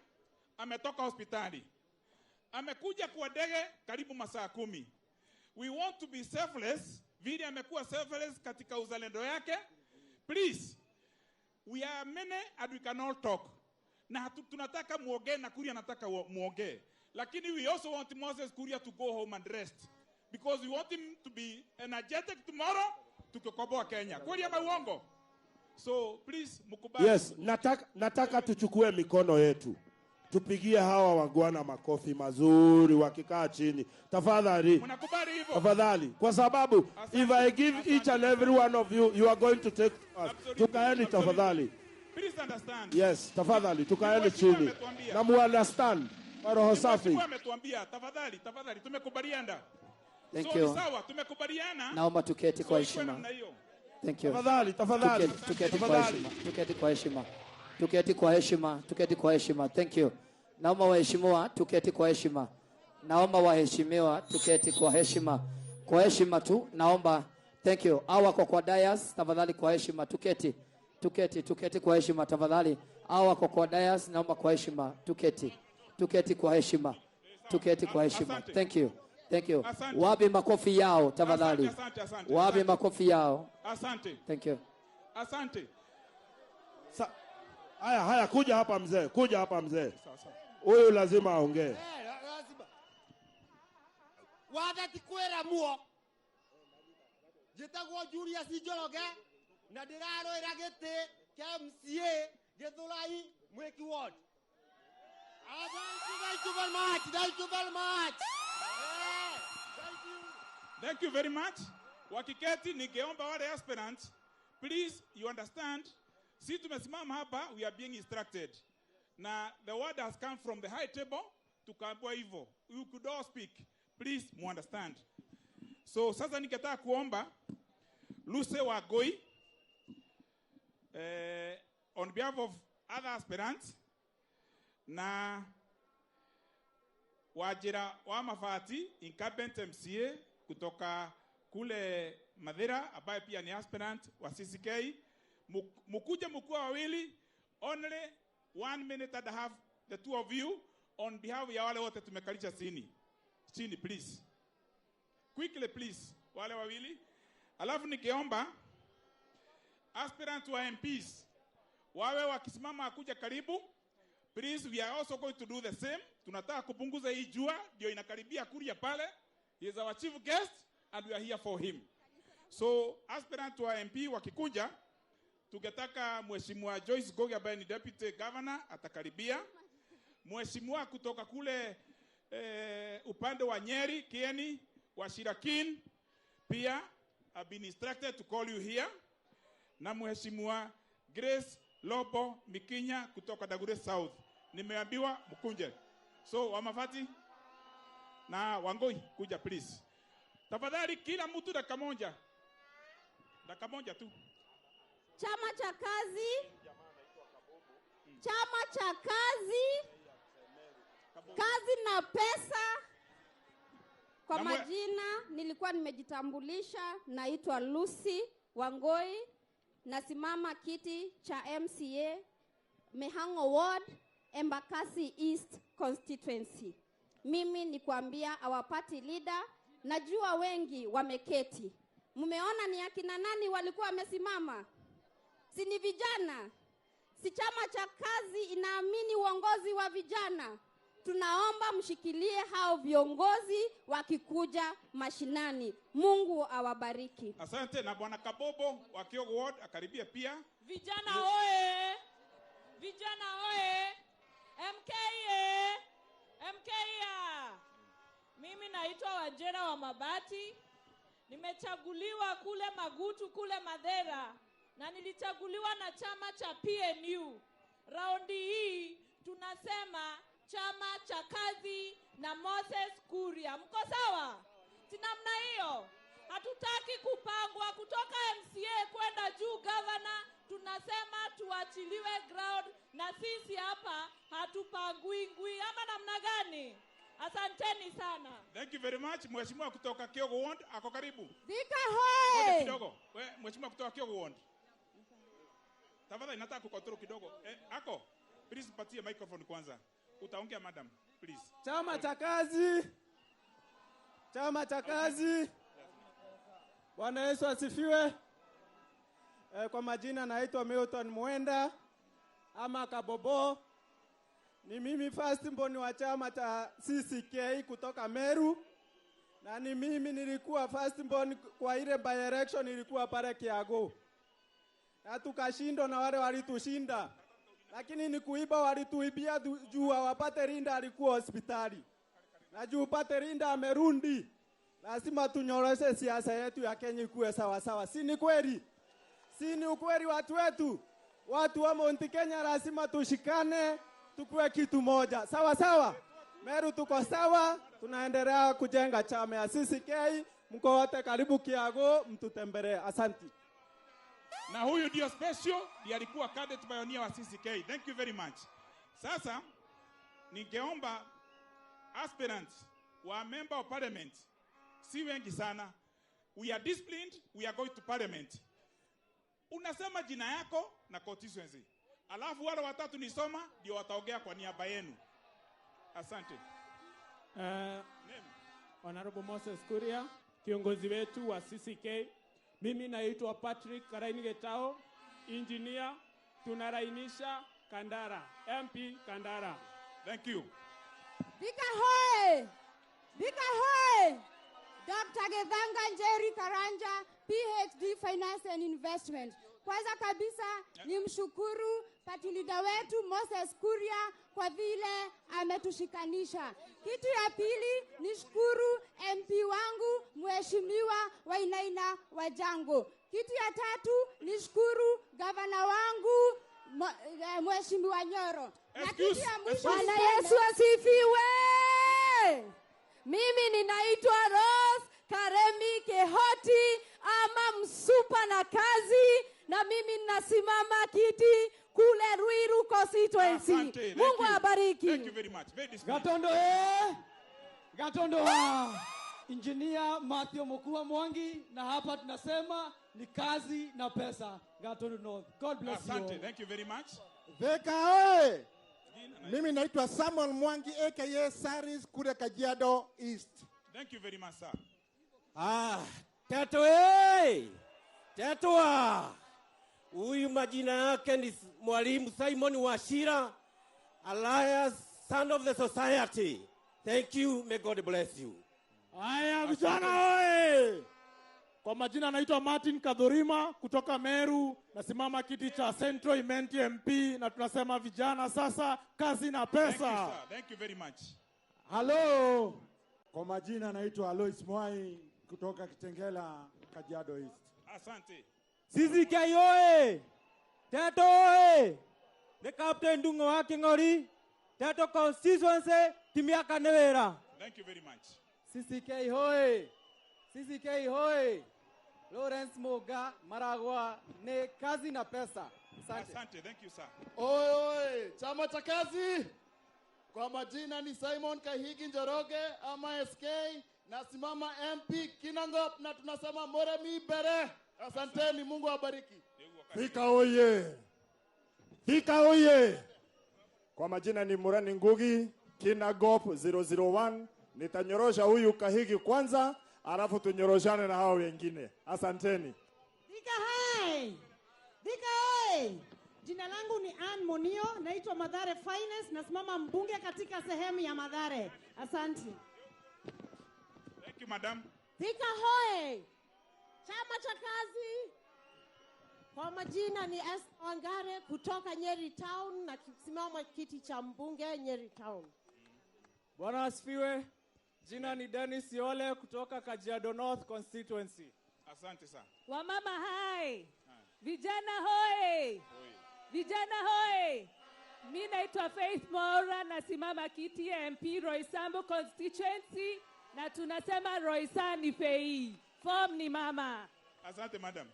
ametoka hospitali. Amekuja kwa ndege karibu masaa 10. We want to be selfless. Vile amekuwa selfless katika uzalendo yake. Please, we are many and we can all talk. Na tunataka muongee na Kuria anataka muongee. Lakini we also want Moses Kuria to go home and rest. Because we want him to be energetic tomorrow to kukomboa Kenya. Kweli ama uongo? So please mukubali. Yes, nataka tuchukue mikono yetu. Tupigie hawa wagwana makofi mazuri wakikaa chini. Tafadhali. Mnakubali hivyo? Tafadhali. Kwa sababu if I give each and every one of you, you are going to take us. Tukaeni tafadhali. Please understand. Yes, tafadhali tukaeni chini. Na muunderstand. Roho safi. Ametuambia tafadhali tumekubaliana. Thank So you. sawa, tumekubaliana. Naomba tuketi kwa heshima. Thank you. Tafadhali. Tuketi kwa heshima. Thank you. Naomba waheshimiwa tuketi kwa heshima. Kwa heshima tu naomba. Thank you. Hawa kwa dais tafadhali kwa heshima tuketi. Tuketi kwa heshima tafadhali. Hawa kwa dais naomba kwa heshima tuketi kwa heshima. Thank you. Wapi makofi yao tafadhali. Asante. Wapi makofi yao. Asante. Thank you. Asante. Haya kuja hapa mzee. Huyu lazima aongee. Wathati kwera muo njitagwo Julius Njoroge na ndiraroira giti kia MCA Githurai Mwiki Ward. Thank you very much. Thank you very much. Wakiketi ningeomba wale aspirants, please you understand, si tumesimama hapa we are being instructed. na the word has come from the high table tukaambiwa hivyo. You could all speak. Please understand. So sasa nikataka kuomba Lucy Wangui on behalf of other aspirants na Wajira wa Mafati incumbent MCA kutoka kule Mathira ambaye pia ni aspirant wa CCK, mkuja mkuu wawili, only 1 minute and a half, the two of you on behalf ya wale wote tumekalisha chini please, quickly please, wale wawili. Alafu nikiomba aspirant wa MPs wawe wakisimama akuja karibu. Please, we are also going to do the same. Tunataka kupunguza hii jua ndio inakaribia kuria pale. He is our chief guest and we are here for him. So aspirant wa MP wakikuja, tungetaka Mheshimiwa Joyce Ngugi ambaye ni deputy governor atakaribia. Mheshimiwa kutoka kule upande wa Nyeri, Kieni, wa Shirakin pia have been instructed to call you here. Na Mheshimiwa Grace Lobo Mikinya kutoka Dagure South nimeambiwa mkunje. So Wamafati na Wangui kuja please. Tafadhali kila mtu dakika moja tu. Chama cha kazi. Chama cha kazi. Kazi na pesa. Kwa majina nilikuwa nimejitambulisha, naitwa Lucy Wangui, nasimama kiti cha MCA Mihango Ward, Embakasi East constituency. Mimi ni kuambia our party leader, najua wengi wameketi. Mumeona ni akina nani walikuwa wamesimama? Si ni vijana? Si chama cha kazi inaamini uongozi wa vijana? Tunaomba mshikilie hao viongozi wakikuja mashinani. Mungu awabariki. Asante. Na Bwana Kabobo wa Kyogo Ward akaribia pia. Vijana oe! Vijana oe! MKA! MKA! Mimi naitwa Wajera wa Mabati. Nimechaguliwa kule Magutu kule Madera. Na nilichaguliwa na chama cha PNU. Raundi hii tunasema chama cha kazi na Moses Kuria. Mko sawa? Si namna hiyo? Hatutaki kupangwa kutoka MCA kwenda juu governor. Tunasema tuachiliwe ground na sisi hapa hatupangwi ngui. Ama namna gani? Asanteni sana. Thank you very much. Mheshimiwa kutoka Kyogo Ward ako karibu. Thika hoye! Kidogo. Mheshimiwa kutoka Kyogo Ward. Tafadhali nataka kukontrol kidogo. Ako, please patie microphone kwanza. Utaongea madam, please. Chama cha kazi. Chama cha kazi. Bwana Yesu asifiwe. Kwa majina naitwa Milton Mwenda ama Kabobo. Ni mimi first born wa chama cha CCK kutoka Meru. Na ni mimi nilikuwa first born kwa ile by election ilikuwa pale Kiago. Na tukashindwa na wale walitushinda. Lakini ni kuiba walituibia juu wapate Rinda alikuwa hospitali. Na juu upate Rinda amerundi. Lazima tunyoroshe siasa yetu ya Kenya ikuwe sawa sawa. Si ni kweli? Si ni ukweli watu wetu? Watu wa Mount Kenya lazima tushikane, tukue kitu moja. Sawa sawa? Meru tuko sawa, tunaendelea kujenga chama ya CCK. Mko wote karibu Kiago, mtutembelee. Asante. Na huyu ndio special, ndiye alikuwa cadet pioneer wa CCK. Thank you very much. Sasa ningeomba aspirants wa member of parliament, si wengi sana. We are disciplined, we are going to parliament. Unasema jina yako na constituency. Alafu wale watatu nisoma ndio wataongea kwa niaba yenu. Asante. Honorable Moses Kuria, kiongozi wetu wa CCK. Mimi naitwa Patrick Karaini Getao, engineer, tunarainisha Kandara, MP Kandara. Thank you. Thika hoye! Thika hoye! Dr. Gethanga Njeri Karanja, PhD Finance and Investment. Kwanza kabisa ni mshukuru party leader wetu Moses Kuria kwa vile ametushikanisha. Kitu ya pili ni shukuru MP wangu Mheshimiwa Wainaina Wajango. Kitu ya tatu ni shukuru gavana wangu Mheshimiwa Nyoro. Na Excuse- kitu ya mwisho excuse- niseme- Bwana Yesu asifiwe. Mimi ninaitwa Rose Karemi Kehoti ama Msupa na kazi, na mimi ninasimama kiti kule Ruiru constituency. Asante, thank Mungu you. awabariki. Thank you very much. Very disciplined. Gatondo Gatondo Engineer Matthew Mukua Mwangi, na hapa tunasema ni kazi na pesa. Gatondo North. God bless you. Asante, all. thank you very much. Thika oye! Mimi naitwa Samuel Mwangi aka Saris kule Kajiado East. Thank you very much, sir. Teto Tetwa. Huyu majina yake ni Mwalimu Simon Washira, Alliance Son of the Society. Thank you, may God bless you. Haya vijana oye! Kwa majina naitwa Martin Kadhurima kutoka Meru, nasimama kiti cha Central Imenti MP, na tunasema vijana sasa kazi na Thank you, pesa. sir. Thank you very much. Halo, kwa majina naitwa Alois Mwai kutoka Kitengela, Kajiado East. Asante. CCK oye! Teto oye! The Captain Dungo wa Kingori. Teto constituency Timiaka Nevera. Thank you very much. CCK hoye! CCK hoye! Lawrence Moga Maragwa ne kazi na pesa. Asante. Asante, thank you, sir. Oi, chama cha kazi. Kwa majina ni Simon Kahigi Njoroge ama SK, nasimama MP Kinangop, na tunasema Moremi Bere. Asanteni, Mungu awabariki. Thika oye! Thika oye! Kwa majina ni Murani Ngugi, Kinagop 001. Nitanyorosha huyu Kahigi kwanza, alafu tunyoroshane na hao wengine. Asanteni. Thika hai! Thika hai! Jina langu ni Ann Monio, naitwa Mathare Finance, nasimama mbunge katika sehemu ya Mathare. Asante. Thank you, madam. Thika hoi! Chama cha kazi. Kwa majina ni S. Wangare kutoka Nyeri Town na kisimama kiti cha mbunge Nyeri Town. Bwana asifiwe. Jina ni Dennis Yole kutoka Kajiado North constituency. Asante, sir. Wamama hai. Vijana hoi. Vijana hoi. Mimi naitwa Faith Mora, nasimama kiti ya MP Roysambu constituency, na tunasema Roysani Fei. Form ni mama. Asante, madam.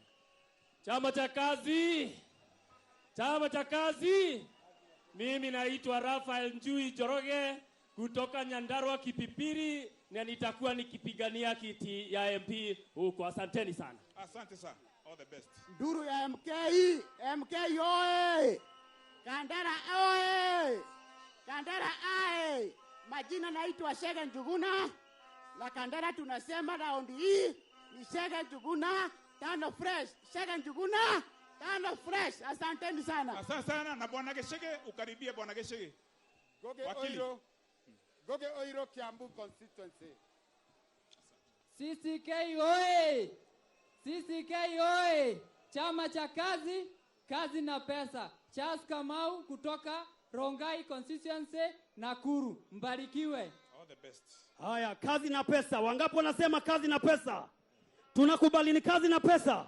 Chama cha kazi. Chama cha kazi. Mimi naitwa Rafael Njui Joroge kutoka Nyandarua Kipipiri, na nitakuwa nikipigania kiti ya MP huko. Asanteni sana. Asante, sir. All the best. Nduru ya MK oye! Kandara oye! Kandara aye! Majina naitwa Shega Njuguna. Na Kandara tunasema raundi hii ni Shega Njuguna tano fresh. Shega Njuguna tano fresh. Asanteni sana. Asante sana, na bwana Geshege ukaribie bwana Geshege. Goge Wakili. Oiro. Goge Oiro Kiambu constituency. CCK oye! CCK oye! Chama cha kazi, kazi na pesa. Charles Kamau kutoka Rongai constituency Nakuru. Mbarikiwe. All the best. Haya, kazi na pesa. Wangapi wanasema kazi na pesa? Tunakubali ni kazi na pesa.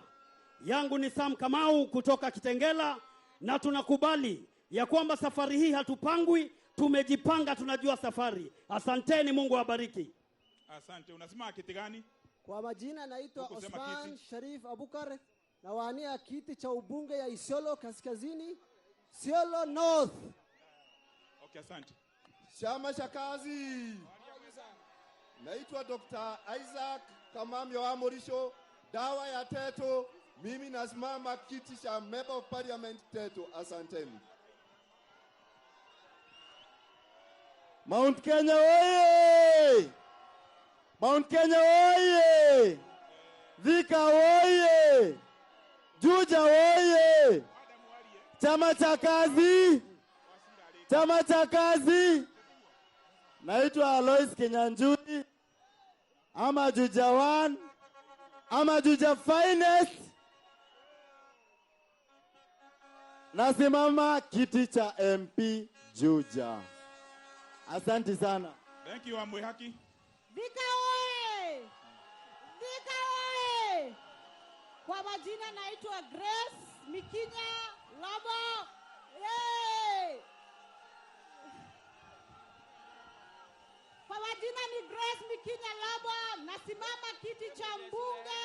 Yangu ni Sam Kamau kutoka Kitengela, na tunakubali ya kwamba safari hii hatupangwi, tumejipanga, tunajua safari. Asanteni, Mungu awabariki. Asante. Unasema kiti gani? Kwa majina naitwa Hukusema Osman kiti. Sharif Abukar, nawania kiti cha ubunge ya Isiolo Kaskazini, Isiolo North. Okay, asante. Chama cha kazi. Naitwa Dr. Isaac Kamamyo Amorisho, dawa ya Teto. Mimi nasimama kiti cha Member of Parliament Teto. Asanteni. Mount Kenya oye! Mount Kenya oye! Thika oye! Juja oye! Chama cha kazi! Chama cha kazi! Naitwa Alois Kenyanjui, ama Juja 1, ama Juja Finest. Nasimama kiti cha MP Juja. Asante sana. Thank you, Amwe Haki. Thika oye! Thika oye! Kwa majina naitwa Grace Mikinya Lobo Yay! Kwa majina ni Grace Mikinya Labo, nasimama kiti cha mbunge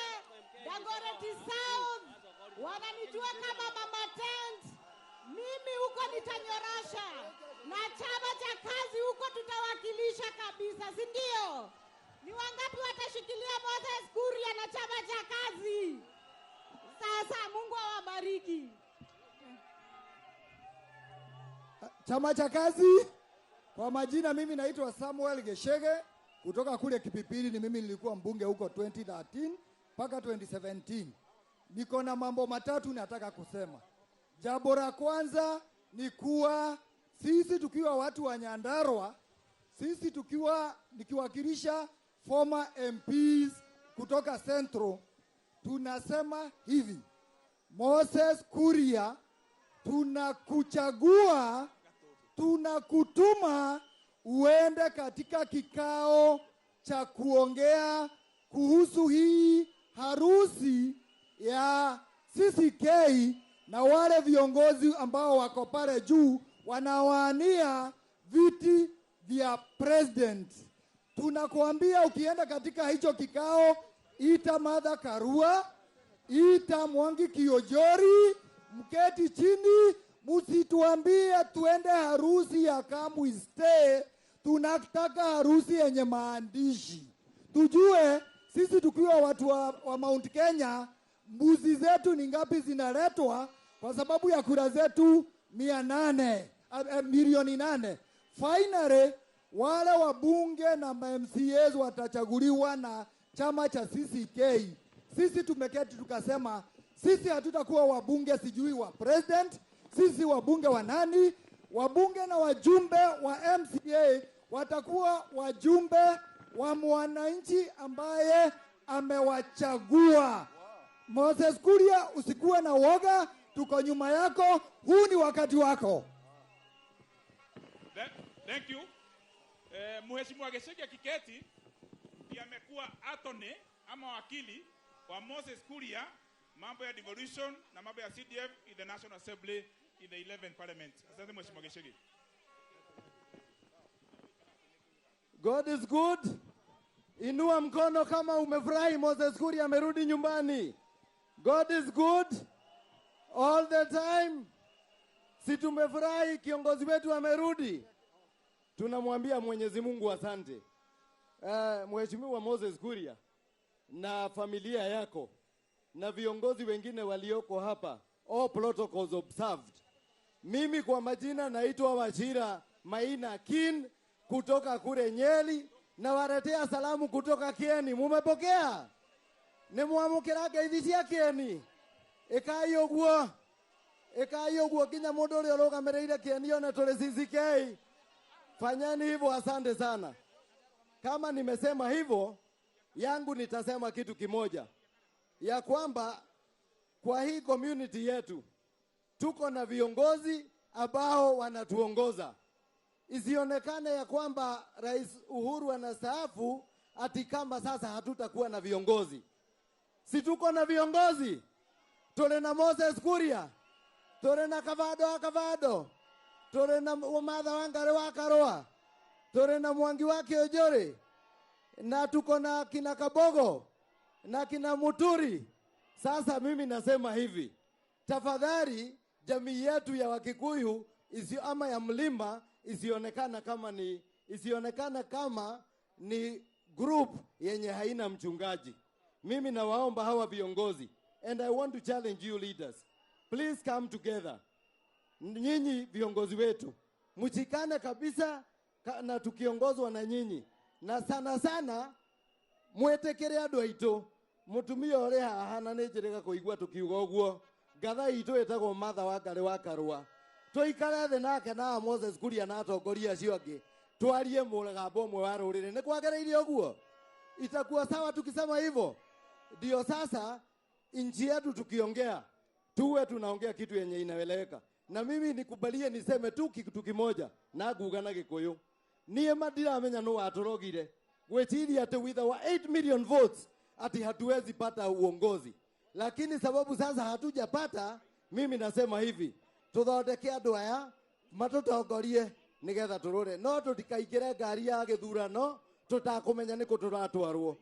Dagoretti South. Wananijua kama Mama Tent. Mimi huko nitanyorosha. Na chama cha kazi huko tutawakilisha kabisa, si ndio? Ni wangapi watashikilia Moses Kuria na chama cha kazi? Sasa Mungu awabariki. Chama cha kazi, kwa majina mimi naitwa Samuel Geshege kutoka kule Kipipiri. Ni mimi nilikuwa mbunge huko 2013 mpaka 2017. Niko na mambo matatu nataka kusema. Jambo la kwanza ni kuwa sisi tukiwa watu wa Nyandarua, sisi tukiwa nikiwakilisha former MPs kutoka Central, tunasema hivi: Moses Kuria, tunakuchagua, tunakutuma uende katika kikao cha kuongea kuhusu hii harusi ya CCK na wale viongozi ambao wako pale juu wanawania viti vya president. Tunakuambia ukienda katika hicho kikao, ita Martha Karua, ita Mwangi Kiojori, mketi chini, msituambie tuende harusi ya Kamwi stay. Tunataka harusi yenye maandishi. Tujue sisi tukiwa watu wa Mount Kenya, mbuzi zetu ni ngapi zinaletwa kwa sababu ya kura zetu milioni 8. Finally, wale wabunge na MCAs watachaguliwa na chama cha CCK. Sisi tumeketi tukasema sisi hatutakuwa wabunge sijui wa president, sisi wabunge wa nani? Wabunge na wajumbe wa MCA watakuwa wajumbe wa mwananchi ambaye amewachagua. Moses Kuria, usikuwe na woga, tuko nyuma yako, huu ni wakati wako. Thank you. Mheshimiwa Geshege Kiketi ndiye amekuwa attorney ama wakili wa Moses Kuria, mambo ya devolution na mambo ya CDF in the National Assembly in the 11th Parliament. Asante Mheshimiwa Geshege. God is good. Inua mkono kama umefurahi Moses Kuria amerudi nyumbani. God is good all the time. Si tumefurahi kiongozi wetu amerudi. Tunamwambia Mwenyezi Mungu asante. Mheshimiwa Moses Kuria na familia yako na viongozi wengine walioko hapa, all protocols observed. Mimi kwa majina naitwa Wachira Maina Kin kutoka kule Nyeri, na waletea salamu kutoka Kieni. Mumepokea? Nimwamukiraga hivi cia Kieni. Ekayo guo kinya mundu uri urugamirire Kieni ona tuli CCK. Fanyeni hivyo, asante sana. Kama nimesema hivyo, yangu nitasema kitu kimoja, ya kwamba kwa hii community yetu tuko na viongozi ambao wanatuongoza. Isionekane ya kwamba Rais Uhuru anastaafu ati kama sasa hatutakuwa na viongozi. Si tuko na viongozi? Tole na Moses Kuria, tole na Kavado, tole na Martha Wangari wa Karua, tole na Mwangi wa Kiojori, na tuko na kina Kabogo na kina Muturi. Sasa mimi nasema hivi, tafadhali jamii yetu ya Wakikuyu ama ya Mlima isionekana kama ni group yenye haina mchungaji. Mimi nawaomba hawa viongozi, and I want to challenge you leaders, please come together. Nyinyi viongozi wetu mchikane kabisa na tukiongozwa na nyinyi, na sana sana mwetekere andu aitu mutumia uri hahana ni njirega kuigua tukiuga uguo. Gatha itu etagwo Martha Wangari wa Karua, tuikare thĩ nake na Moses Kuria na atongoria acio angĩ twarie mũgambo ũmwe wa rũrĩrĩ. Nĩ kwagĩrĩire ũguo? Itakuwa sawa tukisema hivyo? Ndio sasa nchi yetu tukiongea tuwe tunaongea kitu yenye inaeleweka. Na mimi nikubalie niseme tu kitu kimoja na nguga na Gĩkũyũ. Niĩ ndiramenya nũ watorogire gwĩciria atĩ with our 8 million votes ati hatuwezi pata uongozi, lakini sababu sasa hatujapata, mimi nasema hivi, tuthondeke andu aya matutongorie nigetha turore no tutikaingire ngari ya githurano tutakumenya niku turatwarwo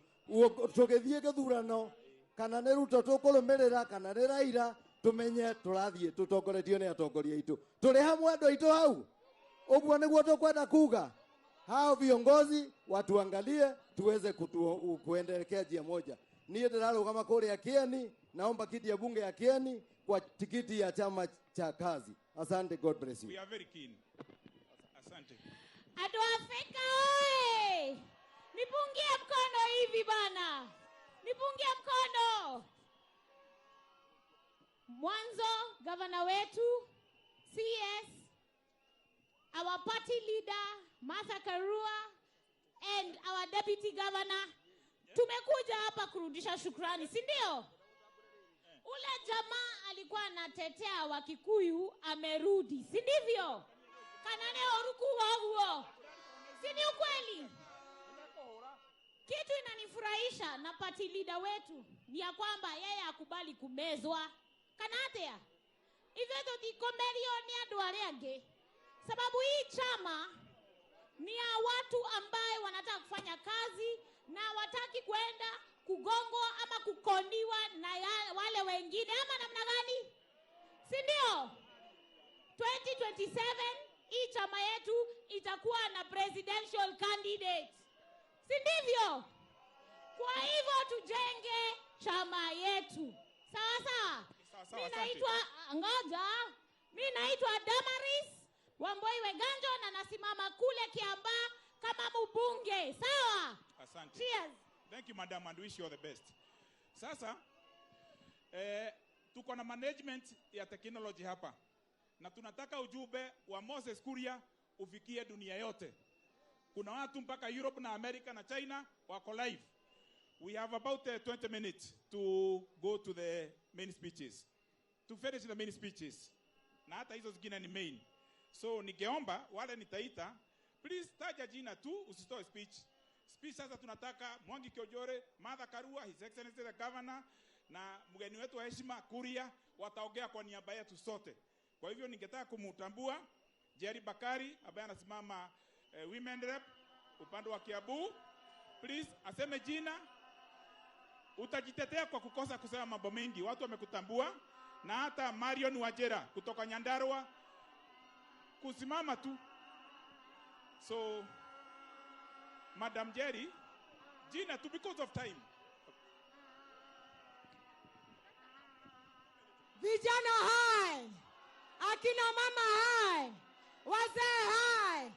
tugithie githurano kana ni Ruto tukurumirira kana ni Raila tumenye turathie tutongoretio ni atongoria itu turi hamwe andu aitu hau uguo niguo tukwenda kuga hao viongozi watuangalie tuweze kuendelea njia moja. Niye ndararugama kuria Kieni, naomba kiti ya bunge ya Kieni kwa tikiti ya chama cha kazi. Asante, God bless you. We are very keen. Asante. Adu Afrika oe! Nipungie mkono hivi bana. Nipungie mkono. Mwanzo governor wetu CS, our party leader Martha Karua and our deputy governor, tumekuja hapa kurudisha shukrani, si ndio? Ule jamaa alikuwa anatetea Wakikuyu amerudi, si ndivyo? Kanane oruku waguo, si ni ukweli? Kitu inanifurahisha na party leader wetu ni ya kwamba yeye akubali kumezwa. Kanatea hivyo tutikomelio ni andu aria ange, sababu hii chama ni ya watu ambaye wanataka kufanya kazi na wataki kwenda kugongwa ama kukondiwa na wale wengine ama namna gani, si ndio? 2027 hii chama yetu itakuwa na presidential candidate, si ndivyo? Kwa hivyo tujenge chama yetu, sawa sawa. Mimi naitwa ngoja, mimi naitwa Damaris Wamboi Weganjo na nasimama kule Kiambaa kama mbunge, sawa? Asante. Cheers. Thank you madam and wish you all the best. Sasa tuko na management ya technology hapa na tunataka ujumbe wa Moses Kuria ufikie dunia yote. Kuna watu mpaka Europe na America na China wako live. We have about 20 minutes to go to the main speeches. To finish the main speeches. Na hata hizo zingine ni main. So ningeomba wale nitaita, please taja jina tu, usitoe speech. Speech sasa tunataka Mwangi Kiojore, Martha Karua, His Excellency the Governor na mgeni wetu wa heshima Kuria wataongea kwa niaba yetu sote. Kwa hivyo ningetaka kumutambua Jerry Bakari ambaye anasimama Women Rep upande wa Kiambu. Please aseme jina. Utajitetea kwa kukosa kusema mambo mengi. Watu wamekutambua. Na hata Marion Wajera kutoka Nyandarua kusimama tu. So Madam Jerry, jina tu because of time. Vijana hai, akina mama hai, wazee hai.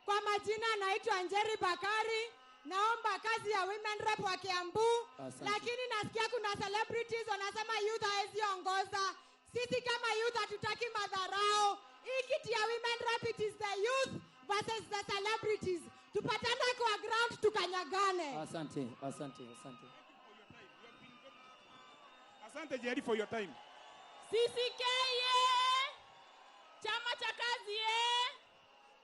Kwa majina naitwa Njeri Bakari, naomba kazi ya Women Rep wa Kiambu. Lakini nasikia kuna celebrities wanasema youth haezi ongoza. Sisi kama youth hatutaki madharau. Hii kiti ya Women Rep, it is the youth versus the celebrities. Tupatane kwa ground tukanyagane. Asante. Asante Jerry for your time. CCK chama cha kazi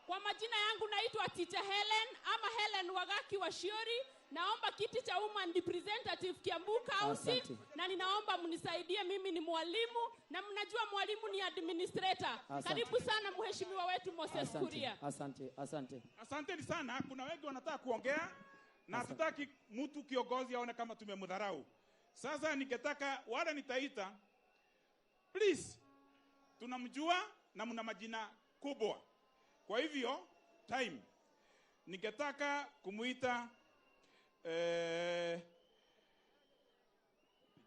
Kwa majina yangu naitwa Teacher Helen ama Helen Wagaki wa Shiori. Naomba kiti cha woman representative Kiambu County. Asante. Na ninaomba mnisaidie, mimi ni mwalimu na mnajua mwalimu ni administrator. Asante. Karibu sana mheshimiwa wetu Moses Kuria. Asante. Asante sana. Kuna wengi wanataka kuongea na hatutaki mtu kiongozi aone kama tumemdharau. Sasa ningetaka wale nitaita, please, tunamjua na mna majina kubwa. Kwa hivyo time ningetaka kumuita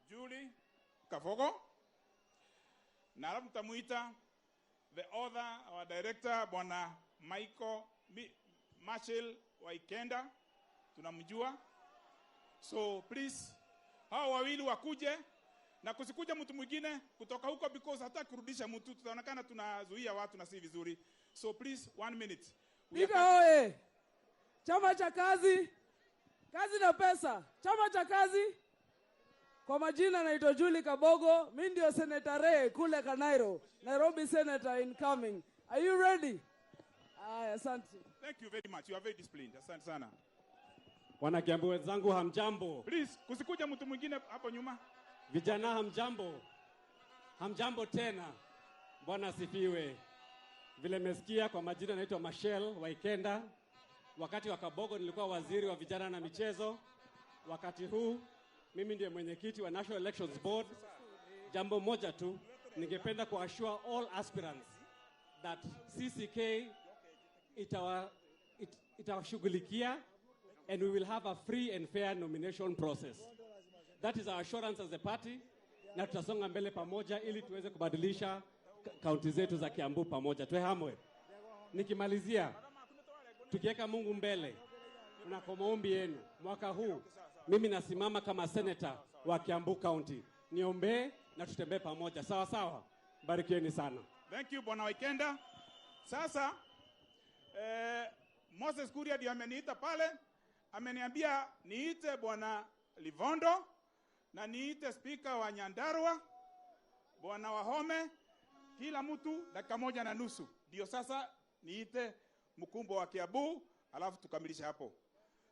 Julie Kafogo, na alafu tamuita the author, our director bwana Michael Marshall Waikenda, tunamjua. So please hao wawili wakuje, na kusikuja mtu mwingine kutoka huko because hata kurudisha mtu tutaonekana tunazuia watu na si vizuri. So please 1 minute. Pika oye. Chama cha kazi. Kazi na pesa. Chama cha kazi. Kwa majina naitwa Julie Kabogo. Mimi ndio Senator Ray kule Kanairo. Nairobi Senator incoming. Are you ready? Asante. Thank you very much. You are very disciplined. Asante sana. Wana Kiambu wenzangu hamjambo. Please kusikuja mtu mwingine hapo nyuma. Vijana hamjambo. Hamjambo tena. Bwana asifiwe. Vile mesikia kwa majina naitwa Michelle Waikenda. Wakati wa Kabogo nilikuwa waziri wa vijana na michezo. Wakati huu mimi ndiye mwenyekiti wa National Elections Board. Jambo moja tu, ningependa kuassure all aspirants that CCK itawashughulikia and we will have a free and fair nomination process. That is our assurance as a party, na tutasonga mbele pamoja ili tuweze kubadilisha kaunti zetu za Kiambu pamoja. Tuehamwe. Nikimalizia, tukiweka Mungu mbele, na kwa maombi yenu, mwaka huu mimi nasimama kama senator wa Kiambu County. Niombe na tutembee pamoja. Sawa sawa. Barikieni sana. Thank you Bwana Waikenda. Sasa Moses Kuria ndiye ameniita pale, ameniambia niite Bwana Livondo na niite speaker wa Nyandarua Bwana Wahome, kila mtu dakika 1.5. Ndio sasa niite mkumbo wa Kiambu, alafu tukamilisha hapo.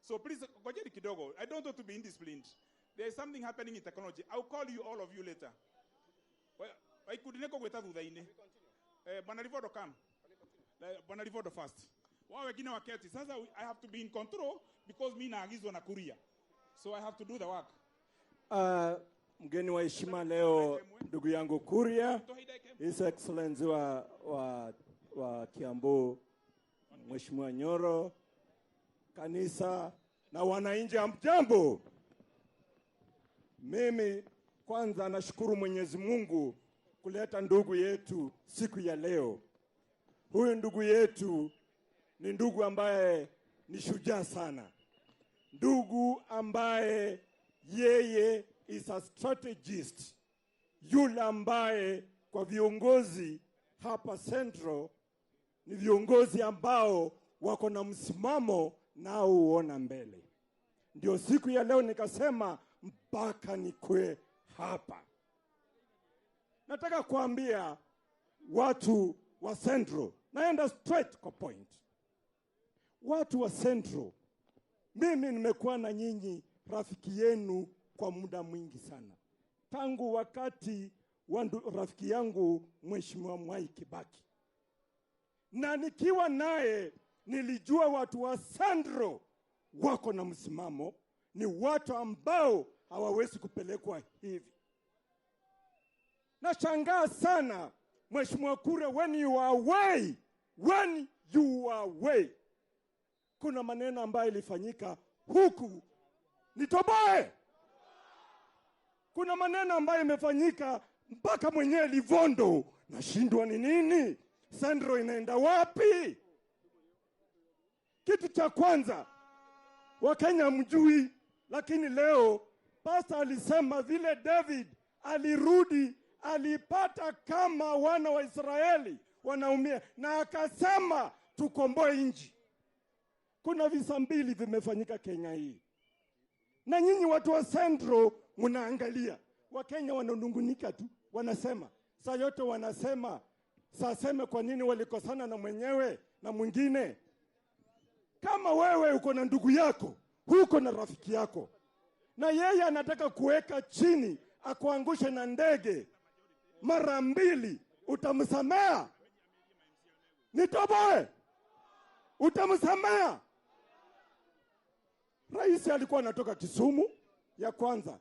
So please ngojeni kidogo. I don't want to be indisciplined. There is something happening in technology. I'll call you, all of you, later. I could neko gweta thutha-ini. Bwana Livondo come. Bwana Livondo first. Wao wengine waketi. Sasa I have to be in control because mimi naagizwa na Kuria. So I have to do the work. Mgeni wa heshima leo ndugu yangu Kuria, His Excellency wa Kiambu, Mheshimiwa Nyoro, kanisa na wananchi, hamjambo. Mimi kwanza nashukuru Mwenyezi Mungu kuleta ndugu yetu siku ya leo. Huyu ndugu yetu ni ndugu ambaye ni shujaa sana. Ndugu ambaye yeye is a strategist. Yule ambaye kwa viongozi hapa Central ni viongozi ambao wako na msimamo na uona mbele. Ndio siku ya leo nikasema mpaka nikwe hapa. Nataka kuambia watu wa Central, naenda straight kwa point. Watu wa Central, mimi nimekuwa na nyinyi rafiki yenu kwa muda mwingi sana. Tangu wakati wa rafiki yangu Mheshimiwa Mwai Kibaki. Na nikiwa naye nilijua watu wa Central wako na msimamo, ni watu ambao hawawezi kupelekwa hivi. Nashangaa sana Mheshimiwa Kuria, when you are away, kuna maneno ambayo ilifanyika huku nitoboe. Kuna maneno ambayo imefanyika mpaka mwenyewe Livondo nashindwa ni nini? Central inaenda wapi? Kitu cha kwanza, Wakenya mjui, lakini leo pastor alisema vile David alirudi, alipata kama wana wa Israeli wanaumia, na akasema tukomboe nchi. Kuna visa mbili vimefanyika Kenya hii, na nyinyi watu wa Central mnaangalia. Wakenya wananungunika tu, wanasema saa yote, wanasema saseme kwa nini walikosana na mwenyewe na mwingine. Kama wewe uko na ndugu yako, huko na rafiki yako, na yeye anataka kuweka chini akuangushe na ndege mara 2, utamsamea? Nitoboe? Utamsamea? Rais alikuwa anatoka Kisumu ya kwanza.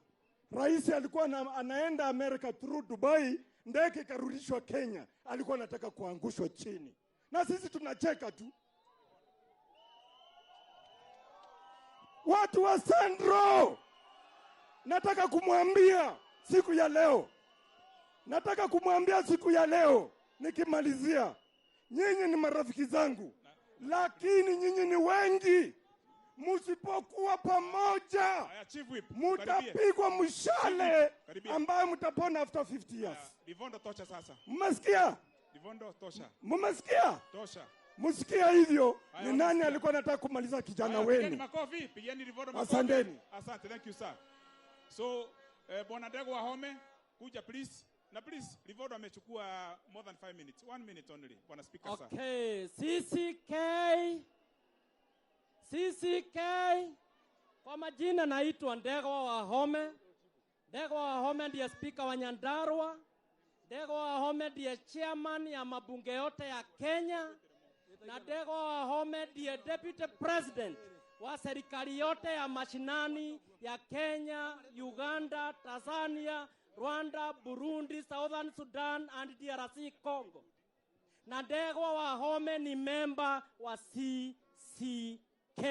Rais alikuwa anaenda America through Dubai, ndege karudishwa Kenya. Alikuwa anataka kuangushwa chini. Na sisi tunacheka tu. Watu wa Central, nataka kumwambia siku ya leo, nikimalizia, nyinyi ni marafiki zangu, lakini nyinyi ni wengi. Msipokuwa pamoja, mutapigwa mshale ambaye mutapona after 50 years. Livondo tosha sasa. Mmesikia? Livondo tosha. Mmesikia? Tosha. Msikia hivyo? Ni nani alikuwa anataka kumaliza kijana wenu? Pigeni makofi, pigeni Livondo makofi. Asanteni. Asante, thank you sir. So, Bwana Ndegwa Wahome, kuja please. Na please, Livondo amechukua more than 5 minutes. 1 minute only. Bwana speaker sir. Okay, CCK. Kwa majina naitwa Ndegwa Wahome. Ndegwa Wahome ndiye speaker wa Nyandarua. Ndego Wahome ndiye chairman ya mabunge yote ya Kenya, na Ndego Wahome ndiye deputy president wa serikali yote ya mashinani ya Kenya, Uganda, Tanzania, Rwanda, Burundi, Southern Sudan and DRC Congo. Na Ndego Wahome ni member wa CCK.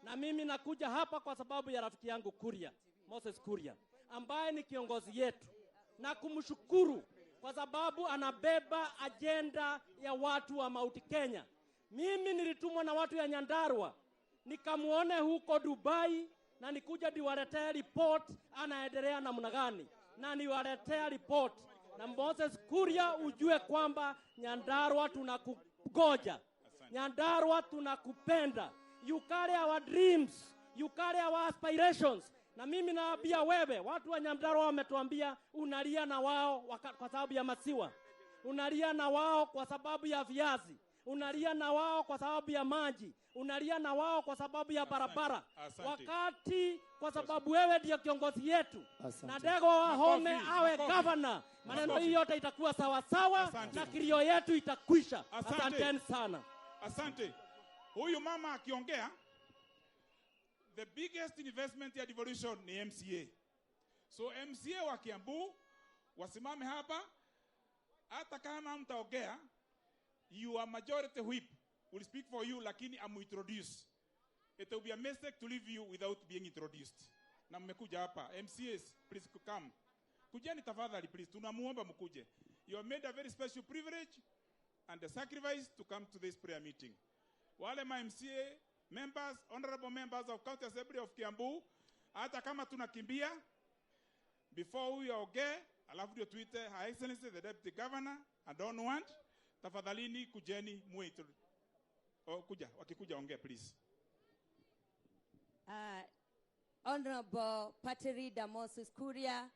Na mimi nakuja hapa kwa sababu ya rafiki yangu Kuria, Moses Kuria, ambaye ni kiongozi yetu, na kumshukuru kwa sababu anabeba agenda ya watu wa Mount Kenya. Mimi nilitumwa na watu ya Nyandarua, nikamuone huko Dubai na nikuja niwaletee report anaendelea namna gani, na niwaletea report. Na Moses Kuria, ujue kwamba Nyandarua tunakugoja, Nyandarua tunakupenda. You carry our dreams, you carry our aspirations. Na mimi naambia wewe, watu wa Nyandarua wametuambia unalia na wao kwa sababu ya maziwa, unalia na wao kwa sababu ya viazi, unalia na wao kwa sababu ya maji, unalia na wao kwa sababu ya barabara. Wakati kwa sababu wewe ndio kiongozi yetu, na Ndego Wahome awe governor, maneno hii yote itakuwa sawa sawa na kilio yetu itakwisha. Asanteni sana. Asante. Huyu mama akiongea, the biggest investment ya devolution ni MCA. So MCA wa Kiambu wasimame hapa, hata kama mtaongea, your majority whip will speak for you, lakini amuintroduce. It will be a mistake to leave you without being introduced. Na mmekuja hapa, MCAs, please come. Kujeni tafadhali, please. Tunamuomba mkuje. You have made a very special privilege and a sacrifice to come to this prayer meeting. Wale ma MCA members, honorable members of County Assembly of Kiambu, hata kama tunakimbia, before we ongee, alafu ndio tuite Her Excellency the Deputy Governor, I don't want, tafadhalini kujeni muite. Kuja, wakikuja ongea please. Honorable Party Leader Moses Kuria,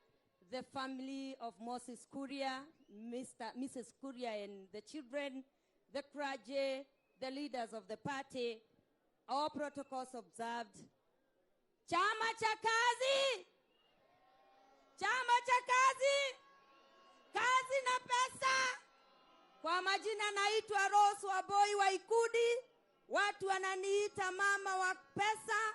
the family of Moses Kuria, Mrs. Kuria and the children, the clergy, the leaders of the party, all protocols observed. Chama cha kazi! Chama cha kazi! Kazi na pesa! Kwa majina naitwa Rose Waboi wa Ikudi, watu wananiita mama wa pesa,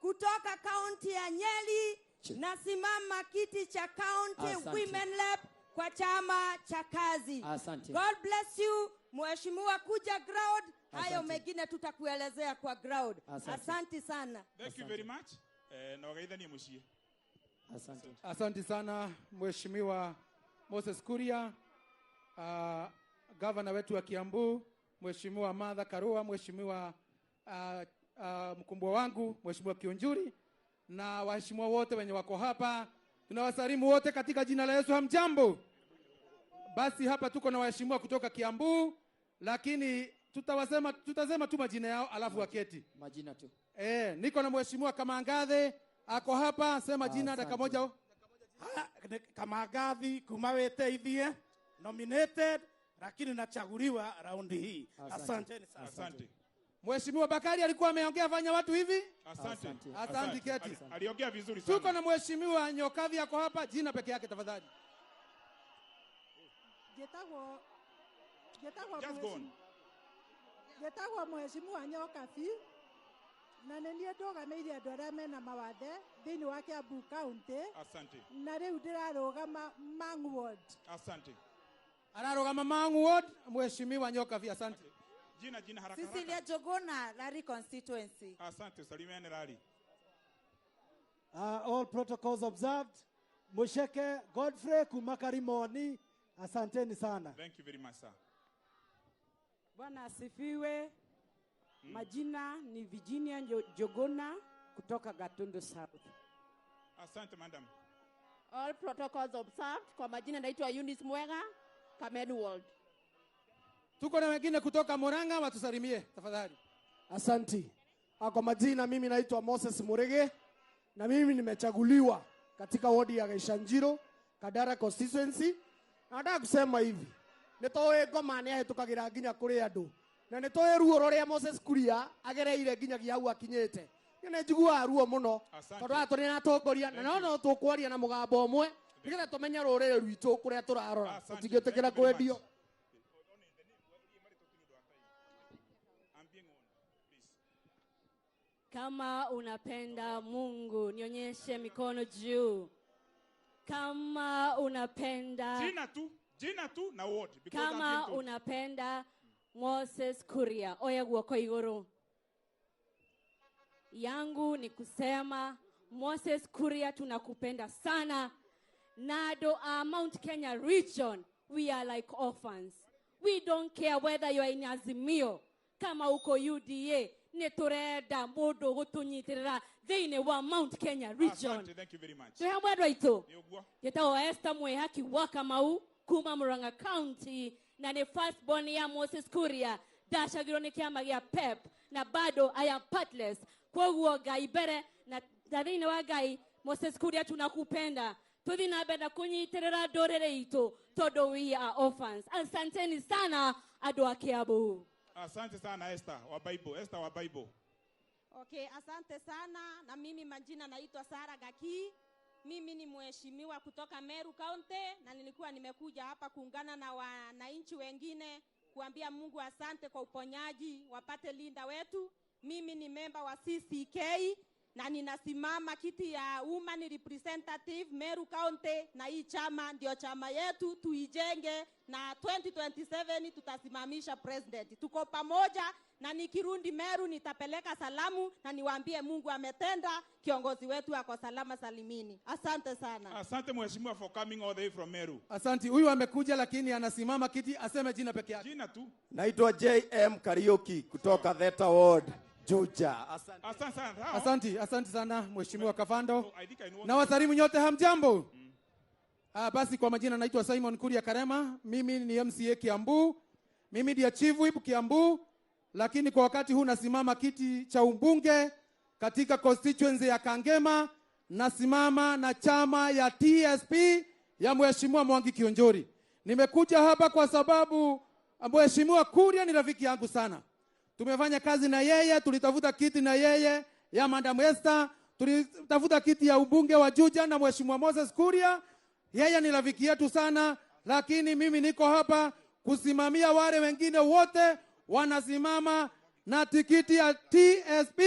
kutoka kaunti ya Nyeri, nasimama kiti cha county women rep kwa chama cha kazi. Asante. God bless you. Mheshimiwa kuja ground, hayo mengine tutakuelezea kwa ground. Asante sana. Thank you very much. Na wagaida ni mshie. Asante. Asante sana Mheshimiwa Moses Kuria, governor wetu wa Kiambu, Mheshimiwa Martha Karua, Mheshimiwa mkumbwa wangu Mheshimiwa Kionjuri, na waheshimiwa wote wenye wako hapa. Tunawasalimu wote katika jina la Yesu. Hamjambo? Basi hapa tuko na waheshimiwa kutoka Kiambu, lakini tutasema tu majina yao alafu waketi. Majina tu. Niko na Mheshimiwa Kamangathe ako hapa, sema jina dakika moja. Kamangathe kumaweteithie nominated, lakini nachaguliwa raundi hii. Asante sana. Asante. Mheshimiwa Bakari alikuwa ameongea, fanya watu hivi. Asante. Asante keti. Aliongea vizuri sana. Tuko na Mheshimiwa Nyokavi yako hapa, jina peke yake tafadhali. Getagwo Mheshimiwa Nyokavi, na nenie ndogameire andũ arĩa mena mawathe thĩinĩ wa Kiambu County. Asante. Na rĩu ndĩrarũgama Mang'u Ward. Asante. Anarogama Mang'u Ward, Mheshimiwa Nyokavi. Asante. Jina haraka. Cecilia Jogona, Rari constituency. Asante, salimiane Rari. All protocols observed. Musheke Godfrey Kumakarimoni, asanteni sana. Thank you very much sir. Bwana asifiwe. Majina ni Virginia Jogona kutoka Gatundu South. Asante madam. All protocols observed. Kwa majina naitwa Eunice Mwega, Kamenu Ward. Tuko na wengine kutoka Murang'a, watusalimie tafadhali. Asanti. Kwa majina mimi naitwa Moses Murege, na mimi nimechaguliwa katika wodi ya Gaishanjiro, Kadara constituency. Nataka kusema hivi, nitoe ngoma nĩ ahĩtũkagĩra nginya kũrĩ andũ, na nitoe ruo rũrĩa Moses Kuria agereire nginyagia hau akinyĩte. Nĩ njiguaga ruo mũno tondũ atũrĩ na atongoria, na no tũkwaria na mũgambo ũmwe nigetha tumenye rurire rwitu kuria turarora tutingitikira kwendio. Kama unapenda Mungu, nionyeshe mikono juu. Kama unapenda Jina tu na wote. Kama unapenda Moses Kuria, oya guoko iguru. Yangu ni kusema Moses Kuria, tunakupenda sana. Nado Mount Kenya region, we are like orphans. We don't care whether you are in Azimio, kama uko UDA, netoreda modo gutunyitirira thini wa Mount Kenya region. Asante, thank you very much. Tuhambwa dwaito. Yetawa Esther Mwehaki Wakamau kuma Murang'a County na ni firstborn ya Moses Kuria. Dashagiro ni kiama ya PEP na bado I am partless. Kwa uo gai bere na dadini wa gai Moses Kuria tunakupenda. Tudina benda kunyitirira dorere ito todo we are orphans. Asanteni sana Adwa Kiabu. Asante sana Esther wa Bible. Esther wa Bible. Okay, asante sana. Na mimi majina naitwa Sara Gaki. Mimi ni mheshimiwa kutoka Meru County na nilikuwa nimekuja hapa kuungana na wananchi wengine kuambia Mungu asante kwa uponyaji wapate linda wetu. Mimi ni member wa CCK na ninasimama kiti ya woman representative Meru County, na hii chama ndio chama yetu, tuijenge na 2027 tutasimamisha president. Tuko pamoja na nikirundi Meru nitapeleka salamu na niwaambie Mungu ametenda, kiongozi wetu ako salama salimini. Asante sana. Asante mheshimiwa for coming all the way from Meru. Asante. Huyu amekuja lakini anasimama kiti, aseme jina peke yake. Jina tu. Naitwa JM Karaoke kutoka Theta Ward, Juja. Asante sana mheshimiwa Kavando. Na wasalimu nyote hamjambo. Basi kwa majina naitwa Simon Kuria Karema. Mimi ni MCA Kiambu. Mimi ndiye Chief Whip Kiambu, lakini kwa wakati huu nasimama kiti cha ubunge katika constituency ya Kangema. Nasimama na chama ya TSP ya mheshimiwa Mwangi Kionjori. Nimekuja hapa kwa sababu mheshimiwa Kuria ni rafiki yangu sana. Tumefanya kazi na yeye, tulitafuta kiti na yeye ya Madam Esther, tulitafuta kiti ya ubunge wa Juja na mheshimiwa Moses Kuria. Yeye ni rafiki yetu sana, lakini mimi niko hapa kusimamia wale wengine wote wanasimama na tikiti ya TSP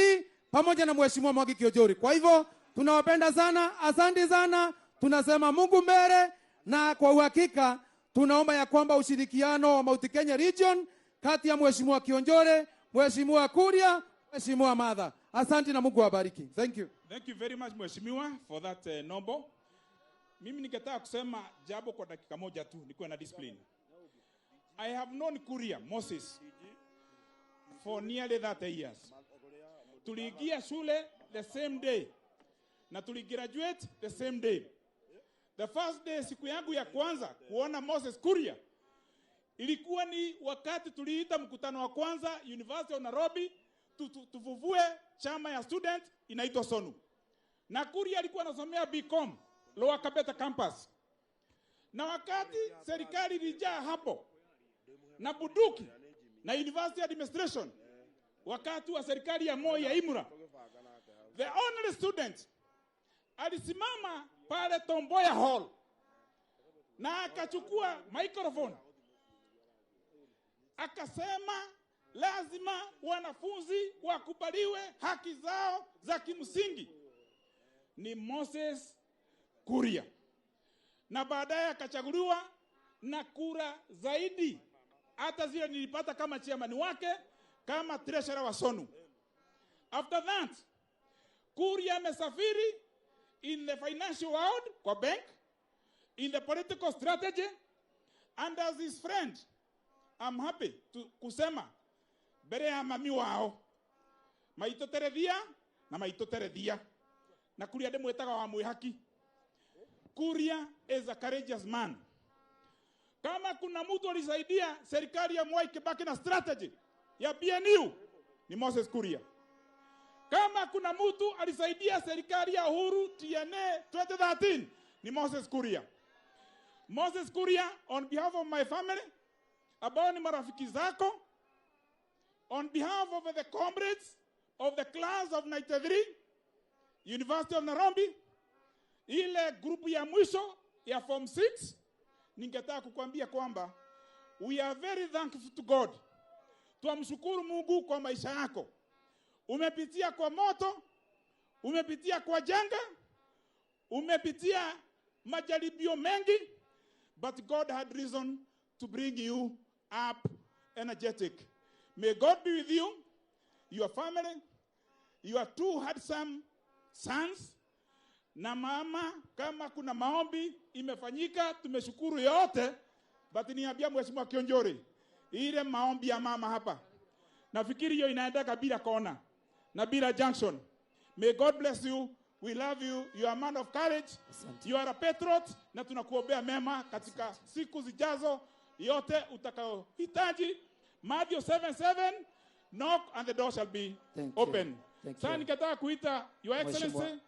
pamoja na mheshimiwa Mwangi Kionjori. Kwa hivyo tunawapenda sana, asante sana. Tunasema Mungu mbele, na kwa uhakika tunaomba ya kwamba ushirikiano wa Mount Kenya region kati ya mheshimiwa Kionjore, mheshimiwa Kuria, mheshimiwa Madha. Asante na Mungu awabariki. Thank you. Thank you very much mheshimiwa for that number. Mimi ningetaka kusema jambo kwa dakika moja tu, nikuwe na discipline. I have known Kuria Moses for nearly 30 years. Tuliingia shule the same day na tuligraduate the same day. The first day, siku yangu ya kwanza kuona Moses Kuria ilikuwa ni wakati tuliita mkutano wa kwanza University of Nairobi tuvuvue chama ya student inaitwa SONU. Na Kuria alikuwa anasomea BCom Lower Kabete campus. Na wakati serikali ilijaa hapo na buduki na university administration, wakati wa serikali ya Moi ya Imura, the only student alisimama pale Tomboya Hall na akachukua microphone akasema lazima wanafunzi wakubaliwe haki zao za kimsingi. Ni Moses Kuria. Na baadaye akachaguliwa na kura zaidi hata zile nilipata kama chairman wake, kama treasurer wa SONU. After that, Kuria amesafiri in the financial world kwa bank, in the political strategy, and as his friend I'm happy to kusema bere ya mami wao maitoteredia na maitoteredia na Kuria de mwetaga wa mwihaki. Kuria is a courageous man. Kama kuna mtu alisaidia serikali ya Mwai Kibaki na strategy ya BNU ni Moses Kuria. Kama kuna mtu alisaidia serikali ya Uhuru TNA 2013 ni Moses Kuria. Moses Kuria, on behalf of my family, ambao ni marafiki zako, on behalf of the comrades of the class of 93, University of Nairobi, ile grupu ya mwisho ya form 6, ningetaka kukwambia kwamba we are very thankful to God. Tuamshukuru Mungu kwa maisha yako. Umepitia kwa moto, umepitia kwa janga, umepitia majaribio mengi, but God had reason to bring you up energetic. May God be with you, your family, your 2 handsome sons. Na mama, kama kuna maombi imefanyika, tumeshukuru yote, but niambia Mheshimiwa Kionjori, ile maombi ya mama hapa, nafikiri hiyo inaenda bila kona na bila junction. May God bless you. We love you. You are a man of courage. You are a patriot. Na tunakuombea mema katika siku zijazo yote utakayohitaji. Matthew 7:7, knock and the door shall be open. Sasa nikataka kuita Your Excellency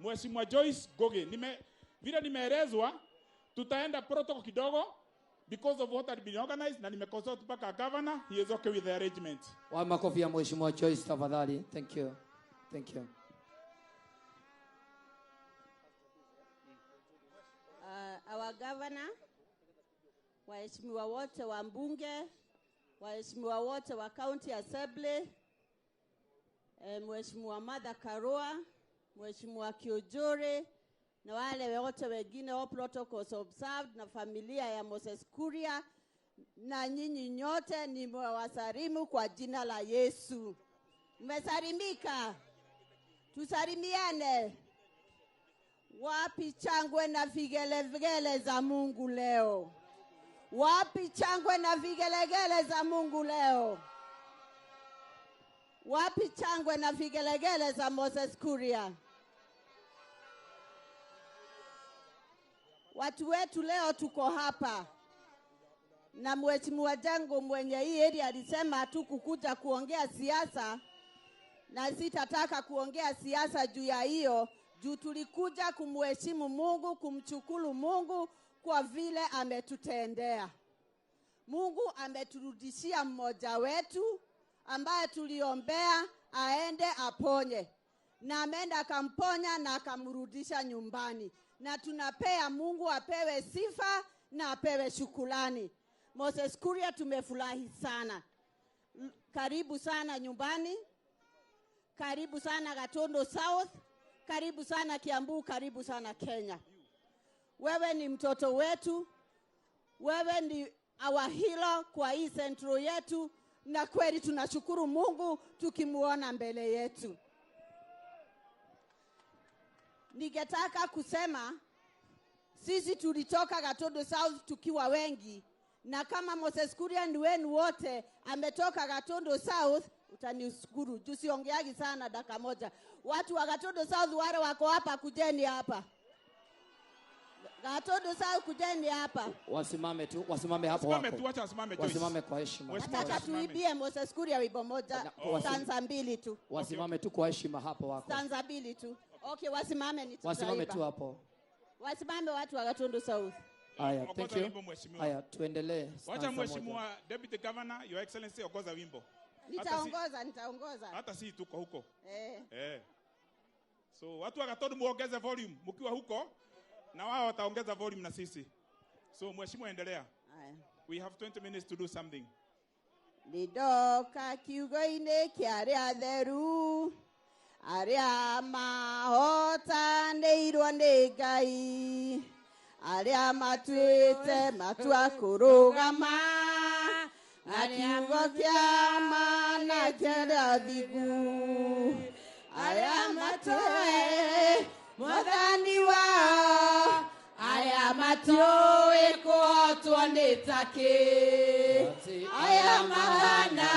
Mheshimiwa Joyce Goge. Vile nimeelezwa tutaenda protocol kidogo because of what had been organized, na nimeconsult mpaka governor, he is okay with the arrangement. Wa makofi ya Mheshimiwa Joyce tafadhali. Thank you. Thank you. Our governor, waheshimiwa wote wa mbunge, waheshimiwa wote wa county assembly, Mheshimiwa Martha Karua, Mheshimiwa Kiojore, na wale wote wengine, all protocols observed, na familia ya Moses Kuria, na nyinyi nyote nimewasalimu kwa jina la Yesu. Mmesalimika? Tusalimiane. Wapi changwe na vigelegele za Mungu leo? Wapi changwe na vigelegele za Mungu leo? Wapi changwe na vigelegele za Moses Kuria? Watu wetu leo tuko hapa. Na Mheshimiwa Jango mwenye hii area alisema hatukukuja kuongea siasa, na sitataka kuongea siasa juu ya hiyo, juu tulikuja kumheshimu Mungu, kumshukuru Mungu kwa vile ametutendea. Mungu ameturudishia mmoja wetu ambaye tuliombea aende aponye, na ameenda akamponya na akamrudisha nyumbani, na tunapea Mungu apewe sifa na apewe shukrani. Moses Kuria, tumefurahi sana. Karibu sana nyumbani. Karibu sana Gatondo South. Karibu sana Kiambu, karibu sana Kenya. Wewe ni mtoto wetu. Wewe ni our hero kwa hii centro yetu, na kweli tunashukuru Mungu tukimuona mbele yetu. Ningetaka kusema sisi tulitoka Gatondo South tukiwa wengi, na kama Moses Kuria ni wenu wote ametoka Gatondo South, utanishukuru. Tusiongeagi sana dakika moja. Watu wa Gatondo South wale wako hapa, kujeni hapa. Gatondo South, kujeni hapa. Wasimame tu, wasimame hapo wako. Wacha wasimame Joyce. Wasimame kwa heshima. Nataka tuibie Moses Kuria wimbo moja, stanza mbili tu. Wasimame tu kwa heshima hapo wako. Stanza mbili tu. Okay, wasimame ni tutaiba. Wasimame tu hapo. Wasimame watu wa Gatondo South. Haya, thank you. Haya, tuendelee. Wacha Mheshimiwa Deputy Governor, Your Excellency, ongoza wimbo. Nitaongoza. Hata si tuko huko. So watu wa Gatondo muongeze volume mkiwa huko, na wao wataongeza volume na sisi. So Mheshimiwa, endelea. We have 20 minutes to do something. Lidoka kiugo-inĩ kĩa arĩa atheru, arĩa mahotanĩirwo nĩ Ngai, arĩa matuĩte matua kũrũgama, na kiugo kĩa mana kĩrĩa thigu, arĩa matuĩ Mwathani wao, arĩa matiũĩ kũhotwo nĩ takĩ, arĩa mahana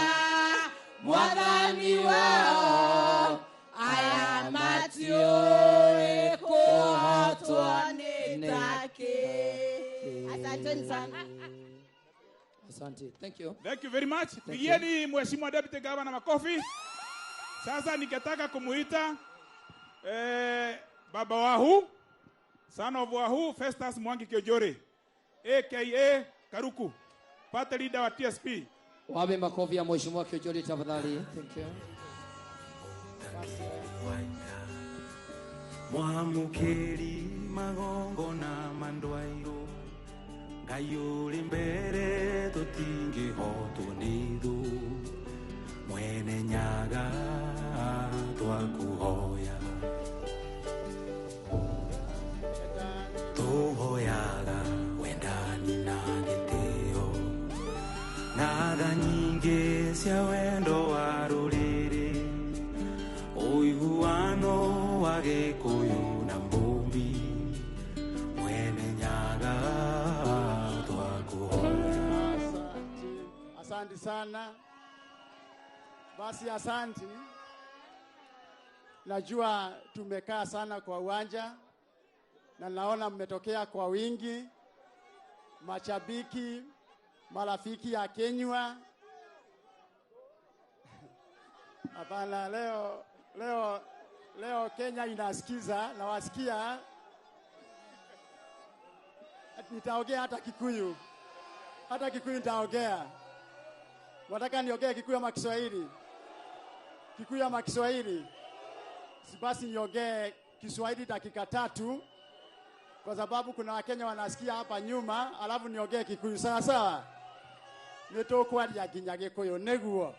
Mwathani wao, arĩa matiũĩ kũhotwo nĩ takĩ. Asanteni sana. Asante. Thank you. Thank you very much. Pigieni Mheshimiwa Deputy Governor makofi. Sasa ningetaka kumuita Baba Wahu, son of Wahu, Festus Mwangi Kiojore, aka Karuku, party leader wa TSP. Wabe makofi ya Mheshimiwa Kiojore tafadhali. Thank you. mwamukeri magongo na mandwairo ngayuri mbere tutingihotwo nithu mwene nyaga twakuhoya tuhoyaga wendani na gitio na tha nyingi cia wendo wa ruriri uiguano wa gikuyu na mbumbi mwene nyaga twakuhoya. Asante sana. Basi asante. Najua tumekaa sana kwa uwanja na naona mmetokea kwa wingi, mashabiki, marafiki ya Kenya. Hapana, leo Kenya inasikiza na wasikia. Nitaongea hata Kikuyu. Hata Kikuyu nitaongea. Wataka niongee Kikuyu ama Kiswahili? Kikuyu ama Kiswahili? Basi niongee Kiswahili dakika 3 kwa sababu kuna Wakenya wanasikia hapa nyuma, alafu niongee Kikuyu. Sawa sawa? Nitokwaria nginya Gikuyu neguo.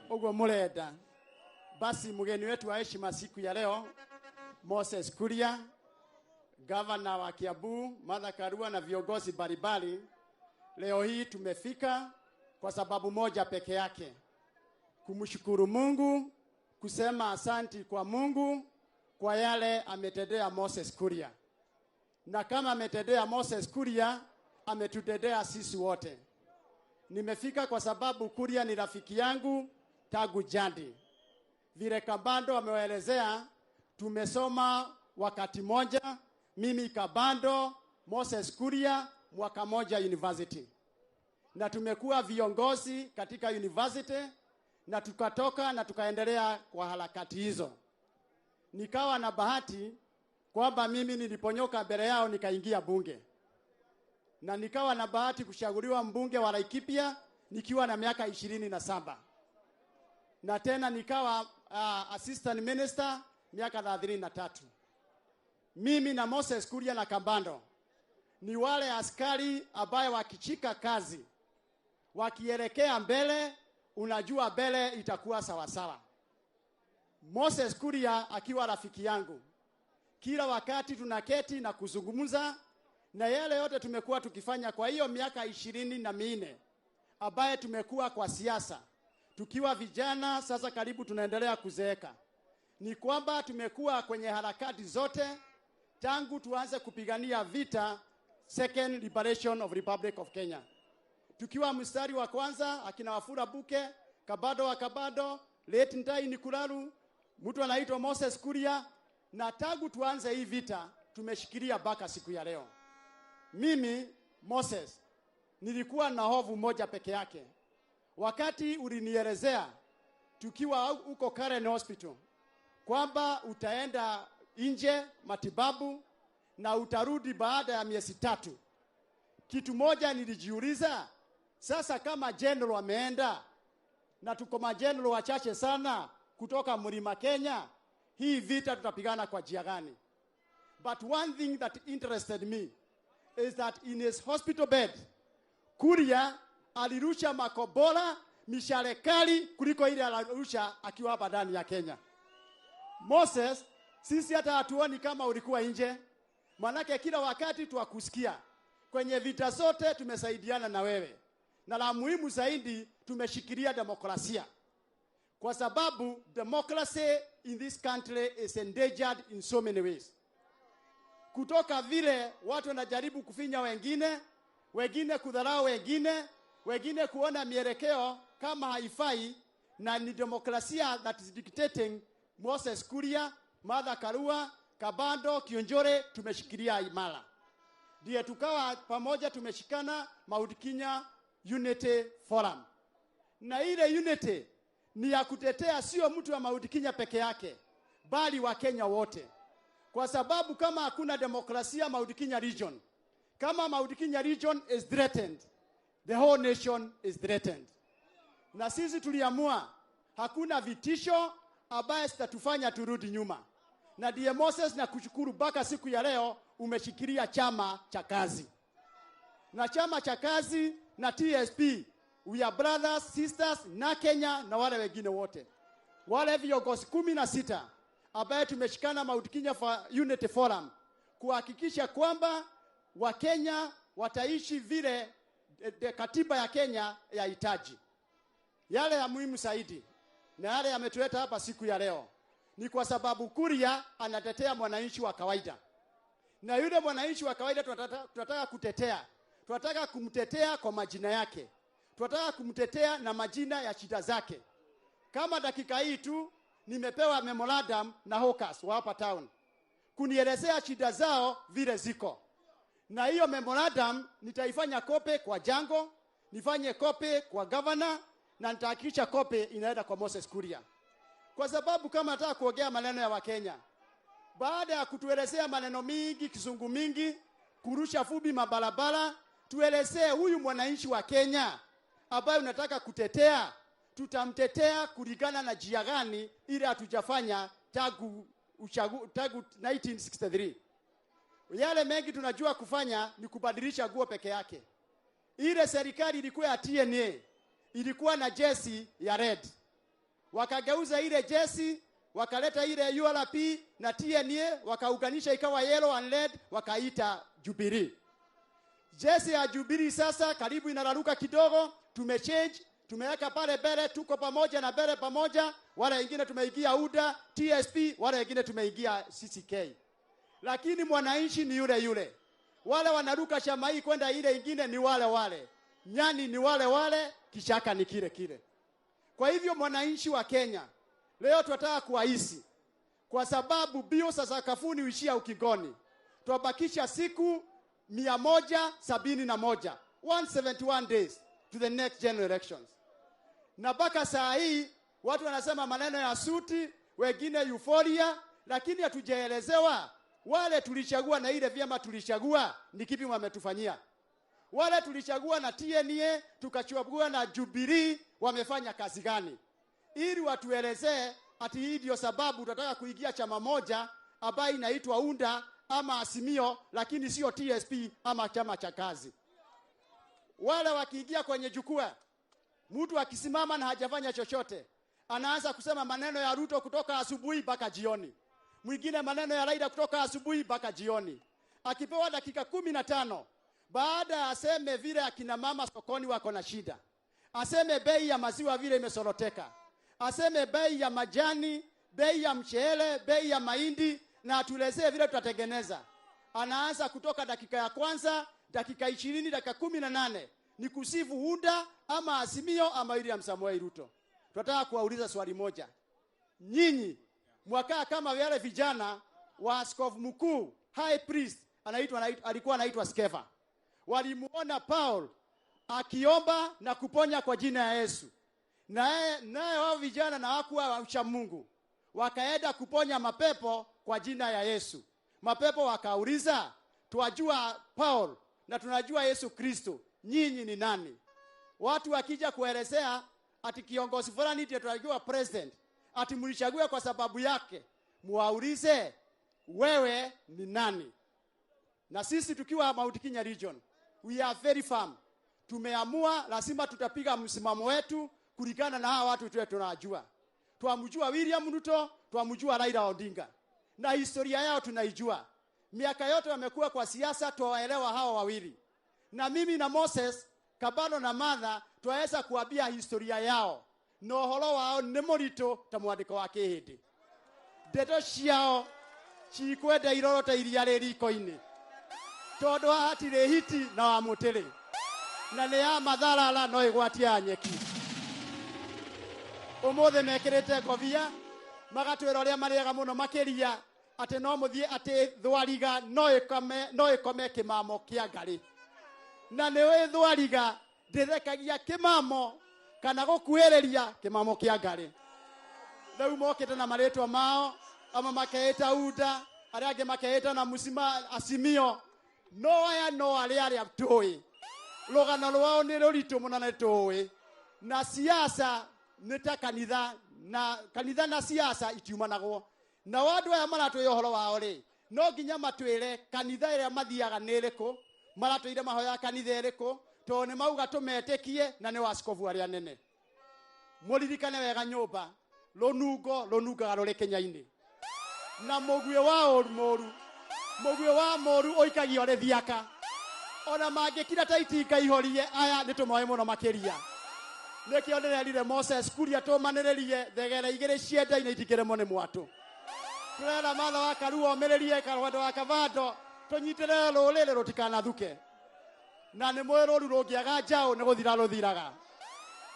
Ugo murenda. Basi mgeni wetu wa heshima siku ya leo Moses Kuria, Gavana wa Kiambu, Martha Karua na viongozi mbalimbali, leo hii tumefika kwa sababu moja peke yake. Kumshukuru Mungu, kusema asanti kwa Mungu kwa yale ametendea Moses Kuria. Na kama ametendea Moses Kuria, ametutendea sisi wote. Nimefika kwa sababu Kuria ni rafiki yangu tangu jadi. Vile Kabando amewaelezea, tumesoma wakati moja, mimi Kabando, Moses Kuria, mwaka moja university. Na tumekuwa viongozi katika university na tukatoka na tukaendelea kwa harakati hizo. Nikawa na bahati kwamba mimi niliponyoka mbele yao nikaingia bunge. Na nikawa na bahati kuchaguliwa mbunge wa Laikipia nikiwa na miaka 27. Na tena nikawa assistant minister miaka 33. Mimi na Moses Kuria na Kabando ni wale askari ambaye wakichika kazi, wakielekea mbele, unajua mbele itakuwa sawa sawa. Moses Kuria akiwa rafiki yangu, kila wakati tunaketi na kuzungumza, na yale yote tumekuwa tukifanya kwa hiyo miaka 24 ambaye tumekuwa kwa siasa. Tukiwa vijana, sasa karibu tunaendelea kuzeeka. Ni kwamba tumekuwa kwenye harakati zote tangu tuanze kupigania vita Second Liberation of Republic of Kenya. Tukiwa mstari wa kwanza, akina Wafula Buke, Kabado wa Kabado, Late Ntai Nikularu, mtu anaitwa Moses Kuria, na tangu tuanze hii vita tumeshikilia mpaka siku ya leo. Mimi Moses nilikuwa na hofu moja peke yake. Wakati ulinielezea tukiwa huko Karen Hospital kwamba utaenda nje matibabu na utarudi baada ya miezi 3. Kitu moja nilijiuliza, sasa kama general ameenda na tuko mageneral wachache sana kutoka Mlima Kenya, hii vita tutapigana kwa njia gani? But one thing that interested me is that in his hospital bed, Kuria alirusha makobola mishale kali kuliko ile alirusha akiwa hapa ndani ya Kenya. Moses, sisi hata hatuoni kama ulikuwa nje. Manake kila wakati tuwakusikia. Kwenye vita zote tumesaidiana na wewe. Na la muhimu zaidi tumeshikilia demokrasia. Kwa sababu democracy in this country is endangered in so many ways. Kutoka vile watu wanajaribu kufinya wengine, wengine kudharau wengine kuona mielekeo kama haifai, na ni demokrasia that is dictating. Moses Kuria, Martha Karua, Kabando, Kionjore tumeshikilia imara. Ndiye tukawa pamoja tumeshikana Mount Kenya Unity Forum. Na ile unity ni ya kutetea sio mtu wa Mount Kenya peke yake, bali wa Kenya wote. Kwa sababu kama hakuna demokrasia Mount Kenya region, kama Mount Kenya region is threatened, the whole nation is threatened. Na sisi tuliamua hakuna vitisho ambaye sitatufanya turudi nyuma. Na ndiye Moses, na kushukuru mpaka siku ya leo umeshikilia chama cha kazi. Na chama cha kazi na TSP, we are brothers, sisters na Kenya na wale wengine wote. Wale viongozi 16 ambaye tumeshikana Mount Kenya Unity Forum kuhakikisha kwamba Wakenya wataishi vile katiba ya Kenya yahitaji. Yale ya muhimu zaidi na yale yametuleta hapa siku ya leo ni kwa sababu Kuria anatetea mwananchi wa kawaida. Na yule mwananchi wa kawaida tunataka kutetea. Tunataka kumtetea kwa majina yake. Tunataka kumtetea na majina ya shida zake. Kama dakika hii tu nimepewa memorandum na hawkers wa hapa town kunielezea shida zao vile ziko. Na hiyo memorandum nitaifanya kope kwa Jango, nifanye kope kwa governor, na nitahakikisha kope inaenda kwa Moses Kuria. Kwa sababu kama nataka kuongea maneno ya Wakenya, baada ya kutuelezea maneno mingi, kizungu mingi, kurusha fubi mabarabara, tuelezee huyu mwananchi wa Kenya ambaye unataka kutetea, tutamtetea kulingana na njia gani ili hatujafanya tangu 1963. Yale mengi tunajua kufanya ni kubadilisha nguo peke yake. Ile serikali ilikuwa ya TNA, ilikuwa na jesi ya red. Wakageuza ile jesi, wakaleta ile URP na TNA, wakauganisha ikawa yellow and red, wakaita Jubilee. Jesi ya Jubilee sasa karibu inararuka kidogo, tumechange, tumeweka pale mbele, tuko pamoja na mbele pamoja, wale wengine tumeingia UDA, TSP, wale wengine tumeingia CCK. Lakini mwananchi ni yule yule. Wale wanaruka chama hii kwenda ile ingine ni wale wale. Nyani ni wale wale, kishaka ni kile kile. Kwa hivyo mwananchi wa Kenya, leo tunataka kuahisi. Kwa sababu bio sasa kafuni uishia ukingoni. Tuwabakisha siku 171, 171 days to the next general elections. Na mpaka saa hii watu wanasema maneno ya suti, wengine euphoria, lakini hatujaelezewa wale tulichagua na ile vyama tulichagua ni kipi wametufanyia. Wale tulichagua na TNA, tukachagua na Jubilee, wamefanya kazi gani? Ili watuelezee ati hii ndio sababu tunataka kuingia chama moja ambayo inaitwa UNDA ama Azimio, lakini sio TSP ama chama cha kazi. Wale wakiingia kwenye jukwaa, mtu akisimama na hajafanya chochote, anaanza kusema maneno ya Ruto kutoka asubuhi mpaka jioni. Mwingine maneno ya Raila kutoka asubuhi mpaka jioni. Akipewa dakika 15, baada aseme vile akina mama sokoni wako na shida. Aseme bei ya maziwa vile imesoroteka. Aseme bei ya majani, bei ya mchele, bei ya mahindi, na atuelezee vile tutatengeneza. Anaanza kutoka dakika ya kwanza, dakika 20, dakika 18 ni kusifu UNDA ama Azimio ama William Samoei Ruto. Tunataka kuwauliza swali moja. Nyinyi mwaka kama wale vijana wa askofu mkuu high priest alikuwa anaitwa Skeva. Walimuona Paul akiomba na kuponya kwa jina ya Yesu. Naye wao vijana na hawakuwa wacha Mungu. Wakaenda kuponya mapepo kwa jina ya Yesu. Mapepo wakauliza, tuwajua Paul na tunajua Yesu Kristo, nyinyi ni nani? Watu wakija kuelezea ati kiongozi fulani ndiye tunajua president, ati mlichagua kwa sababu yake, muwaulize wewe ni nani? Na sisi tukiwa Mount Kenya region, we are very firm. Tumeamua lazima tutapiga msimamo wetu kulingana na hawa watu wetu tunajua. Tuamjua William Ruto, tuamjua Raila Odinga. Na historia yao tunaijua. Miaka yote wamekuwa kwa siasa, tuwaelewa hawa wawili. Na mimi na Moses, Kabano na Martha, tuweza kuambia historia yao. No holo wao nĩ mũritũ ta mwandĩko wa kĩhĩndĩ. Ndeto ciao cikwenda irorota iria rĩriko-inĩ. Tondũ hatirĩ hiti na wa mũtĩrĩ. Na nĩ ya matharara no ĩgwatia nyeki. Ũmũthĩ mekĩrĩte ngobia, magatwĩra ũrĩa marĩega mũno makĩria, atĩ no mũthiĩ atĩ thwariga no ĩkome kĩmamo kĩa ngarĩ. Na nĩ thwariga ndĩthekagia kĩmamo kana gũkuhĩrĩria kĩmamo kĩa ngarĩ. Rĩu mokĩte na marĩtwa mao, ama makeĩta UNDA, arĩa angĩ makeĩta na musima Azimio. No aya no arĩa tũĩ. Rũgano rwao nĩ rũritũ mũno nĩ tũĩ. Na siasa nĩ ta kanitha na siasa itiumanagwo. na wandu aya maratwira uhoro wao ri no nginya matwire kanitha ĩrĩa mathiaga nĩ ĩrĩkũ, maratwire mahoya kanitha ĩrĩkũ, to nĩ mauga tũmetĩkie na nĩ waskofu arĩa nene. Mũririkane wega nyũmba rũnungo rũnungaga rũrĩ Kenya-inĩ, na mũguĩ wa ũru mũguĩ wa mũru ũikagio rĩ thiaka. Ona mangĩkira ta itinga ihorie aya nĩ tũmoe mũno makĩria. Nĩkĩo ndĩrerire Moses Kuria tũmanĩrĩrie thegere igĩrĩ ciendaine itikĩremwo nĩ mwatũ. Tũrera Martha wa Karua omĩrĩrie Karwendo wa Kavando tũnyitĩrĩre rũrĩrĩ rũtikanathuke. Na nĩ mwĩ rũru rũngĩaga njaũ nĩ gũthira rũthiraga.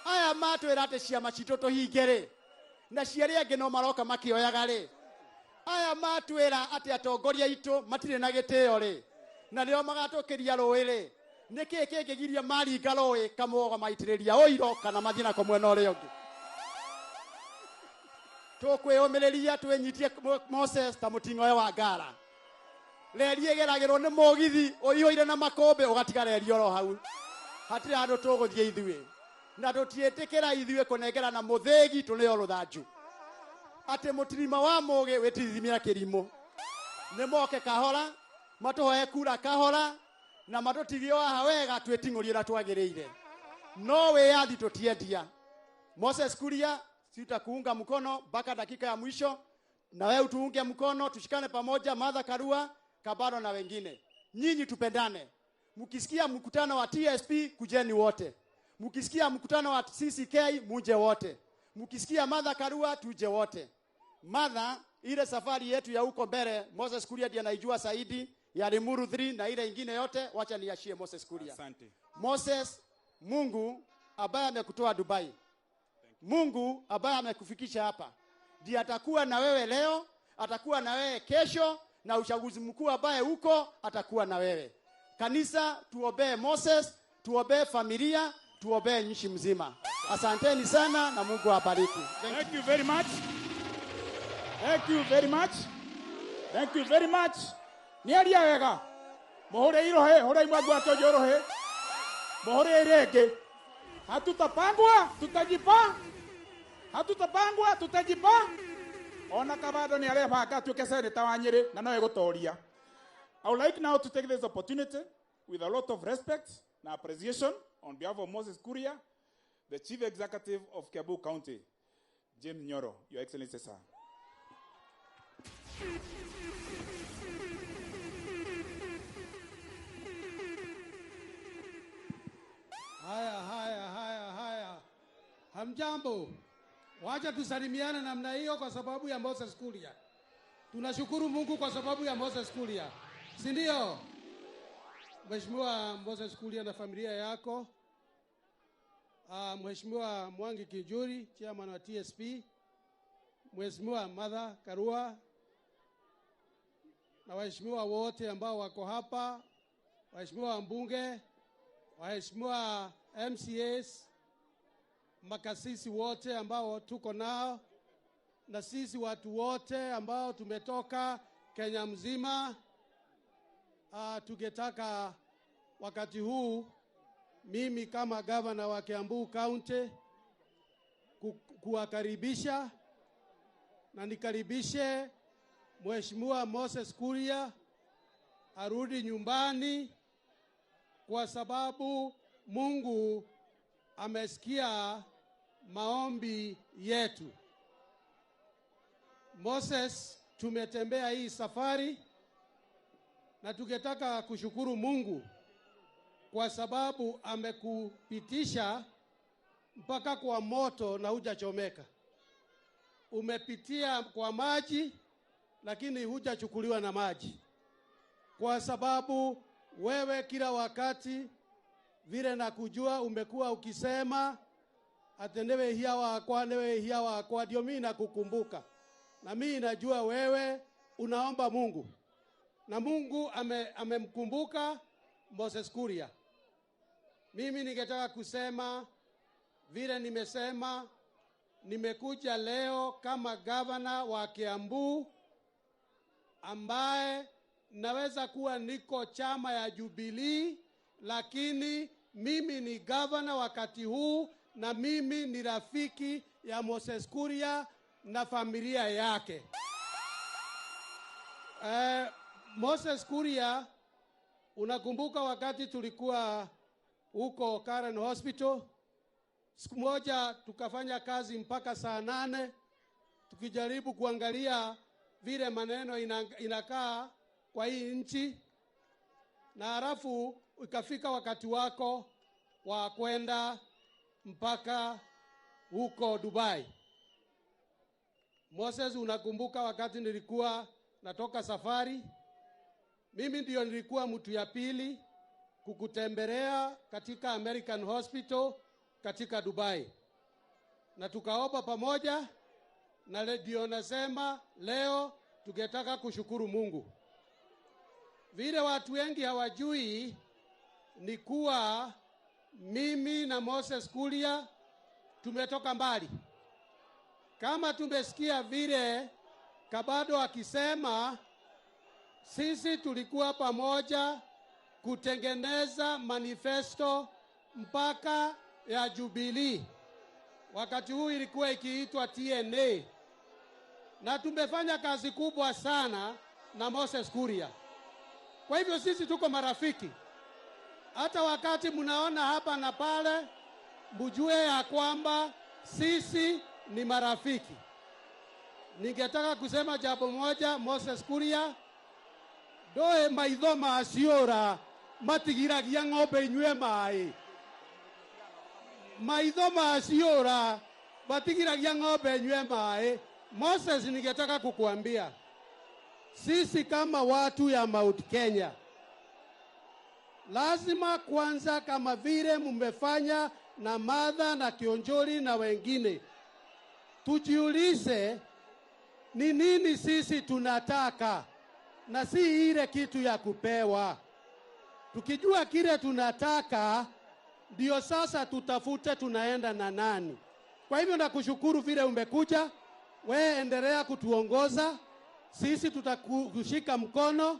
Aya matwĩra atĩ ciama citũ tũhinge rĩ, na ciarĩ angĩ no maroka makĩoyaga rĩ. Aya matwĩra atĩ atongoria aitũ matirĩ na gĩtĩo rĩ, na nĩo magatũkĩria rũĩ rĩ. Nĩkĩ kĩngĩgiria maringa rũĩ kamoga maitĩrĩria ũiro kana mathiĩ nako mwena ũrĩa ũngĩ. Tũkwĩyũmĩrĩria twĩnyitie Moses ta mũting'oe wa ngara. Reri ĩgeragĩrwo nĩ mũgithi ũihũire na makũmbĩ ũgatiga reri oro hau. Hatirĩ handũ tũgũthiĩ ithuĩ, na tũtiĩtĩkĩra ithuĩ kũnengerana mũthĩgi tũnĩo rũthanju. Atĩ mũtirima wa mũgĩ wĩtirithimia kĩrimũ. Nĩ moke kahora, matũhoe kura kahora, na matũtigie haha wega twĩting'ũrie na twagĩrĩire. No wĩyathi tũtiendia. Moses Kuria sitakuunga mkono mpaka dakika ya mwisho, na wewe utuunge mkono, tushikane pamoja. Martha Karua, Kabaro na wengine, nyinyi tupendane. Mkisikia mkutano wa TSP kujeni wote, mkisikia mkutano wa CCK muje wote, mkisikia Martha Karua tuje wote. Martha, ile safari yetu ya huko mbele Moses Kuria ndiye anaijua zaidi, ya Limuru 3 na ile ingine yote, wacha niachie Moses Kuria. Asante. Moses, Mungu ambaye amekutoa Dubai, Mungu ambaye amekufikisha hapa, ndiye atakuwa na wewe leo, atakuwa na wewe kesho, na uchaguzi mkuu ambaye huko atakuwa na wewe. Kanisa, tuombee Moses, tuombee familia, tuombee nchi mzima. Asanteni sana na Mungu awabariki. Thank you very much. Thank you very much. Thank you very much. Niaria wega. Mohore irohe, hora imwagu atojorohe. Mohore irege. Hatutapangwa, tutajipa. Hatutapangwa, tutajipa. Ona Kavando ni arebanga tuke seneta wa Nyeri na no egotoria. I would like now to take this opportunity with a lot of respect and appreciation on behalf of Moses Kuria, the Chief Executive of Kiambu County, James Nyoro, Your Excellency, sir. Haya. Hamjambo. Wacha tusalimiane namna hiyo kwa sababu ya Moses Kuria. Tunashukuru Mungu kwa sababu ya Moses Kuria. Si ndio? Mheshimiwa Moses Kuria na familia yako. Mheshimiwa Mwangi Kijuri, chairman wa TSP. Mheshimiwa Martha Karua. Na waheshimiwa wote ambao wako hapa, waheshimiwa wabunge, waheshimiwa MCAs, makasisi wote ambao tuko nao, na sisi watu wote ambao tumetoka Kenya mzima. Tungetaka wakati huu mimi kama gavana wa Kiambu County kuwakaribisha na nikaribishe Mheshimiwa Moses Kuria arudi nyumbani, kwa sababu Mungu amesikia maombi yetu. Moses, tumetembea hii safari na tungetaka kushukuru Mungu kwa sababu amekupitisha mpaka kwa moto na hujachomeka. Umepitia kwa maji lakini hujachukuliwa na maji, kwa sababu wewe kila wakati vile nakujua umekuwa ukisema atendewe hiya wakwa, ndio mimi nakukumbuka. Na mimi najua wewe unaomba Mungu, na Mungu amemkumbuka Moses Kuria. Mimi ningetaka kusema vile nimesema, nimekuja leo kama gavana wa Kiambu ambaye naweza kuwa niko chama ya Jubilee, lakini mimi ni gavana wakati huu, na mimi ni rafiki ya Moses Kuria na familia yake. Moses Kuria, unakumbuka wakati tulikuwa huko Karen Hospital, siku moja tukafanya kazi mpaka saa 8 tukijaribu kuangalia vile maneno inakaa kwa hii nchi, na halafu ikafika wakati wako wa kwenda mpaka huko Dubai. Moses, unakumbuka wakati nilikuwa natoka safari, mimi ndio nilikuwa mtu ya pili kukutembelea katika American Hospital katika Dubai, na tukaomba pamoja, na ndio nasema leo tungetaka kushukuru Mungu. Vile watu wengi hawajui ni kuwa mimi na Moses Kuria tumetoka mbali. Kama tumesikia vile Kabado akisema, sisi tulikuwa pamoja kutengeneza manifesto mpaka ya Jubilee. Wakati huu ilikuwa ikiitwa TNA. Na tumefanya kazi kubwa sana na Moses Kuria. Kwa hivyo sisi tuko marafiki. Hata wakati mnaona hapa na pale, mjue ya kwamba sisi ni marafiki. Ningetaka kusema jambo moja, Moses Kuria, doe maitho maciora matigiragia ng'ombe inywe mai. Maitho maciora matigiragia ng'ombe inywe mai. Moses, ningetaka kukuambia, sisi kama watu ya Mount Kenya, lazima kwanza, kama vile mmefanya na Martha na Kionjori na wengine, tujiulize ni nini sisi tunataka, na si ile kitu ya kupewa. Tukijua kile tunataka, ndio sasa tutafute tunaenda na nani. Kwa hivyo nakushukuru vile umekuja, wewe endelea kutuongoza, sisi tutakushika mkono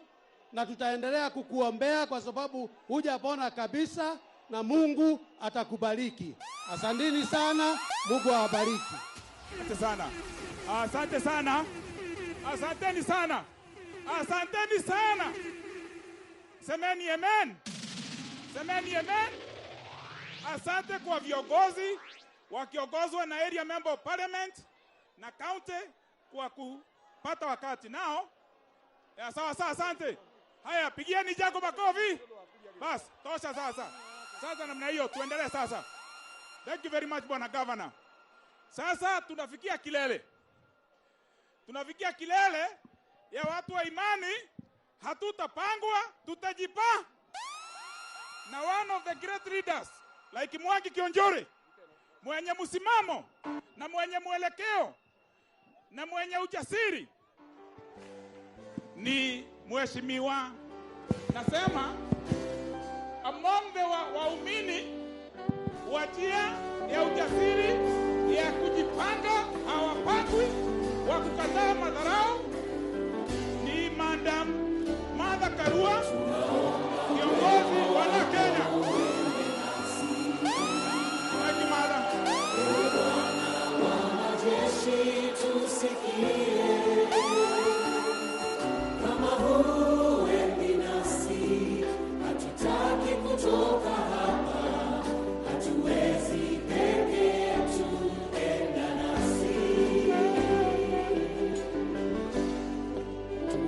na tutaendelea kukuombea kwa sababu hujapona kabisa, na Mungu atakubariki. Asanteni sana, Mungu awabariki. Asante sana. Asante sana. Asanteni sana. Asanteni sana. Semeni amen. Semeni amen. Asante kwa viongozi wakiongozwa na area member of parliament na county kwa kupata wakati nao. Sawa sawa, asante. Haya, pigieni Jacob makofi. Bas, tosha sasa. Sasa namna hiyo tuendelee sasa. Thank you very much Bwana Governor. Sasa tunafikia kilele. Tunafikia kilele ya watu wa imani, hatutapangwa, tutajipa. Na one of the great leaders like Mwangi Kionjori, mwenye msimamo na mwenye mwelekeo na mwenye ujasiri, ni mheshimiwa, nasema among the waumini wa njia ya ujasiri ya kujipanga, hawapangwi, wa kukataa madharau, ni Madam Martha Karua, kiongozi wa Kenya. Thank you, Madam. Kama huendi nasi, hatutaki kutoka hapa, hatuwezi peke yetu, enda nasi.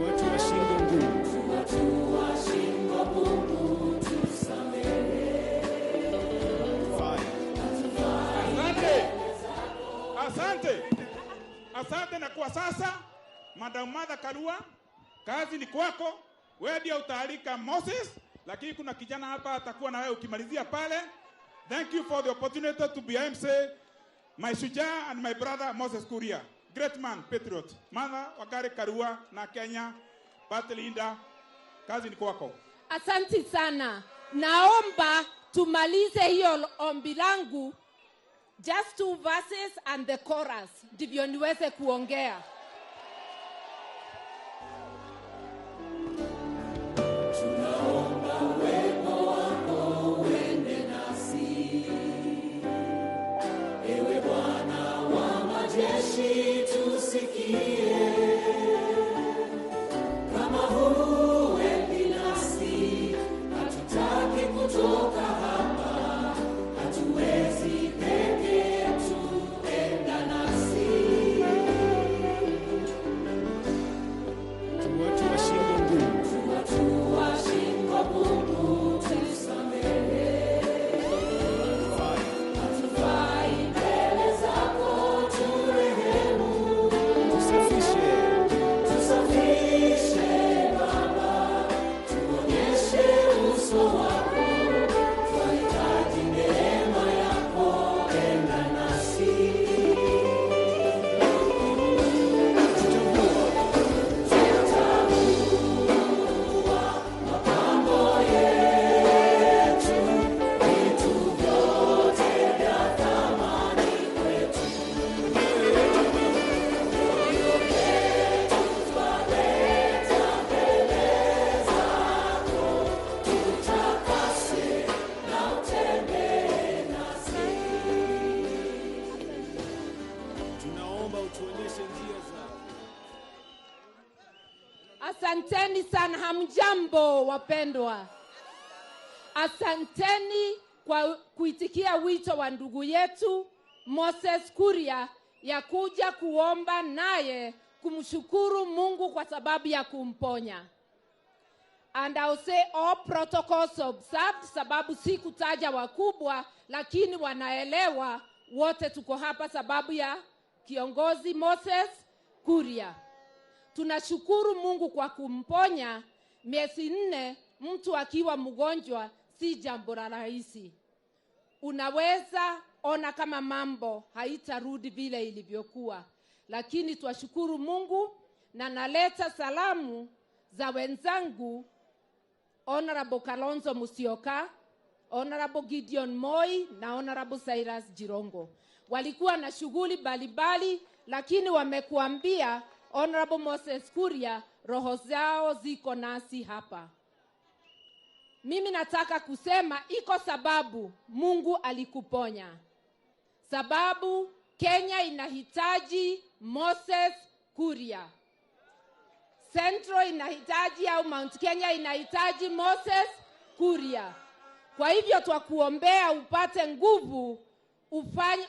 Watu wa shingo ngumu, watu wa shingo ngumu, tusamehe. Asante. Asante, na kwa sasa Madam Martha Karua, kazi ni kwako. Wewe ndio utaalika Moses, lakini kuna kijana hapa atakuwa na wewe ukimalizia pale. Thank you for the opportunity to be MC, my shujaa and my brother Moses Kuria. Great man, patriot. Martha Wangari Karua na Kenya Party Leader, kazi ni kwako. Asante sana. Naomba tumalize hiyo ombi langu, just 2 verses and the chorus, ndivyo niweze kuongea. Tunaomba uwepo wako uende nasi, ewe Bwana wa majeshi, tusikie. Asanteni sana, hamjambo wapendwa. Asanteni kwa kuitikia wito wa ndugu yetu Moses Kuria ya kuja kuomba naye kumshukuru Mungu kwa sababu ya kumponya. And I'll say all protocols observed, sababu si kutaja wakubwa, lakini wanaelewa wote tuko hapa sababu ya kiongozi Moses Kuria. Tunashukuru Mungu kwa kumponya. Miezi 4 mtu akiwa mgonjwa si jambo rahisi. Unaweza ona kama mambo haitarudi vile ilivyokuwa, lakini twashukuru Mungu. Na naleta salamu za wenzangu Honorable Kalonzo Musyoka, Honorable Gideon Moi na Honorable Cyrus Jirongo. Walikuwa na shughuli mbalimbali, lakini wamekuambia Honorable Moses Kuria roho zao ziko nasi hapa. Mimi nataka kusema iko sababu Mungu alikuponya. Sababu Kenya inahitaji Moses Kuria. Central inahitaji au Mount Kenya inahitaji Moses Kuria. Kwa hivyo twakuombea upate nguvu,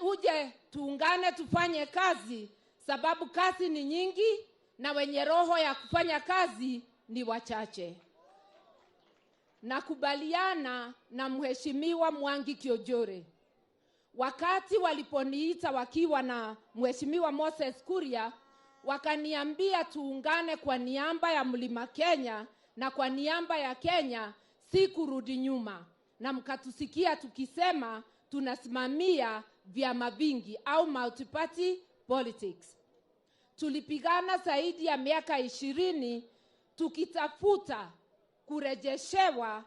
uje tuungane tufanye kazi, sababu kazi ni nyingi na wenye roho ya kufanya kazi ni wachache. Nakubaliana na mheshimiwa Mwangi Kiojore. Wakati waliponiita wakiwa na mheshimiwa Moses Kuria, wakaniambia tuungane kwa niaba ya Mlima Kenya na kwa niaba ya Kenya, si kurudi nyuma. Na mkatusikia tukisema tunasimamia vyama vingi au multi-party politics. Tulipigana zaidi ya miaka 20 tukitafuta kurejeshewa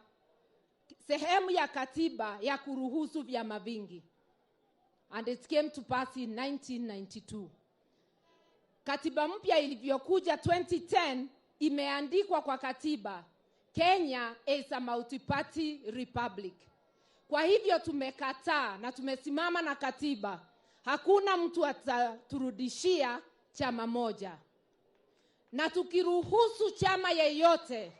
sehemu ya katiba ya kuruhusu vyama vingi. And it came to pass in 1992. Katiba mpya ilivyokuja 2010 imeandikwa kwa katiba, Kenya is a multi-party republic. Kwa hivyo tumekataa na tumesimama na katiba. Hakuna mtu ataturudishia chama moja. Na tukiruhusu chama yeyote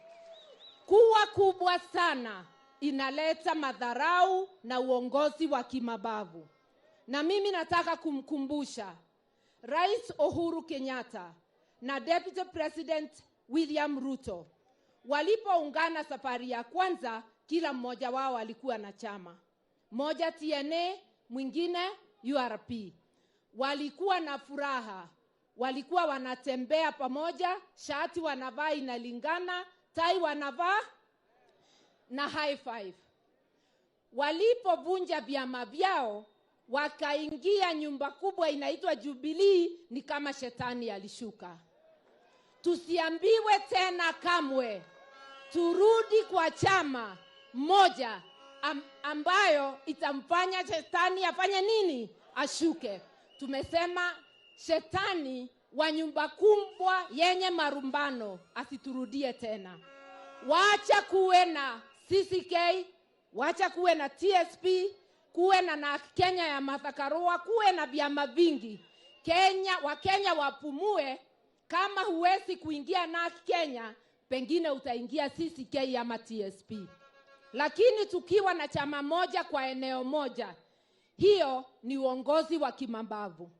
kuwa kubwa sana, inaleta madharau na uongozi wa kimabavu. Na mimi nataka kumkumbusha Rais Uhuru Kenyatta na Deputy President William Ruto walipoungana safari ya kwanza, kila mmoja wao alikuwa na chama. Moja TNA, mwingine URP. Walikuwa na furaha. Walikuwa wanatembea pamoja, shati wanavaa inalingana, tai wanavaa na high five. Walipovunja vyama vyao, wakaingia nyumba kubwa inaitwa Jubilee, ni kama shetani alishuka. Tusiambiwe tena kamwe. Turudi kwa chama moja ambayo itamfanya shetani afanye nini? Ashuke. Tumesema shetani wa nyumba kubwa yenye marumbano asiturudie tena. Wacha kuwe na CCK, wacha kuwe na TSP, kuwe na Kenya ya Martha Karua, kuwe na vyama vingi. Wakenya wapumue. Kama huwezi kuingia na Kenya, pengine utaingia CCK ama TSP. Lakini tukiwa na chama moja kwa eneo moja, hiyo ni uongozi wa kimabavu.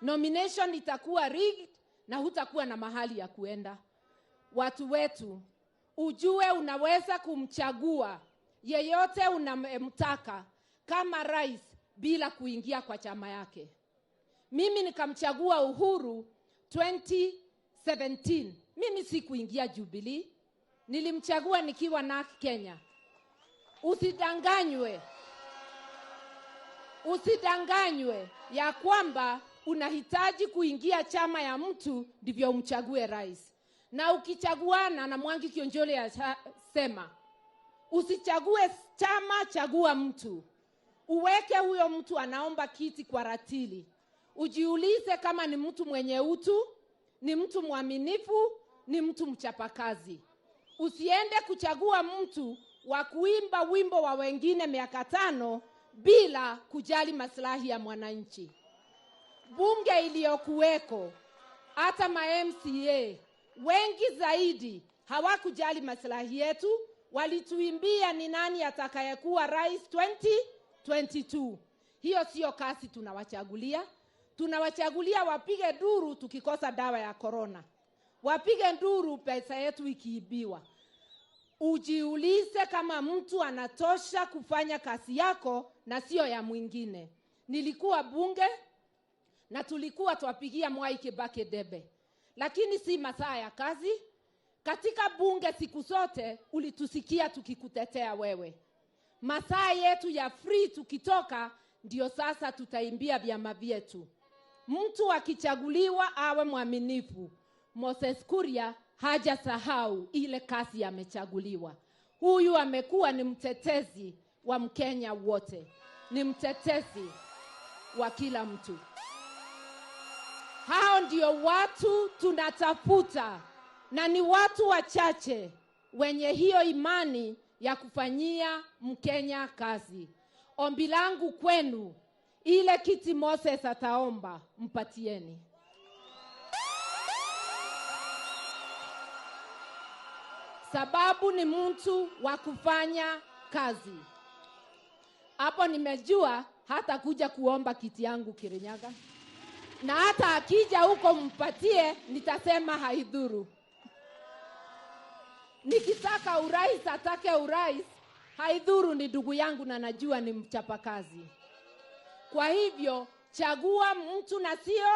Nomination itakuwa rigged na hutakuwa na mahali ya kuenda. Watu wetu, ujue unaweza kumchagua yeyote unamtaka kama rais bila kuingia kwa chama yake. Mimi nikamchagua Uhuru 2017. Mimi si kuingia Jubilee. Nilimchagua nikiwa na Kenya. Usidanganywe ya kwamba unahitaji kuingia chama ya mtu ndivyo umchague rais. Na ukichaguana na Mwangi Kionjole asema, usichague chama, chagua mtu. Uweke huyo mtu anaomba kiti kwa ratili. Ujiulize kama ni mtu mwenye utu, ni mtu mwaminifu, ni mtu mchapakazi. Usiende kuchagua mtu wa kuimba wimbo wa wengine miaka 5 bila kujali maslahi ya mwananchi. Bunge iliyokuweko, hata ma MCA wengi zaidi hawakujali maslahi yetu, walituimbia ni nani atakayekuwa rais 2022. Hiyo sio kazi tunawachagulia. Tunawachagulia wapige duru tukikosa dawa ya corona, wapige duru pesa yetu ikiibiwa. Ujiulize kama mtu anatosha kufanya kazi yako na sio ya mwingine. Nilikuwa bunge na tulikuwa tuwapigia Mwai Kibaki debe, lakini si masaa ya kazi. Katika bunge siku zote ulitusikia tukikutetea wewe. Masaa yetu ya free tukitoka ndio sasa tutaimbia vyama vyetu. Mtu akichaguliwa awe mwaminifu. Moses Kuria hajasahau ile kazi amechaguliwa. Huyu amekuwa ni mtetezi wa Mkenya wote. Ni mtetezi wa kila mtu. Hao ndio watu tunatafuta, na ni watu wachache wenye hiyo imani ya kufanyia Mkenya kazi. Ombi langu kwenu, ile kiti Moses ataomba, mpatieni. Sababu ni mtu wa kufanya kazi. Hapo nimejua hata kuja kuomba kiti yangu Kirinyaga. Na hata akija huko mpatie, nitasema haidhuru. Nikitaka urais atake urais, haidhuru, ni ndugu yangu na najua ni mchapakazi. Kwa hivyo chagua mtu na sio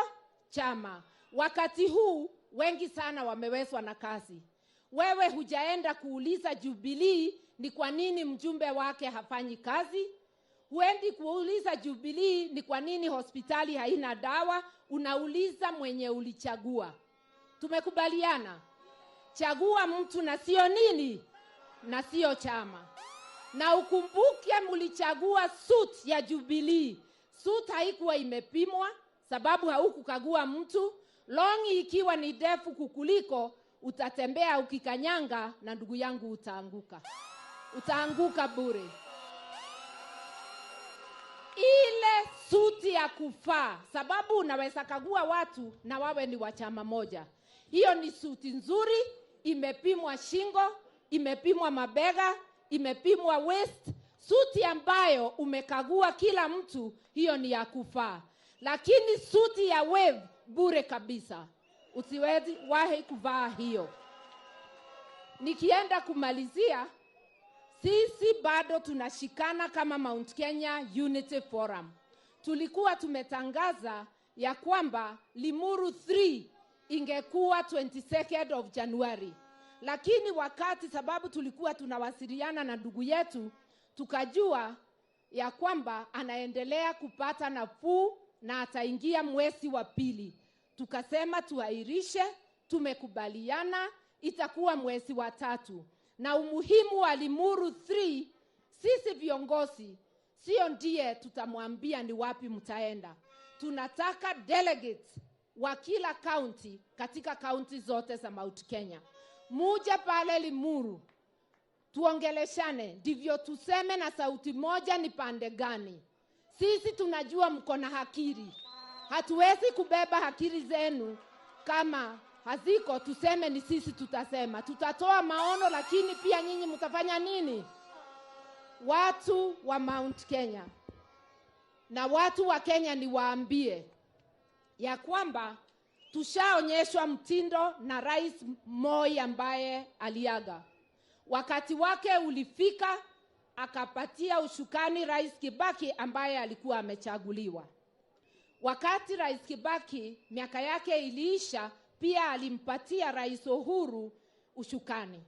chama. Wakati huu wengi sana wamewezwa na kazi. Wewe hujaenda kuuliza Jubilee ni kwa nini mjumbe wake hafanyi kazi. Huendi kuuliza Jubilee ni kwa nini hospitali haina dawa. Unauliza mwenye ulichagua. Tumekubaliana? Chagua mtu na sio nini? Na sio chama. Na ukumbuke mlichagua suit ya Jubilee. Suit haikuwa imepimwa sababu haukukagua mtu. Longi ikiwa ni ndefu kukuliko, utatembea ukikanyanga na ndugu yangu utaanguka. Utaanguka bure. Ile suti ya kufaa, sababu unaweza kagua watu na wawe ni wa chama moja. Hiyo ni suti nzuri, imepimwa shingo, imepimwa mabega, imepimwa waist. Suti ambayo umekagua kila mtu, hiyo ni ya kufaa. Lakini suti ya wave bure kabisa. Usiwezi wahi kuvaa hiyo. Nikienda kumalizia, sisi bado tunashikana kama Mount Kenya Unity Forum. Tulikuwa tumetangaza ya kwamba Limuru 3 ingekuwa 22nd of January. Lakini wakati sababu tulikuwa tunawasiliana na ndugu yetu, tukajua ya kwamba anaendelea kupata nafuu na ataingia mwezi wa pili. Tukasema tuairishe, tumekubaliana itakuwa mwezi wa 3. Na umuhimu wa Limuru 3, sisi viongozi sio ndiye tutamwambia ni wapi mtaenda. Tunataka delegates wa kila county katika county zote za Mount Kenya. Muje pale Limuru, tuongeleshane, ndivyo tuseme na sauti moja ni pande gani. Sisi tunajua mko na hakiri. Hatuwezi kubeba hakiri zenu kama haziko. Tuseme ni sisi tutasema. Tutatoa maono, lakini pia nyinyi mtafanya nini? Watu wa Mount Kenya na watu wa Kenya niwaambie ya kwamba tushaonyeshwa mtindo na Rais Moi ambaye aliaga. Wakati wake ulifika, akapatia ushukani Rais Kibaki ambaye alikuwa amechaguliwa. Wakati Rais Kibaki miaka yake iliisha, pia alimpatia Rais Uhuru ushukani.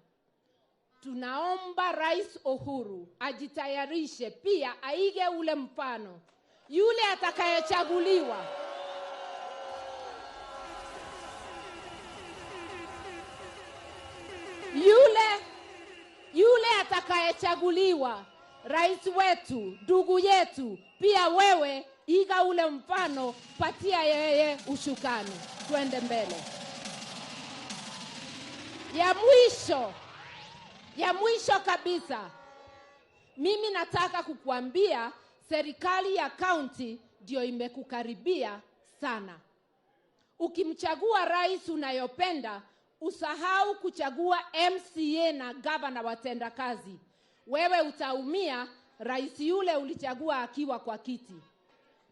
Tunaomba Rais Uhuru ajitayarishe pia aige ule mfano. Yule atakayechaguliwa yule atakayechaguliwa, rais wetu, ndugu yetu, pia wewe iga ule mfano, patia yeye ushukani. Twende mbele. Ya mwisho kabisa, mimi nataka kukuambia serikali ya county ndio imekukaribia sana. Ukimchagua rais unayopenda, usahau kuchagua MCA na gavana watenda kazi. Wewe utaumia, rais yule ulichagua akiwa kwa kiti.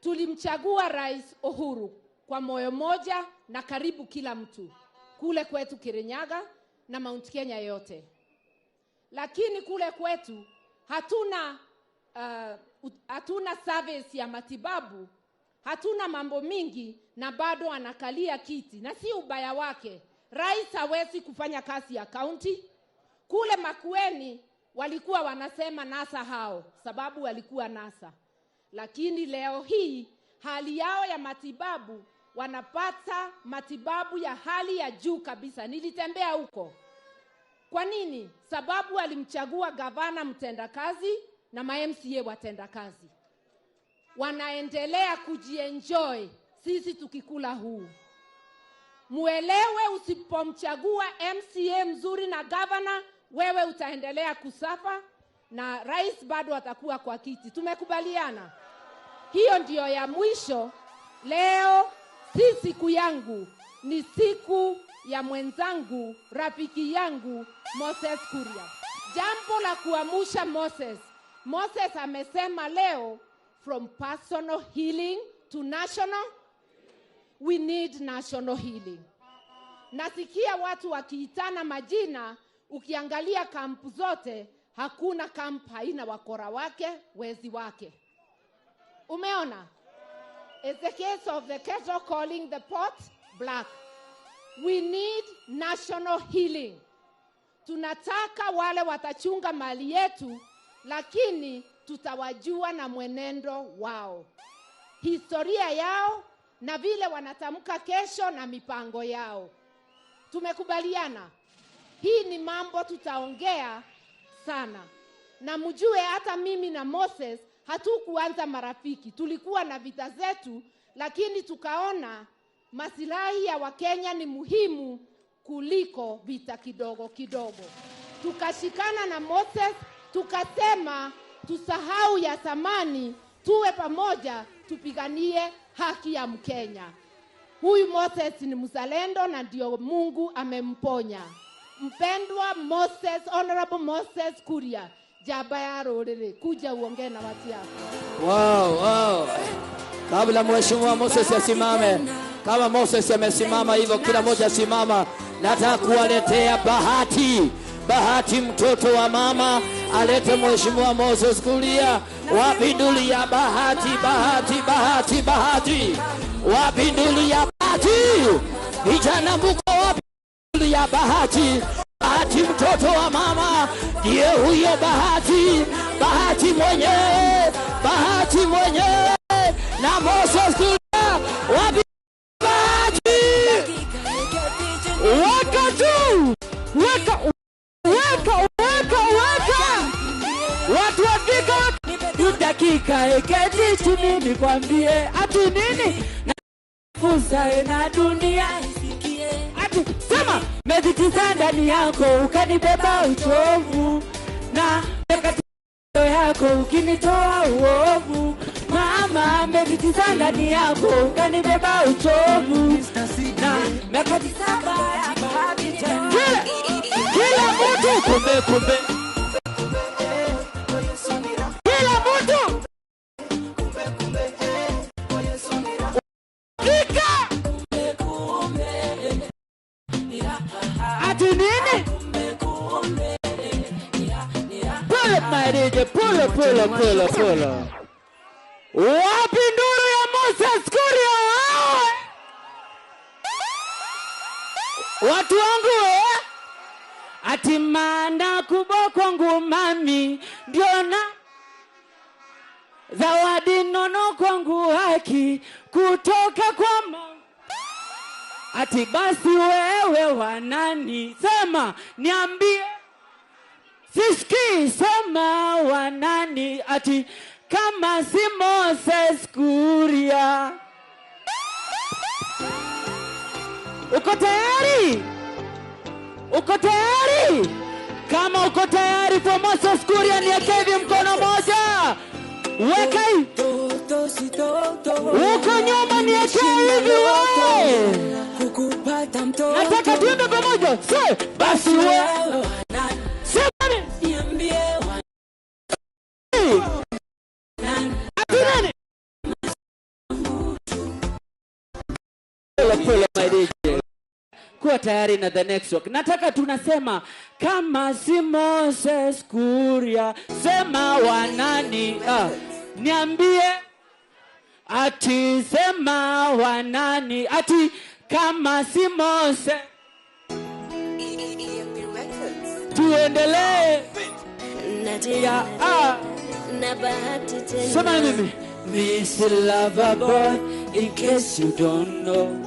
Tulimchagua Rais Uhuru kwa moyo moja na karibu kila mtu kule kwetu Kirinyaga na Mount Kenya yote. Lakini kule kwetu hatuna service ya matibabu, hatuna mambo mingi na bado anakalia kiti. Na si ubaya wake. Rais hawezi kufanya kazi ya county. Kule Makueni walikuwa wanasema NASA hao sababu walikuwa NASA. Lakini leo hii hali yao ya matibabu, wanapata matibabu ya hali ya juu kabisa. Nilitembea huko. Kwa nini? Sababu alimchagua gavana mtendakazi na ma-MCA watendakazi. Wanaendelea kujienjoy, sisi tukikula huu. Muelewe, usipomchagua MCA mzuri na gavana, wewe utaendelea kusafa na rais bado atakuwa kwa kiti. Tumekubaliana? Hiyo ndio ya mwisho. Leo si siku yangu, ni siku ya mwenzangu, rafiki yangu Moses Kuria. Jambo la kuamusha Moses. Moses amesema leo, from personal healing to national, we need national healing. Nasikia watu wakiitana majina, ukiangalia kampu zote, hakuna kampu haina wakora wake, wezi wake. Umeona? It's the case of the kettle calling the pot black. We need national healing. Tunataka wale watachunga mali yetu, lakini tutawajua na mwenendo wao, historia yao na vile wanatamka kesho na mipango yao. Tumekubaliana? Hii ni mambo tutaongea sana. Na mjue hata mimi na Moses hatukuanza marafiki. Tulikuwa na vita zetu, lakini tukaona masilahi ya Wakenya ni muhimu kuliko vita kidogo kidogo. Tukashikana na Moses, tukasema tusahau ya zamani, tuwe pamoja, tupiganie haki ya Mkenya. Huyu Moses ni mzalendo na ndio Mungu amemponya. Mpendwa Moses, Honorable Moses Kuria, jaba ya rorere, kuja uongee na watu yako. Wow. Kabla mheshimiwa Moses asimame, kama Moses amesimama hivyo, kila mmoja simama. Nataka kuwaletea Bahati mtoto wa mama, alete mheshimiwa Moses Kuria. Wapindulia Bahati. Wapindulia Bahati. Vijana mko wapindulia Bahati. Bahati mtoto wa mama, ndiye huyo Bahati. Bahati mwenyewe na Moses Kuria. Bahati. Weka. Watu wafika dakika eketi chini nikwambie ati nini na fursa na dunia isikie ati sema meditisa ndani yako ukanibeba uchovu na wakati yako ukinitoa uovu. Mama meditisa ndani yako ukanibeba uchovu na wakati saba ya bahati kila mtu kumbe Pull. Wapi nduru ya Moses Kuria? Watu wangu ati manda kubwa kwangu mami, ndio na zawadi nono kwangu haki kutoka kwa ati basi wewe wanani, sema niambie. Siski sema wanani, ati kama si Moses Kuria. Uko tayari? Kama uko tayari kwa Moses Kuria, niweke hivi mkono moja. Weka hivi. Uko nyuma, niweke hivi wewe. kupata mtoto. Nataka tuende pamoja. Basi wewe sema niambie nani? Pole my DJ. Kuwa tayari na the next walk. Nataka tunasema kama si Moses Kuria, sema wanani? Niambie ati sema wanani? Ati kama si Moses. Tuendelee. Nadia na bahati tena. Sema mimi. Miss Lover Boy, in case you don't know.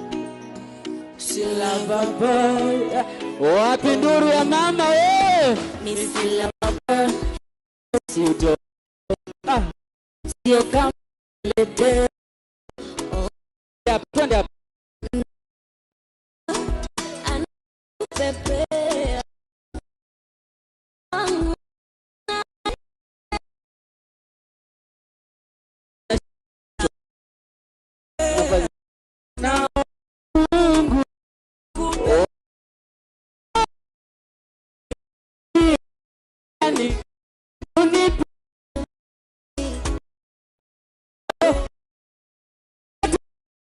Lover Boy. Wapi nduru ya mama we? Miss Lover Boy, you don't. Sio kama lete. Twende hapa. Pepe. Na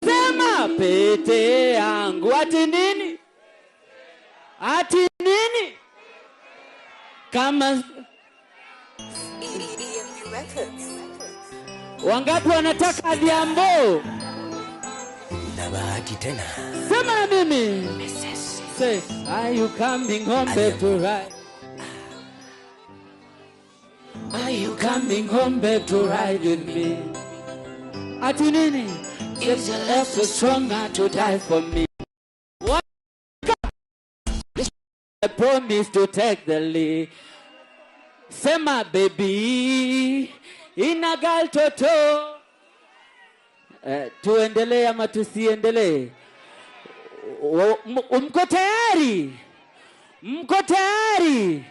sema pete yangu ati nini? Ati nini? Kama wangapi wanataka Adhiambo? Na bahati tena. Sema na mimi. Say, are you coming home babe to ride? Are you coming home babe to ride with me? Ati nini? Is your love so strong not to die for me? What? I promise to take the lead. Sema baby, inagal toto. Tuendelee ama tusiendelee? Mko tayari? Mko tayari?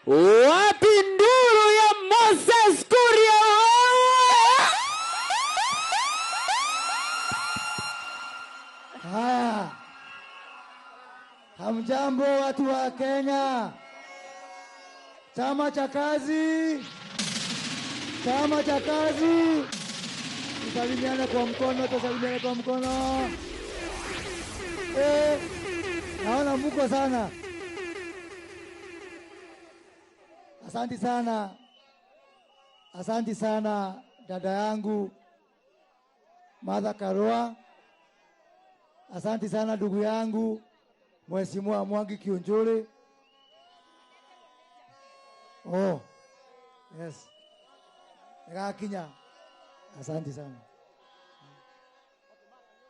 Wapi nduru ya Moses Kuria? Haya, hamjambo watu wa Kenya. Chama cha kazi, chama cha kazi. Tusalimiane kwa mkono, tusalimiane kwa mkono. Naona mko sana. Asante sana. Asante sana dada yangu Martha Karua. Asante sana ndugu yangu Mheshimiwa Mwangi Kiunjuri. Oh. Yes. Ngakinya. Asante sana.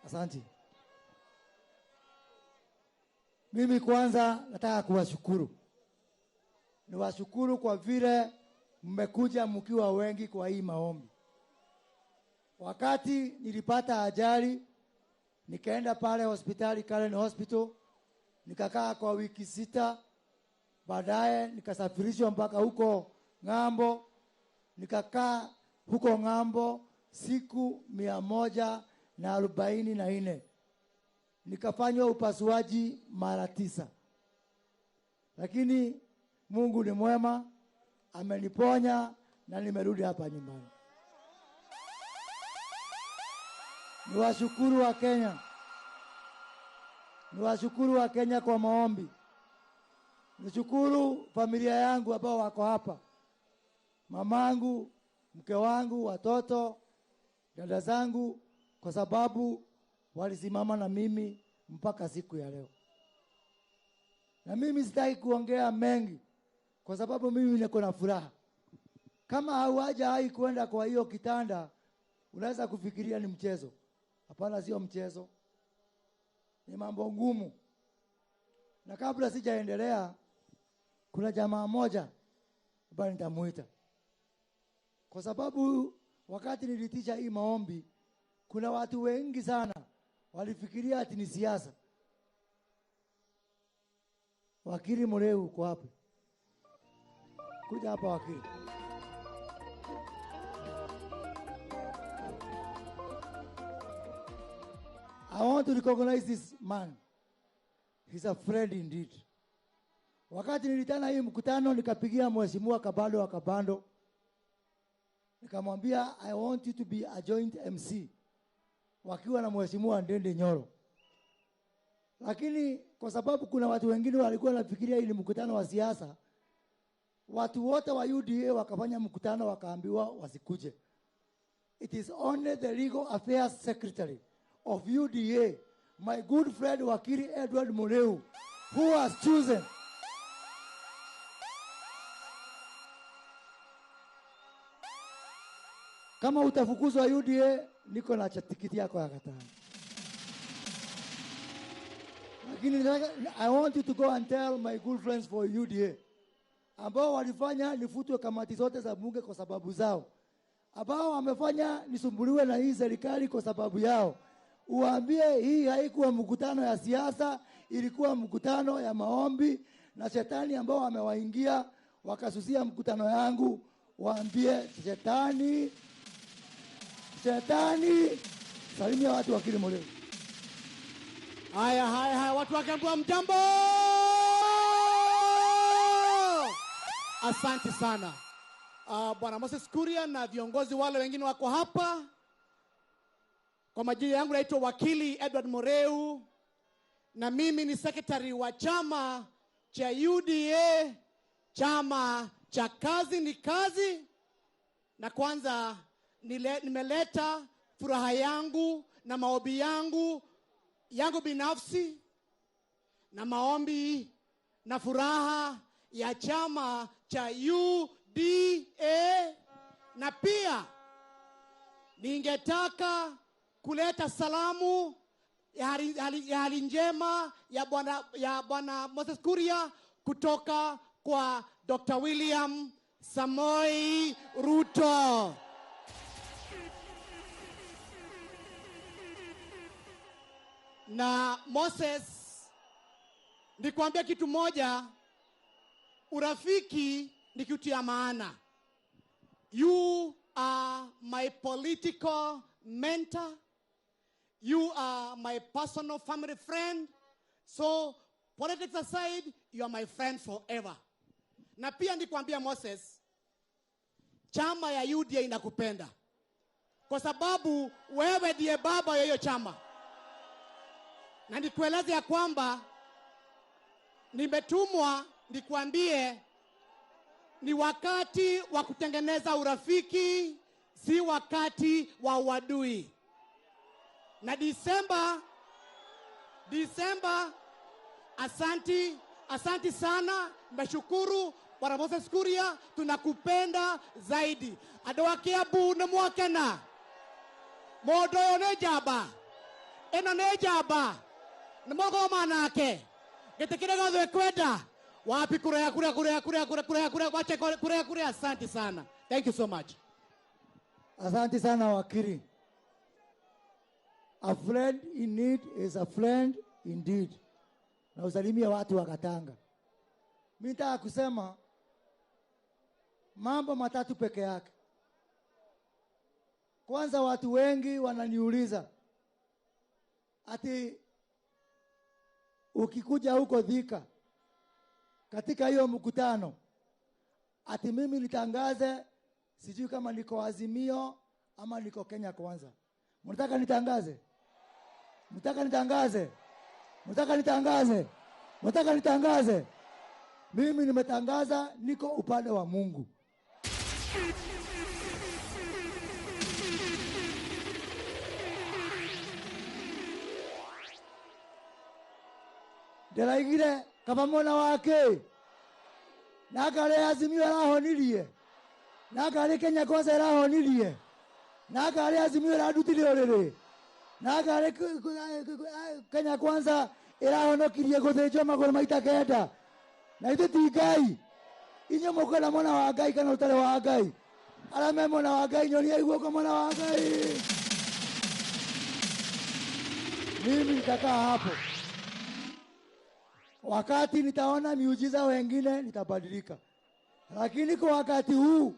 Asante. Mimi kwanza nataka kuwashukuru. Niwashukuru kwa vile mmekuja mkiwa wengi kwa hii maombi. Wakati nilipata ajali, nikaenda pale hospitali Karen Hospital, nikakaa kwa wiki 6, baadaye nikasafirishwa mpaka huko ng'ambo, nikakaa huko ng'ambo siku 144. Nikafanywa upasuaji mara 9. Lakini Mungu ni mwema, ameniponya na nimerudi hapa nyumbani. Niwashukuru wa Kenya. Niwashukuru wa Kenya kwa maombi. Nishukuru familia yangu ambao wako hapa. Mamangu, mke wangu, watoto, dada zangu, kwa sababu walisimama na mimi mpaka siku ya leo. Na mimi sitaki kuongea mengi kwa sababu mimi niko na furaha. Kama haujawahi kwenda kwa hiyo kitanda, unaweza kufikiria ni mchezo. Hapana, sio mchezo. Ni mambo ngumu. Na kabla sijaendelea, kuna jamaa moja ambaye nitamuita. Kwa sababu wakati nilitisha hii maombi, kuna watu wengi sana walifikiria ati ni siasa. Wakili Mureu uko hapo. Kuja hapa wakili. I want to recognize this man. He's a friend indeed. Wakati nilitana hii mkutano nikapigia mheshimiwa Kabando wa Kabando. Nikamwambia I want you to be a joint MC. Wakiwa na mheshimiwa Ndende Nyoro. Lakini kwa sababu kuna watu wengine walikuwa wanafikiria ili mkutano wa siasa, watu wote wa UDA wakafanya mkutano wakaambiwa wasikuje. It is only the Legal Affairs Secretary of UDA, my good friend Wakili Edward Moreu, who was chosen. Kama utafukuzwa UDA, niko na tikiti yako ya katano. Lakini I want you to go and tell my good friends for UDA, ambao walifanya nifutwe kamati zote za bunge kwa sababu zao, ambao wamefanya nisumbuliwe na hii serikali kwa sababu yao. Uambie hii haikuwa mkutano ya siasa, ilikuwa mkutano ya maombi, na shetani ambao wamewaingia wakasusia mkutano yangu, waambie shetani, salimia watu wa Kilimole. Haya, watu wa Kiambu mjambo. Asante sana. Bwana Moses Kuria na viongozi wale wengine wako hapa. Kwa majina yangu naitwa Wakili Edward Moreu, na mimi ni secretary wa chama cha UDA, chama cha kazi ni kazi. Na kwanza nimeleta furaha yangu na maombi yangu binafsi na maombi na furaha ya chama cha UDA, na pia ningetaka kuleta salamu ya hali njema ya bwana Moses Kuria kutoka kwa Dr. William Samoei Ruto. Na Moses, nikwambia kitu moja, urafiki ni kitu ya maana. You are my political mentor. You are my personal family friend. So, politics aside, you are my friend forever. Na pia nikwambia Moses, chama ya UDA inakupenda, kwa sababu wewe ndiye baba ya hiyo chama. Na nikueleze ya kwamba nimetumwa nikwambie ni wakati wa kutengeneza urafiki, si wakati wa uadui. Na Disemba, asanti sana, nimeshukuru Bwana Moses Kuria, tunakupenda zaidi. Adoa Kiambu na mwakena. Modo yone jaba. Ena ne jaba. Nimogo manake. Getekire godwe kwenda. Wapi kurea. Wache kurea. Asante sana. Thank you so much. Asante sana Wakili. A friend in need is a friend indeed. Na usalimia watu wa Katanga. Mimi nataka kusema mambo matatu peke yake. Kwanza, watu wengi wananiuliza ati ukikuja huko Thika katika hiyo mkutano ati mimi nitangaze, sijui kama niko Azimio ama niko Kenya Kwanza. Mnataka nitangaze? Mnataka nitangaze? Mimi nimetangaza niko upande wa Mungu. Delaigire kama mwana wake nakale Azimio arahonirie, nakale Kenya Kwanza arahonirie, nakale Azimio aradutire orere, nakale Kenya Kwanza irahonokirie guthinjwo maguru maita kenda. Na ithu ti Ngai. Inyo mukona mwana wa Ngai kana utare wa Ngai? Arame mwana wa Ngai nyonia iguoko mwana wa Ngai. Mimi nitakaa hapo. Wakati nitaona miujiza wengine nitabadilika. Lakini kwa wakati huu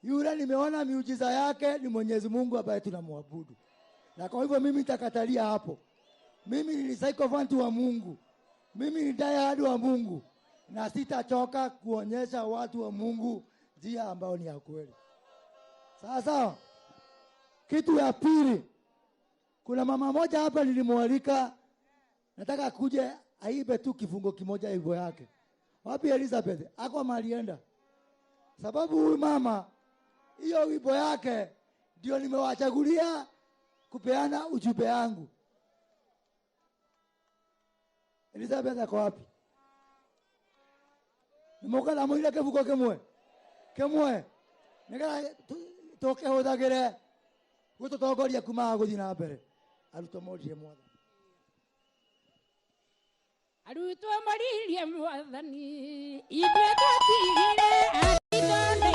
yule nimeona miujiza yake ni Mwenyezi Mungu ambaye tunamwabudu. Na kwa hivyo mimi nitakatalia hapo. Mimi ni sycophant wa Mungu. Mimi ni diehard wa Mungu na sitachoka kuonyesha watu wa Mungu njia ambayo ni ya kweli. Sasa kitu ya pili, kuna mama moja hapa nilimwalika, nataka kuje aibe tu kifungo kimoja hivyo yake. Wapi Elizabeth? Ako malienda. Sababu huyu mama hiyo wimbo yake ndio nimewachagulia kupeana ujumbe yangu. Elizabeth ako wapi? Nimokala mwile kefuko kemwe. Nigala toke hodagere. Guto togoria kuma guthi na mbere. Aruto morie mwathani. Aruto morie mwathani. Itwe tutigire atitone.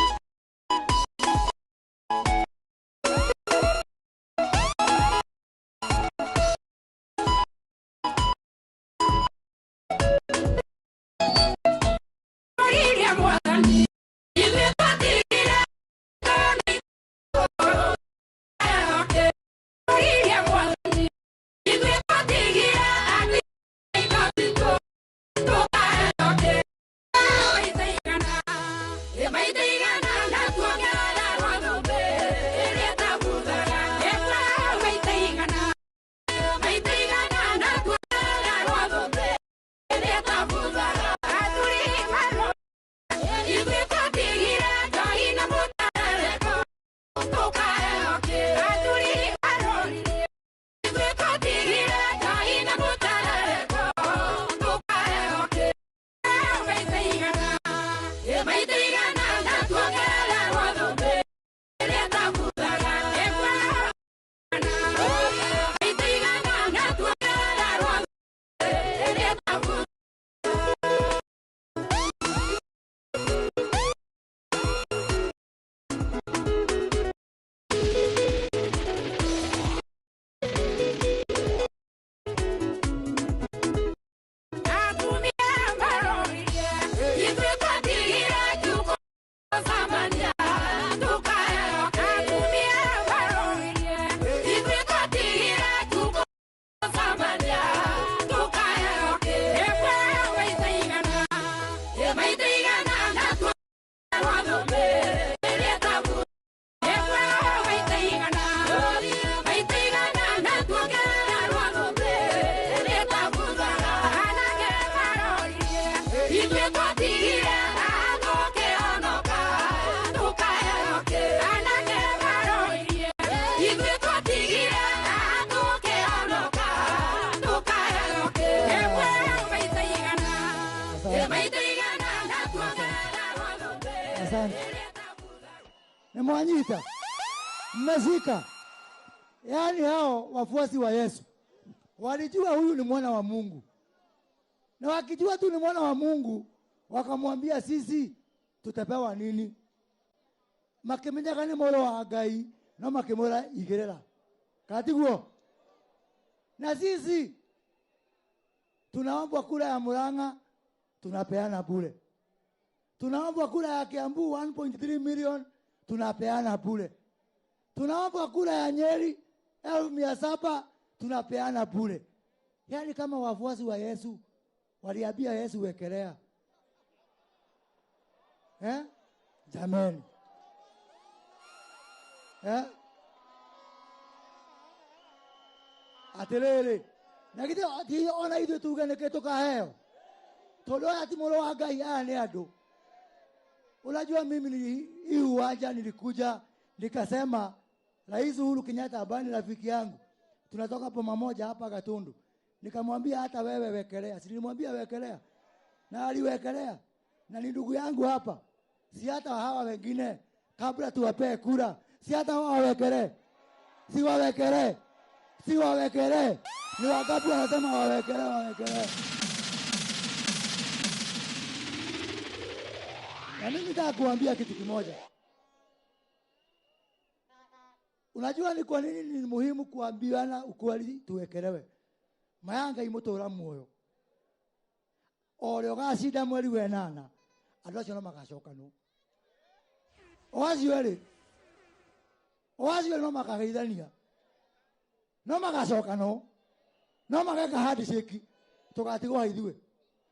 Mwanyita. Mmezika. Yaani hao wafuasi wa Yesu walijua huyu ni mwana wa Mungu. Na wakijua tu ni mwana wa Mungu, wakamwambia sisi tutapewa nini? Makemenya kani moro wa Ngai na makemora igerera. Katiguo. Na sisi tunaomba kura ya Murang'a tunapeana bure. Tunaomba kura ya Kiambu 1.3 million tunapeana bure. Tunaomba kura ya Nyeri 1700 tunapeana bure. Yaani kama wafuasi wa Yesu waliambia Yesu wekelea. Jamani. Aterere. Nagite ati ona ithu tugane ketoka heo. Todo ati moro wa Ngai ane ando. Unajua mimi hii uwanja nilikuja nikasema Rais Uhuru Kenyatta abani rafiki yangu. Tunatoka hapo mamoja hapa Gatundu. Nikamwambia hata wewe wekelea. Si nilimwambia wekelea. Na aliwekelea. Na ni ndugu yangu hapa. Si hata hawa wengine kabla tuwapee kura. Si hata hawa wawekelee. Si wawekelee. Si wawekelee. Ni wangapi wanasema wawekelee. Na mimi nataka kuambia kitu kimoja. Unajua ni kwa nini ni muhimu kuambiana ukweli tuwekelewe. Mayanga imutora muoyo. Ole ogacida mweri wenana. Andũ acio no magacoka no. Oacio no makageithania. No magacoka no. No mageka handshake tugatigwo haithuĩ.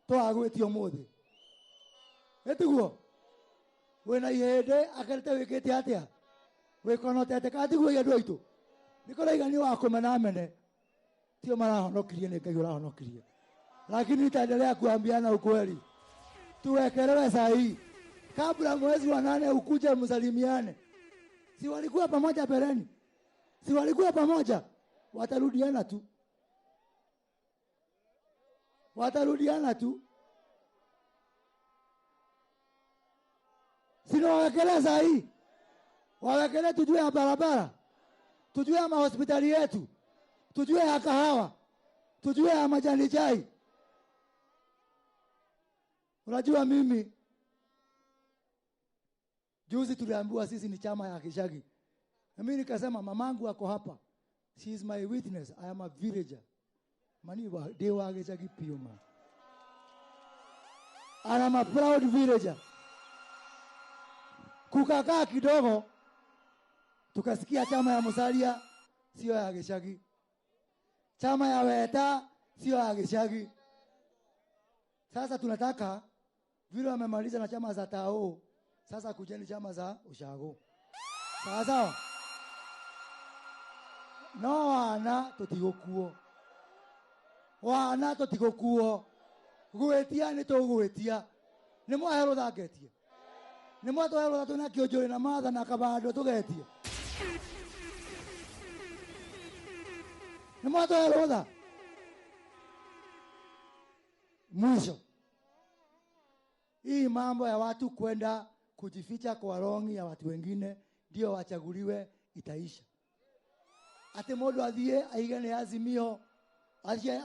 twagwĩtio mũthĩ ĩtiguo wĩna ihĩndĩ akerete wĩkĩte atĩa wĩkonotete katiguo andũ aitũ nĩkũraigania wa kũmena mene tio marahonokirie nĩ Ngai ũrahonokirie lakini nitaendelea kuambiana ukweli tuwekelewe sahihi kabla mwezi wa 8 ukuje msalimiane si walikuwa pamoja bereni si walikuwa pamoja watarudiana tu sino wawekele sahihi wawekele tujue ya barabara tujue ya mahospitali yetu tujue ya kahawa tujue ya majani chai. Unajua mimi juzi tuliambiwa sisi ni chama ya Gĩcagi. Na mimi nikasema mamangu ako hapa. She is my witness. I am a villager. Mani wa dewa Gĩcagi pio man. I am a proud villager. Kukakaa kidogo tukasikia chama ya Musalia sio ya Gĩcagi. Chama ya Weta sio ya Gĩcagi. Sasa tunataka vile wamemaliza na chama za Tao, sasa kujeni chama za Ushago. Sawa sawa? No wana tutigokuo. Wana tutigokuo. Gwĩtia nĩ tũgwĩtia. Nĩ mwahero thagetie. Nĩ mwatwahero tuna kĩonjore na matha na kabando tũgetie. Nĩ mwatwahero tha. Mwisho. Hii mambo ya watu kwenda kujificha kwa rongi ya watu wengine ndio wachaguliwe itaisha. Ate mũndũ athiĩ aigane Azimio,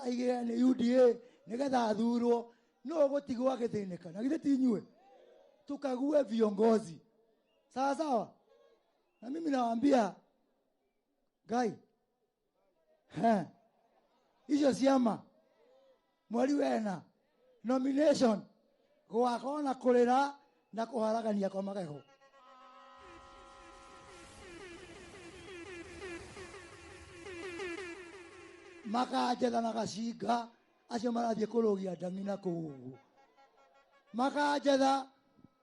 aigane UDA, nigetha athurwo, no gũtigwo agĩthĩnĩka. Na githĩ ti inyuĩ? Tukague viongozi. Sawa sawa? Na mimi nawaambia Ngai. Hizo ciama mweri wena nomination gwakona kũrĩra na kũharagania kwa magego. Makajetha na gacinga acio marathiĩ kũrũgia ndang'i na kũu. Makajetha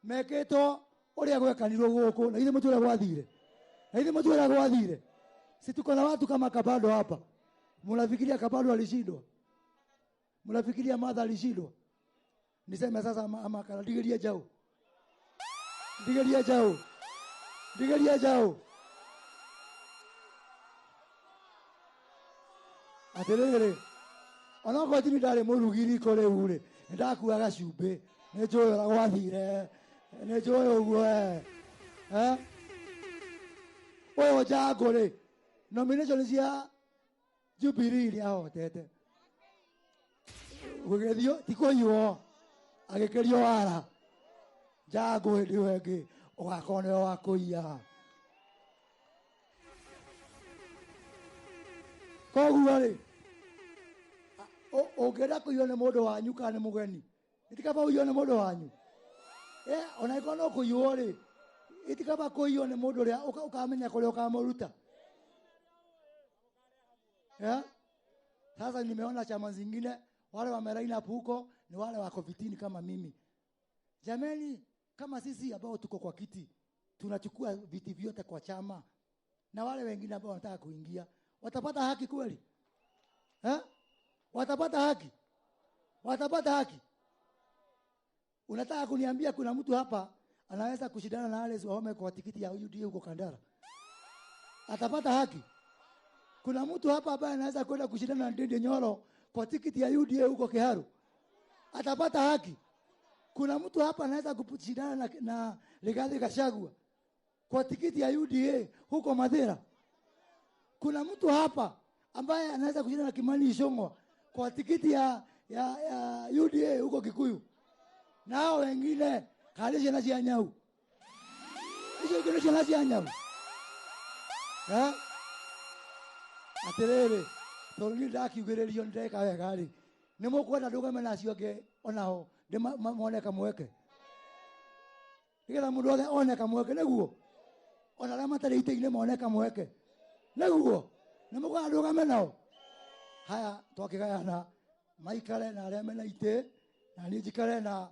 mekĩtwo ũrĩa gwekanirwo gũkũ. Na ithe mũtwĩra gwathire. Na ithe mũtwĩra gwathire. Si tuko na watu kama Kabado hapa. Mnafikiria Kabado alishindwa? Mnafikiria Martha alishindwa? Niseme sasa ama kana digeria jao. Digeria jao. Digeria jao. Aterere. Ona kwa tini ndare mũrugiri kore ure. Ndakuaga cumbĩ. Nĩ njũĩ ũrĩa gwathire. Nĩ njũĩ ũguo. Ũyũ Njangũ-rĩ. Nomination cia Jubilee nĩ ahotete. Gũgĩthio ti kũiywo. Agĩkĩrio wara. Njangũ hĩndĩ ĩyo ĩngĩ ũgakorwo nĩwe wa kũiya. Koguo-rĩ, ũngĩenda kũiywo nĩ mũndũ wanyu kana nĩ mũgeni, itikaba ũiywo nĩ mũndũ wanyu. Ona ĩkorwo no kũiywo-rĩ, itikaba kũiywo nĩ mũndũ ũrĩa ũkamenya kũrĩa ũkamũruta. Sasa nimeona chama zingine wale wameraina puko ni wale wako vitini kama mimi. Jamani, kama sisi ambao tuko kwa kiti tunachukua viti vyote kwa chama na wale wengine ambao wanataka kuingia watapata haki kweli? Watapata haki? Watapata haki? Unataka kuniambia kuna mtu hapa anaweza kushindana na Alex Wahome kwa tikiti ya UDA huko Kandara? Atapata haki? Kuna mtu hapa ambaye anaweza kwenda kushindana na Ndindi Nyoro kwa tikiti ya UDA huko Kiharu? Atapata haki? Kuna mtu hapa anaweza kushindana na Rigathi Gachagua kwa tikiti ya UDA huko Mathira? Kuna mtu hapa ambaye anaweza kushindana na Kimani Ichung'wah kwa tikiti ya UDA huko Kikuyu? Na hao wengine kalisha na Nyau. Hizo kile na Nyau. Aterere tongi ndakiugĩrĩrio ndeka wega rĩ nĩ mũkwenda ndũgame nacio ngĩ onao ndĩmoneka mweke nĩgetha mũndũ othe oneka mweke nĩguo ona arĩa matarĩ itĩ-inĩ moneka mweke nĩguo nĩ mũkwenda ndũgame nao. Haya twakĩgayana maikare na arĩa mena itĩ na nijikare na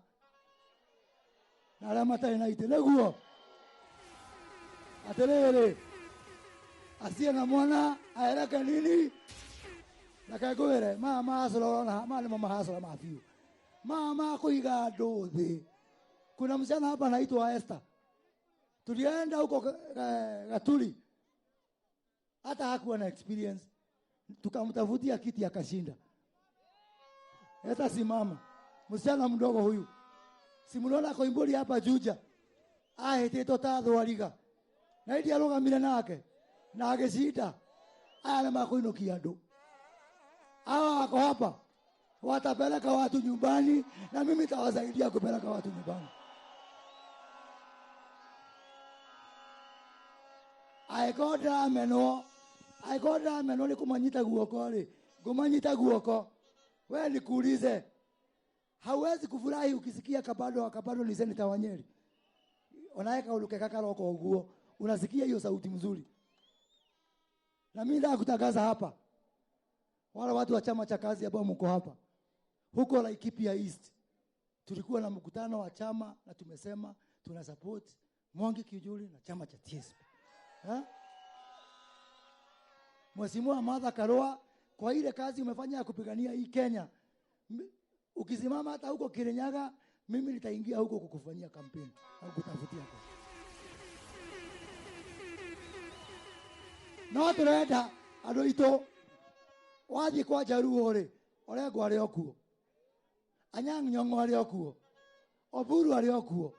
arĩa matarĩ na itĩ nĩguo atĩrĩrĩ acie na mwana aereke nini nakagwĩre maya mahacũra ũrona maya nĩmo mahacũra ma biũ maya ma kũiga andũ thĩ. Kuna msichana hapa anaitwa Esther, tulienda huko Gatuli, hata hakuwa na experience, tukamtafutia kiti akashinda. Hata simama msichana mdogo huyu, simuona Koimburi hapa Juja, ahete tatho aliga na idi arogamire nake na ageshinda. Aya na makuinukia andũ hawa wako hapa, watapeleka watu nyumbani na mimi nitawasaidia kupeleka watu nyumbani. Aikonda meno ni kumanyita guoko ri, kumanyita guoko. Wewe nikuulize, hauwezi kufurahi ukisikia kabado ni seneta wa Nyeri. Unaeka uluke kakaroko uguo, unasikia hiyo sauti mzuri. Na mimi nataka kutangaza hapa, wale watu wa chama cha kazi ambao mko hapa, huko Laikipia East, tulikuwa na mkutano wa chama na tumesema tuna support Mwangi Kiujuri na chama cha TSP. Mheshimiwa Martha Karua, kwa ile kazi umefanya ya kupigania hii Kenya, ukisimama hata huko Kirinyaga, mimi nitaingia huko kukufanyia kampeni au kutafutia kwa. No turenda andũ itũ wathi kwa Jaruo ri Orengo ari okuo, Anyang' Nyong'o ari okuo, Oburu ari okuo,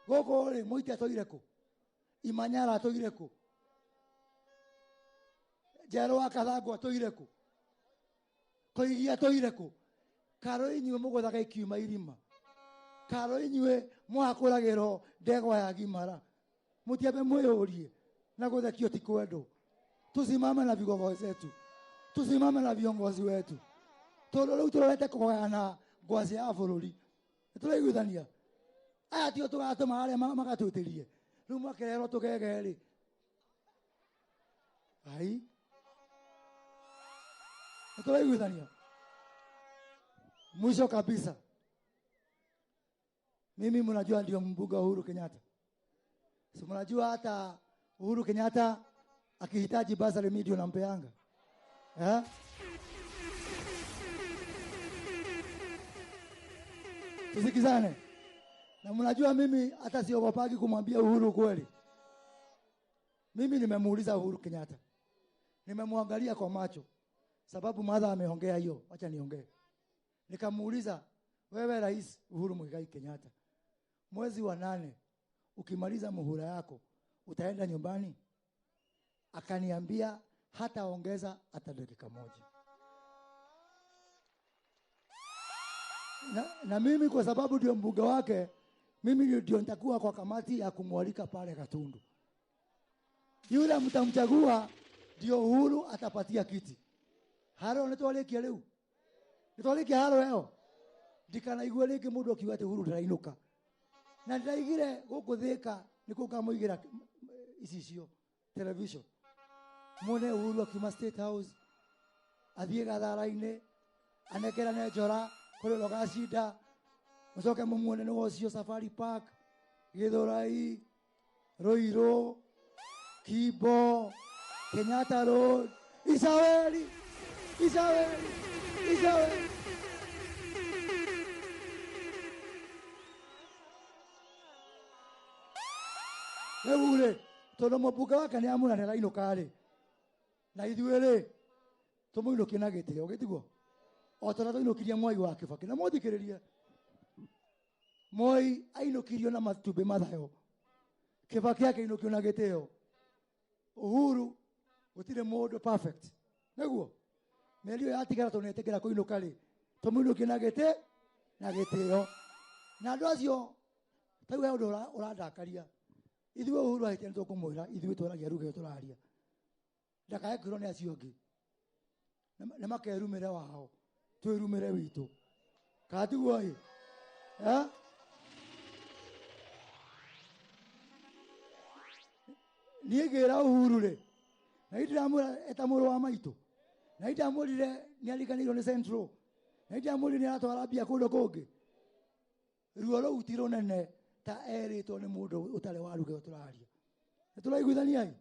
goko ri Muitia toire ku, Imanyara toire ku, Njerwa Kathangu toire ku, Koigia toire ku, Karo inyuĩ mũgũthaga ikiuma irima, Karo inyuĩ mwakũragĩrwo ndegwa ya Gimara, mũtiambe mwĩyũrie na gũthekio ti kwendwo. Tusimame na vigogo zetu, tusimame na viongozi wetu. Tondũ turete kũgana ngwaci ya bũrũri, tũraiguithania aya tio tũgatũma arĩa magatwĩtĩrie rĩu makererwo tũgege rĩ. Ai tũraiguithania. Mwisho kabisa, mimi mnajua ndio mbunge Uhuru Kenyatta. Si mnajua hata Uhuru Kenyatta akihitaji basari media nampeanga. Tusikizane. Na mnajua mimi hata siogopagi kumwambia Uhuru kweli. Mimi nimemuuliza Uhuru Kenyatta, nimemwangalia kwa macho, sababu Martha ameongea hiyo, acha niongee. Nikamuuliza, wewe Rais Uhuru Muigai Kenyatta, mwezi wa 8 ukimaliza muhula yako utaenda nyumbani? Akaniambia hata ongeza hata dakika moja. Na mimi kwa sababu ndio mbunge wake, mimi ndio nitakuwa kwa kamati ya kumwalika pale Gatundu. Yule mtamchagua ndio Uhuru atapatia kiti. Haro nitwalekia leo. Nitwalekia haro leo. Ndikana igweleke mundu akiwate Uhuru ndirainuka. Na ndaigire gukuthika niko kamuigira icio television. Mone Uhuru akima State House athie gathara-ine anekera ne njora kuri logashinda mucoke mumuone no ocio Safari Park Githurai Ruiru Kibo Kenyatta Road Isaweli. Eure todo mubuga wake ni amuna ne laino kare na ithuĩ tumuinukie na gĩtĩo gĩtiguo o tona tũinũkirie Mwai wa Kibaki na mũthikĩrĩrie. Moi ainukirio na matumbĩ mathayo, Kibaki akainukio na gĩtĩo. Uhuru gũtirĩ mũndũ perfect nĩguo mĩeri ĩyo yatigara tũnetĩkĩra kũinũka rĩ tũmuinukie na gĩtĩo. Na andũ acio tauga ũndũ ũrandakaria, ithuĩ Uhuru ahĩtia nĩtũkũmwĩra ithuĩ twaragia ruga tũraria ndakaekirwo nĩ acio angĩ nĩ makerumĩre wao twĩrumĩre witũ katiguo ĩ niĩ ngĩra Uhuru rĩ na ndiramwĩra eta mũrũ wa maitũ na ndamwĩrire nĩ ariganĩirwo nĩ Central na ndamwĩrire nĩ aratwara mbia kũndũ kũngĩ ruo rũu ti rũnene ta erĩtwo nĩ mũndũ ũtarĩ waruge ũtũraria. Nĩ tũraiguithania ĩ?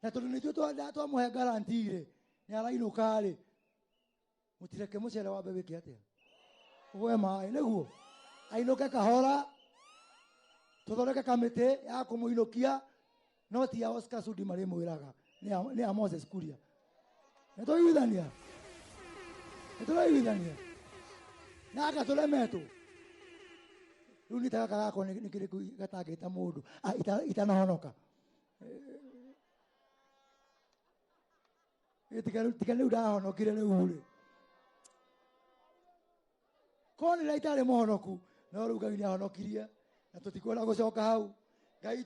Na tondũ nĩthuĩ twamũhe guarantee-rĩ, nĩ arainũka-rĩ, mũtireke mũcere wambe wĩke atĩa? Ũgwe maĩ nĩguo ainũke kahora, tũthondeke kamĩtĩ ya kũmũinũkia, no ti ya Oscar Sudi marĩmwĩraga, nĩ ya Moses Kuria. Nĩ tũraiguithania? Nĩ tũraiguithania? Naka tũremetwo. Rĩu nĩ ta gaka gakwa nĩ kĩrĩkũ gatangĩta mũndũ itanahonoka. Tika rĩu ndahonokire rĩu-rĩ. Konĩra itarĩ mũhonoku, no rĩu Ngai nĩahonokirie, na tũtikwenda gũcoka hau. Ngai